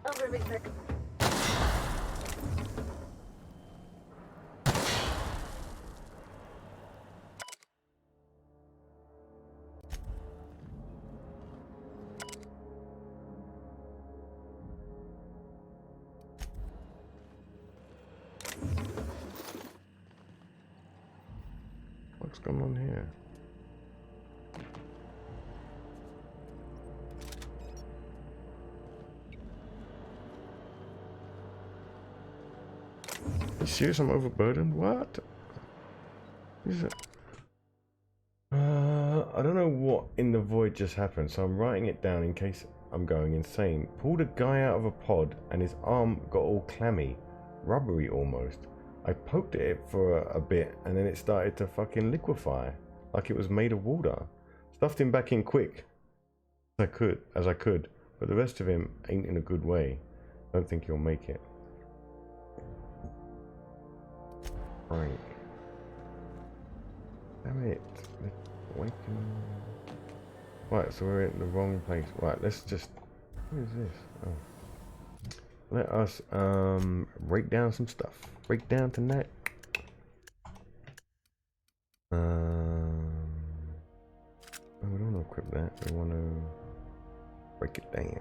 G: I'm gonna be sick.
A: What's going on here? You serious? I'm overburdened? What? Is it? I don't know what in the void just happened, so I'm writing it down in case I'm going insane. Pulled a guy out of a pod and his arm got all clammy, rubbery almost. I poked at it for a bit and then it started to fucking liquefy, like it was made of water. Stuffed him back in quick as I could, but the rest of him ain't in a good way. Don't think he'll make it. Frank. Damn it. Awaken. Right, so we're in the wrong place. Right, let's just... What is this? Oh. Let us break down some stuff. Break down tonight. Oh, we don't want to equip that. We want to break it down.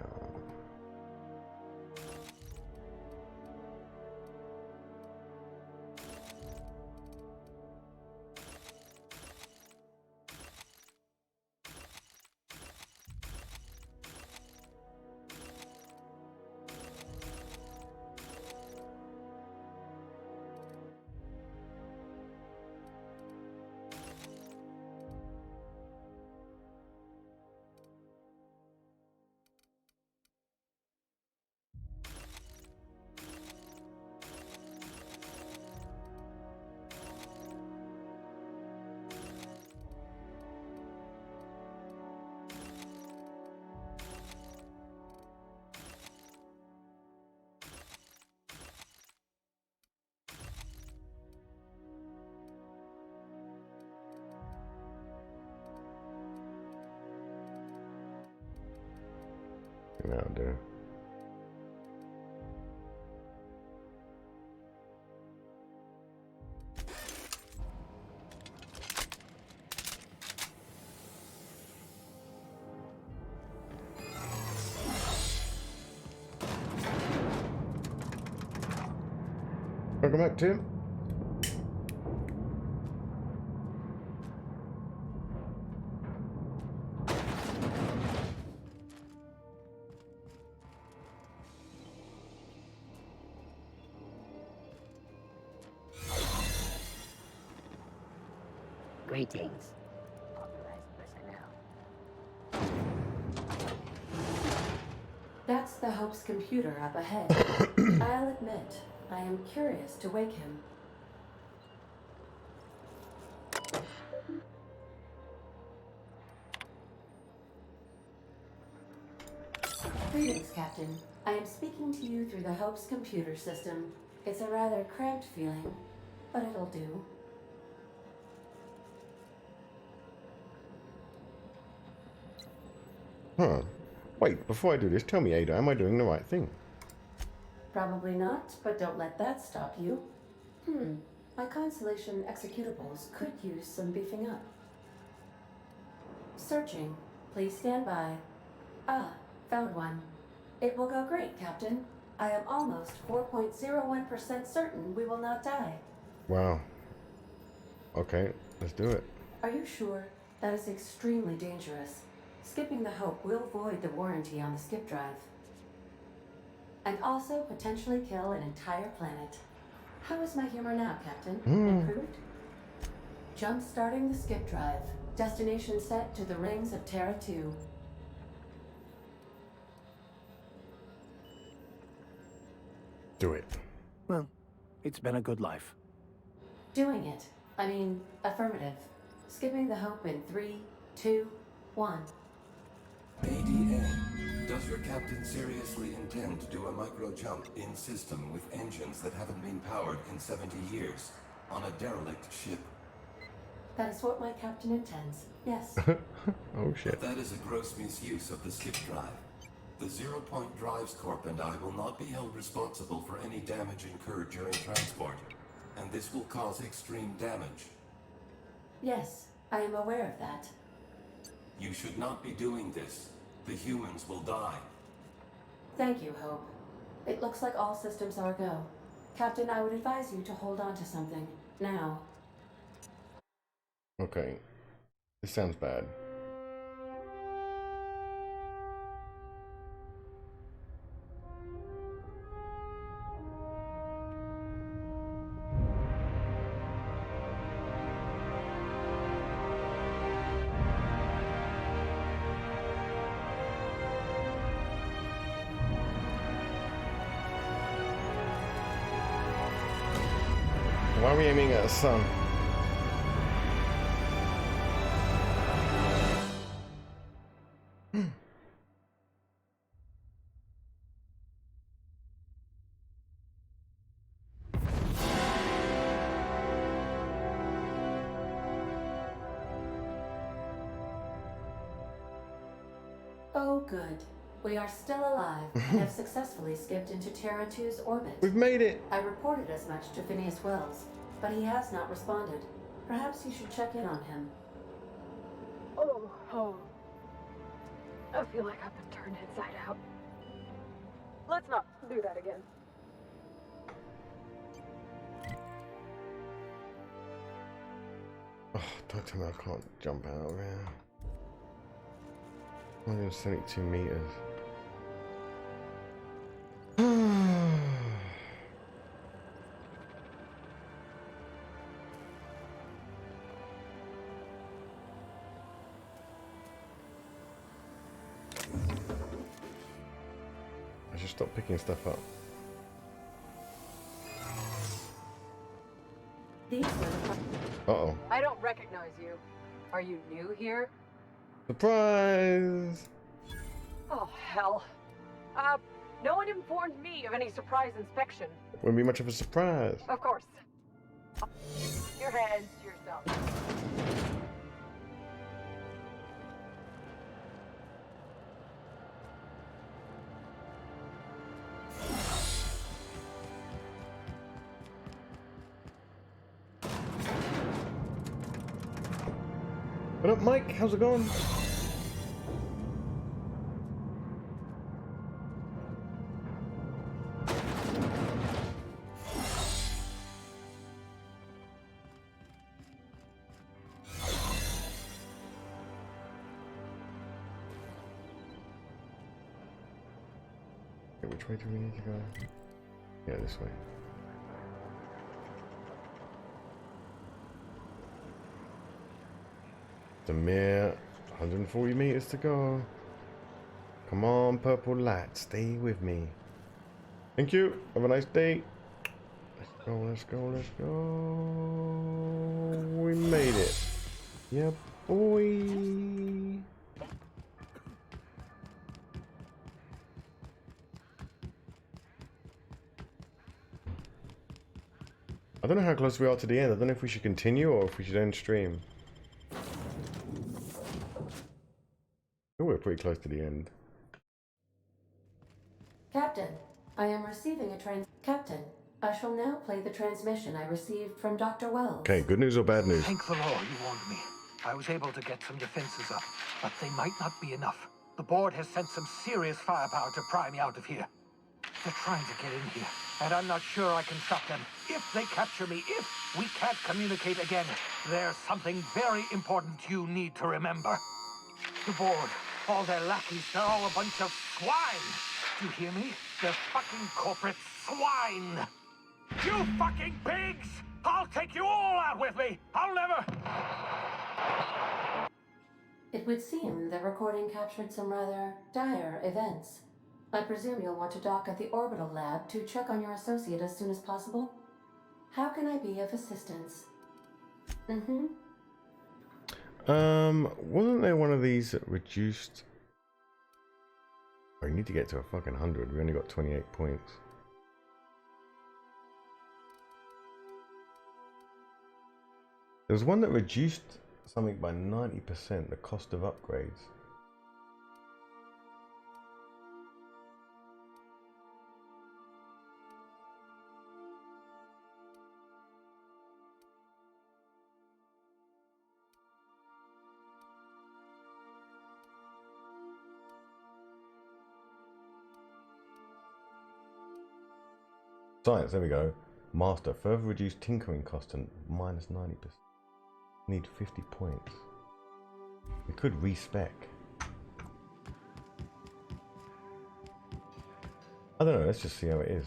A: Now do. Welcome back, Tim.
D: Greetings.
C: That's the Hope's computer up ahead. I'll admit, I am curious to wake him. Greetings, Captain. I am speaking to you through the Hope's computer system. It's a rather cramped feeling, but it'll do.
A: Huh. Wait, before I do this, tell me, Ada, am I doing the right thing?
C: Probably not, but don't let that stop you. My Constellation executables could use some beefing up. Searching. Please stand by. Ah, found one. It will go great, Captain. I am almost 4.01% certain we will not die.
A: Wow. Okay, let's do it.
C: Are you sure? That is extremely dangerous. Skipping the Hope will void the warranty on the skip drive. And also potentially kill an entire planet. How is my humor now, Captain? Improved? Jump-starting the skip drive. Destination set to the rings of Terra 2.
A: Do it.
T: Well, it's been a good life.
C: Doing it. I mean, affirmative. Skipping the Hope in 3, 2, 1.
R: ADA, does your captain seriously intend to do a micro-jump in system with engines that haven't been powered in 70 years on a derelict ship?
C: That is what my captain intends. Yes.
A: Oh shit.
R: But that is a gross misuse of the skip drive. The Zero Point Drives Corp and I will not be held responsible for any damage incurred during transport, and this will cause extreme damage.
C: Yes, I am aware of that.
R: You should not be doing this. The humans will die.
C: Thank you, Hope. It looks like all systems are go. Captain, I would advise you to hold on to something. Now.
A: Okay. This sounds bad. Why are we aiming at the sun?
C: Oh, good. We are still alive and have successfully skipped into Terra 2's orbit.
A: We've made it!
C: I reported as much to Phineas Wells, but he has not responded. Perhaps you should check in on him.
G: Oh. I feel like I've been turned inside out. Let's not do that again.
A: Oh, don't tell me I can't jump out of here. 172 meters. I should stop picking stuff up. Uh-oh.
U: I don't recognize you. Are you new here?
A: Surprise!
U: Oh, hell. No one informed me of any surprise inspection.
A: Wouldn't be much of a surprise.
U: Of course. Your hands to yourself.
A: What up, Mike? How's it going? Okay, which way do we need to go? Yeah, this way. It's a mere 140 meters to go. Come on, purple light, stay with me. Thank you. Have a nice day. Let's go, let's go, let's go. We made it. Yeah, boy. I don't know how close we are to the end. I don't know if we should continue or if we should end stream. Oh, we're pretty close to the end.
C: Captain, I am receiving a Captain, I shall now play the transmission I received from Dr. Wells.
A: Okay, good news or bad news?
P: Thank the Lord you warned me. I was able to get some defenses up, but they might not be enough. The board has sent some serious firepower to pry me out of here. They're trying to get in here, and I'm not sure I can stop them. If they capture me, if we can't communicate again, there's something very important you need to remember. The board, all their lackeys, they're all a bunch of swine. Do you hear me? They're fucking corporate swine. You fucking pigs! I'll take you all out with me! I'll never...
C: It would seem the recording captured some rather dire events. I presume you'll want to dock at the orbital lab to check on your associate as soon as possible. How can I be of assistance?
A: Wasn't there one of these that reduced? Oh, you need to get to a fucking 100. We only got 28 points. There was one that reduced something by 90%, the cost of upgrades. Science, there we go. Master, further reduced tinkering cost to minus 90%. Need 50 points. We could respec. I don't know, let's just see how it is.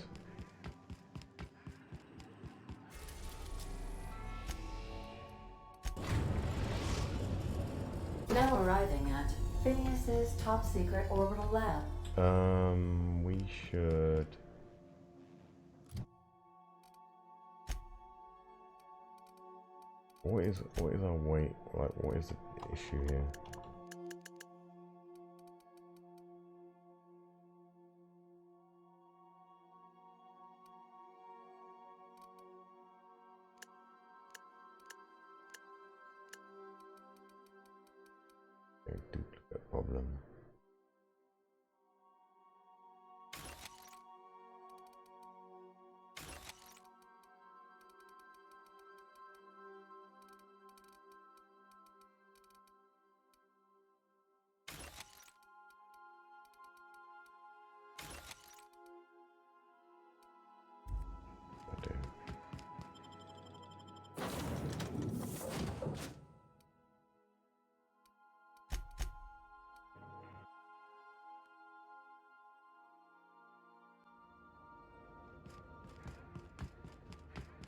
C: Now arriving at Phineas's top secret orbital lab.
A: We should... What is our weight? Like, what is the issue here? Okay, duplicate problem.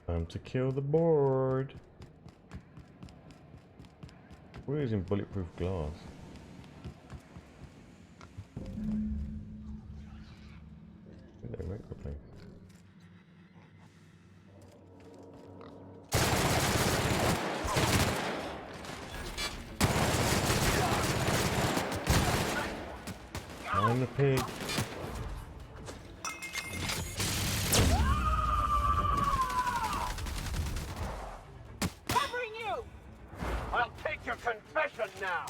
A: Time to kill the board. We're using bulletproof glass. They wreck the place. I'm the pig.
L: Confession now!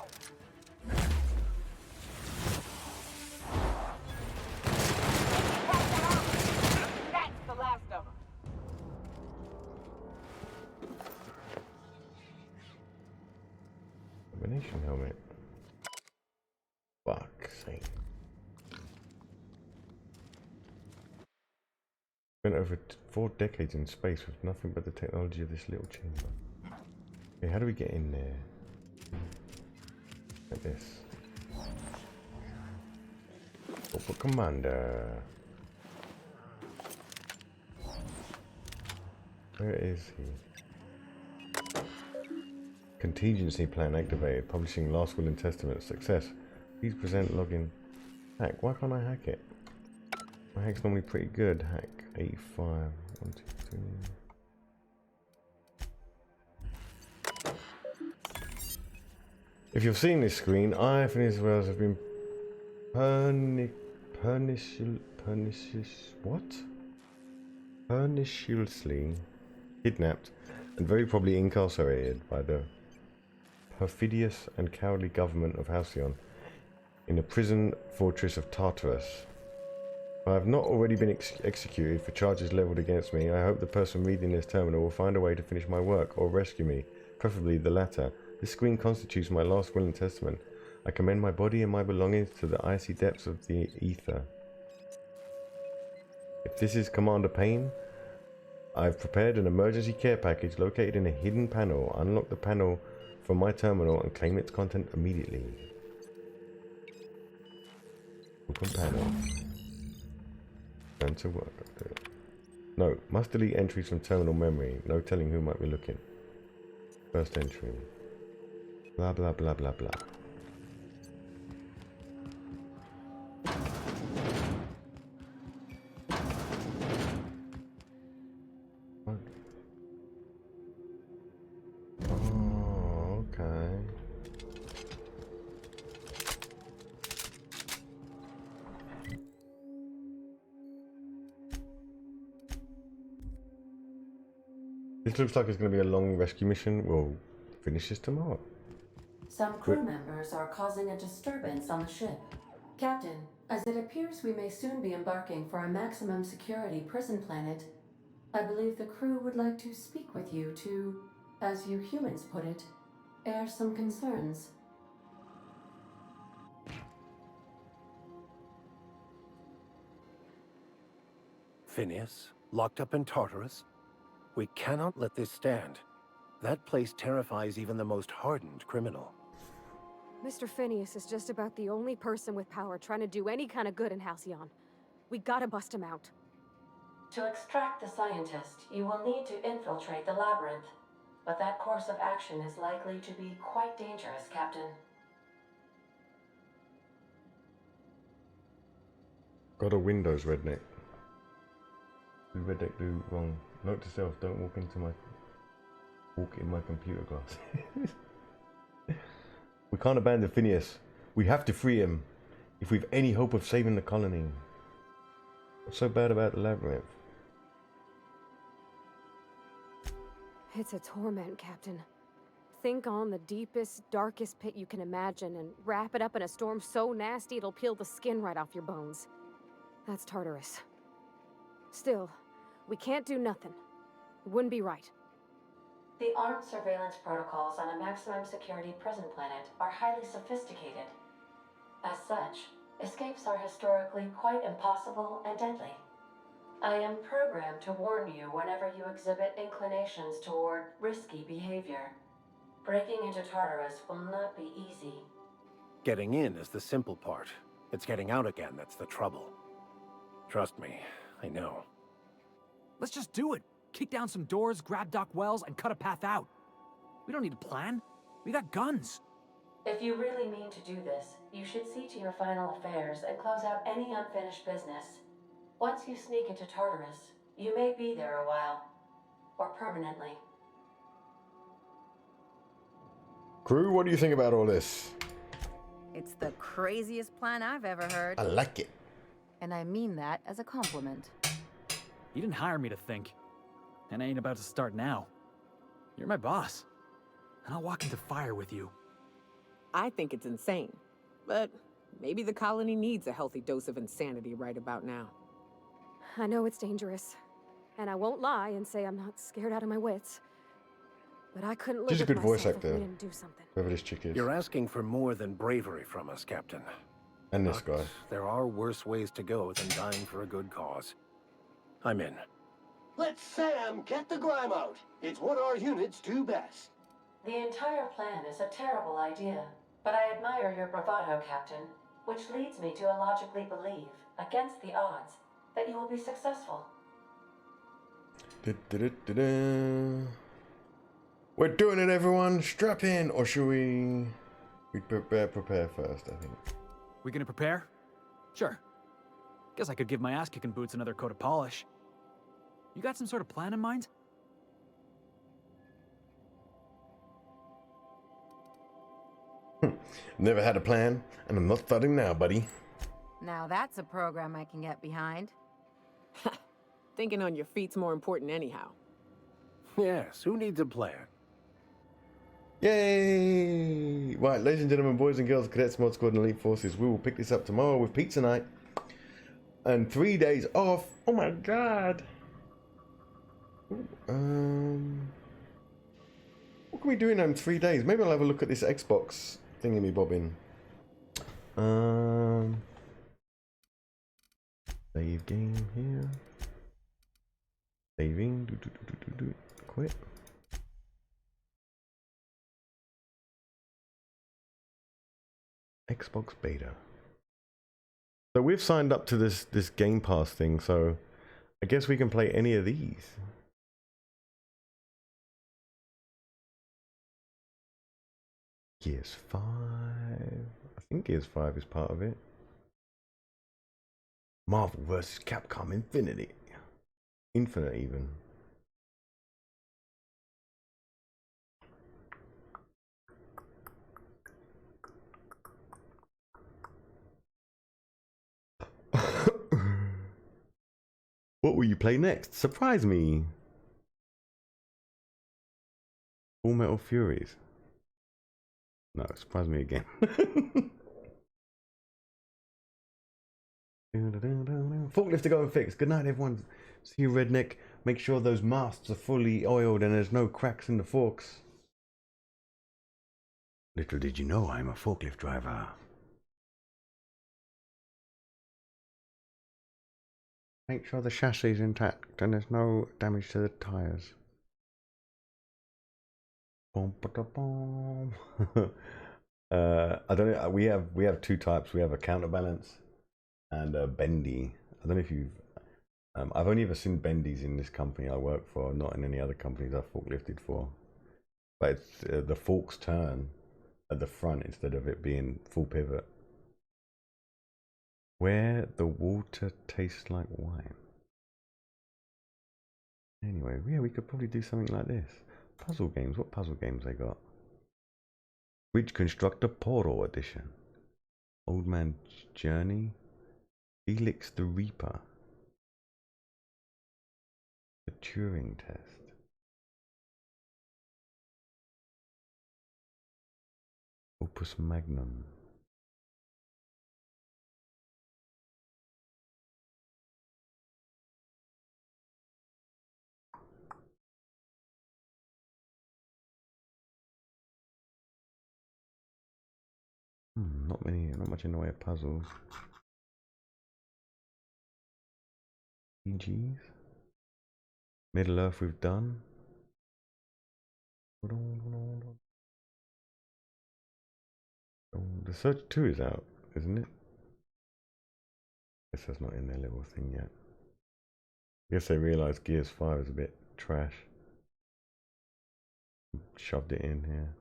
U: That's the last of them.
A: Hibernation helmet. Fuck's sake. Spent over 4 decades in space with nothing but the technology of this little chamber. Okay, how do we get in there? Like this. Corporate Commander. Where is he? Contingency plan activated. Publishing last will and testament. Success. Please present login. Hack. Why can't I hack it? My hack's normally pretty good. Hack 85. 1, 2, 3. If you've seen this screen, I, Phineas Wells, have been perniciously kidnapped and very probably incarcerated by the perfidious and cowardly government of Halcyon in the prison fortress of Tartarus. If I have not already been executed for charges leveled against me, I hope the person reading this terminal will find a way to finish my work or rescue me, preferably the latter. This screen constitutes my last will and testament. I commend my body and my belongings to the icy depths of the ether. If this is Commander Payne, I've prepared an emergency care package located in a hidden panel. Unlock the panel from my terminal and claim its content immediately. Open panel. Turn to work. No, must delete entries from terminal memory. No telling who might be looking. First entry. Blah blah blah blah blah. What? Oh, okay. This looks like it's going to be a long rescue mission. We'll finish this tomorrow.
C: Some crew members are causing a disturbance on the ship. Captain, as it appears we may soon be embarking for a maximum security prison planet, I believe the crew would like to speak with you to, as you humans put it, air some concerns.
T: Phineas, locked up in Tartarus? We cannot let this stand. That place terrifies even the most hardened criminal.
G: Mr. Phineas is just about the only person with power trying to do any kind of good in Halcyon. We gotta bust him out.
C: To extract the scientist, you will need to infiltrate the labyrinth. But that course of action is likely to be quite dangerous, Captain.
A: Got a Windows redneck. Do redneck do wrong? Note to self: don't walk in my computer glass. We can't abandon Phineas. We have to free him if we've any hope of saving the colony. What's so bad about the labyrinth?
G: It's a torment, Captain. Think on the deepest, darkest pit you can imagine and wrap it up in a storm so nasty it'll peel the skin right off your bones. That's Tartarus. Still, we can't do nothing. It wouldn't be right.
C: The armed surveillance protocols on a maximum security prison planet are highly sophisticated. As such, escapes are historically quite impossible and deadly. I am programmed to warn you whenever you exhibit inclinations toward risky behavior. Breaking into Tartarus will not be easy.
T: Getting in is the simple part. It's getting out again that's the trouble. Trust me, I know.
S: Let's just do it. Kick down some doors, grab Doc Wells, and cut a path out. We don't need a plan. We got guns.
C: If you really mean to do this, you should see to your final affairs and close out any unfinished business. Once you sneak into Tartarus, you may be there a while. Or permanently.
A: Crew, what do you think about all this?
O: It's the craziest plan I've ever heard.
A: I like it.
O: And I mean that as a compliment.
S: You didn't hire me to think. And I ain't about to start now. You're my boss. And I'll walk into fire with you.
F: I think it's insane. But maybe the colony needs a healthy dose of insanity right about now.
G: I know it's dangerous. And I won't lie and say I'm not scared out of my wits. But I couldn't live
A: She's a
G: with
A: good voice
G: myself
A: actor.
G: if we didn't do something.
A: Whoever this chick is.
T: You're asking for more than bravery from us, Captain.
A: And this
T: But
A: guy.
T: there are worse ways to go than dying for a good cause. I'm in.
V: Let Sam get the grime out. It's what our units do best.
C: The entire plan is a terrible idea, but I admire your bravado, Captain, which leads me to illogically believe, against the odds, that you will be successful.
A: We're doing it, everyone. Strap in, or should we prepare first? I think.
S: We gonna prepare? Sure. Guess I could give my ass-kicking boots another coat of polish. You got some sort of plan in mind?
A: Never had a plan, and I'm not starting now, buddy.
O: Now that's a program I can get behind.
F: Thinking on your feet's more important anyhow.
T: Yes, who needs a plan?
A: Yay! Right, ladies and gentlemen, boys and girls, cadets, mod squad, and elite forces, we will pick this up tomorrow with pizza night. And 3 days off. Oh my god! What can we do in 3 days? Maybe I'll have a look at this Xbox thingy bobbing. Save game here. Saving. Quit. Xbox beta. So we've signed up to this Game Pass thing, so I guess we can play any of these. Gears 5. I think Gears 5 is part of it. Marvel vs. Capcom Infinite even. What will you play next? Surprise me. Full Metal Furies. No, surprise me again. Forklift to go and fix. Good night, everyone. See you, redneck. Make sure those masts are fully oiled and there's no cracks in the forks. Little did you know I'm a forklift driver. Make sure the chassis is intact and there's no damage to the tires. I don't know. We have two types. We have a counterbalance and a bendy. I don't know if you've. I've only ever seen bendies in this company I work for, not in any other companies I've forklifted for. But it's the forks turn at the front instead of it being full pivot. Where the water tastes like wine. Anyway, yeah, we could probably do something like this. Puzzle games. What puzzle games they got? Bridge Constructor Portal Edition. Old Man's Journey. Felix the Reaper. The Turing Test. Opus Magnum. Not much in the way of puzzles. ENGs. Middle Earth we've done. The Search 2 is out, isn't it? Guess that's not in their little thing yet. Guess they realised Gears 5 is a bit trash. Shoved it in here.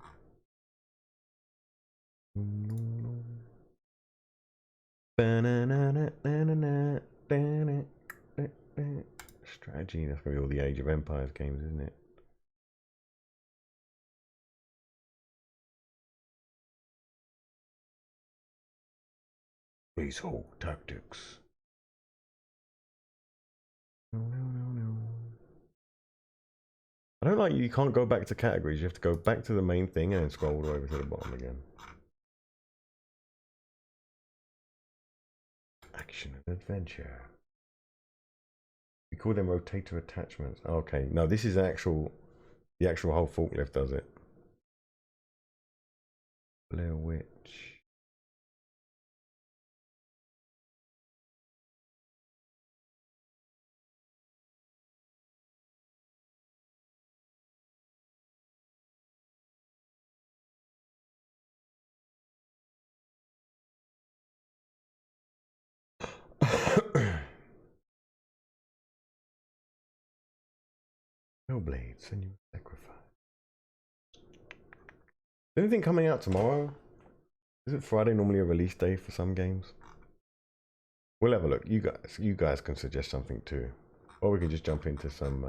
A: Strategy, that's going to be all the Age of Empires games, isn't it? Leasehold Tactics. No. I don't like you can't go back to categories. You have to go back to the main thing and then scroll all the way over to the bottom again. Action and adventure. We call them rotator attachments. Okay, no, this is the actual whole forklift does it. Blair Witch. Hellblades, and you sacrifice. Anything coming out tomorrow? Is it Friday normally a release day for some games? We'll have a look. You guys can suggest something too, or we can just jump into some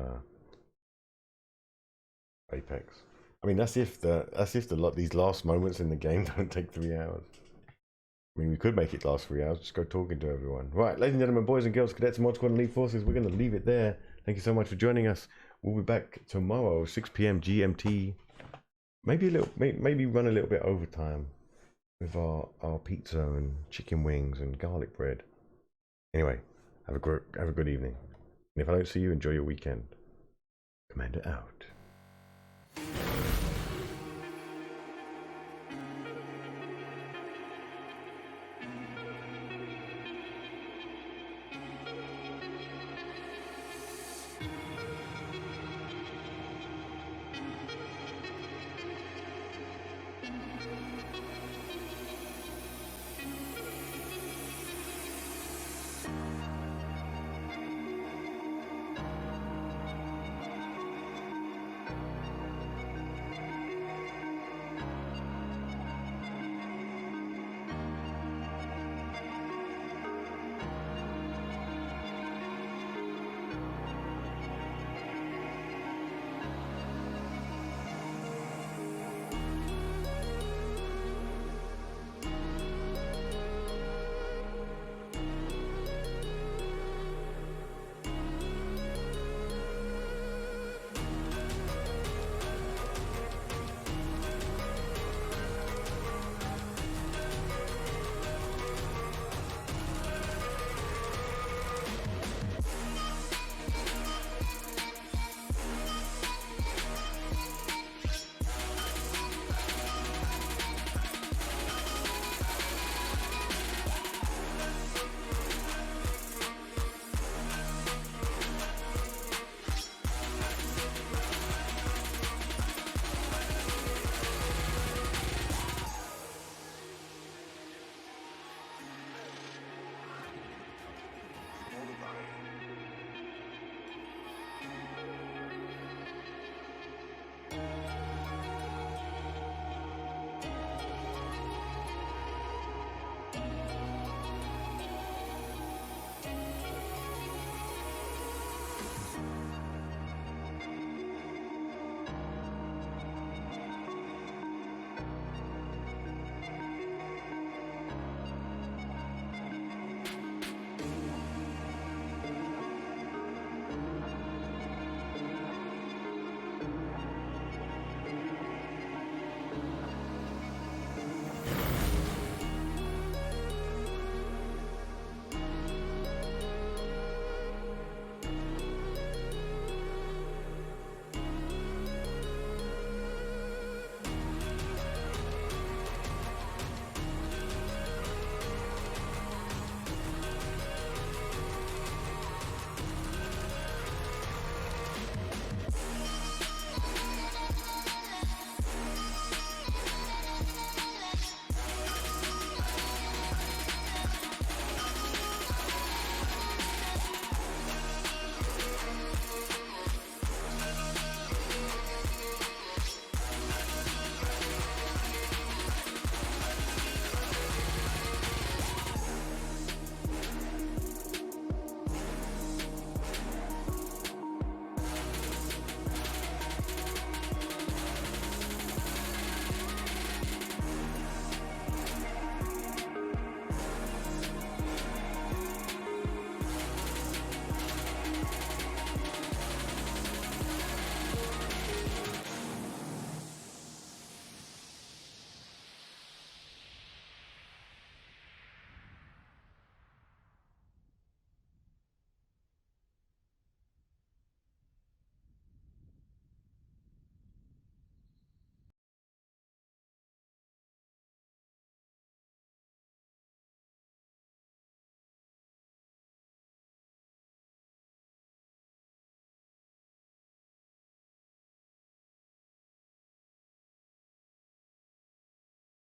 A: Apex. I mean, that's if these last moments in the game don't take 3 hours. I mean, we could make it last 3 hours. Just go talking to everyone. Right, ladies and gentlemen, boys and girls, cadets, mod squad, and elite forces. We're going to leave it there. Thank you so much for joining us. We'll be back tomorrow, 6 p.m. GMT. Maybe run a little bit overtime with our pizza and chicken wings and garlic bread. Anyway, have a good evening. And if I don't see you, enjoy your weekend. Commander out.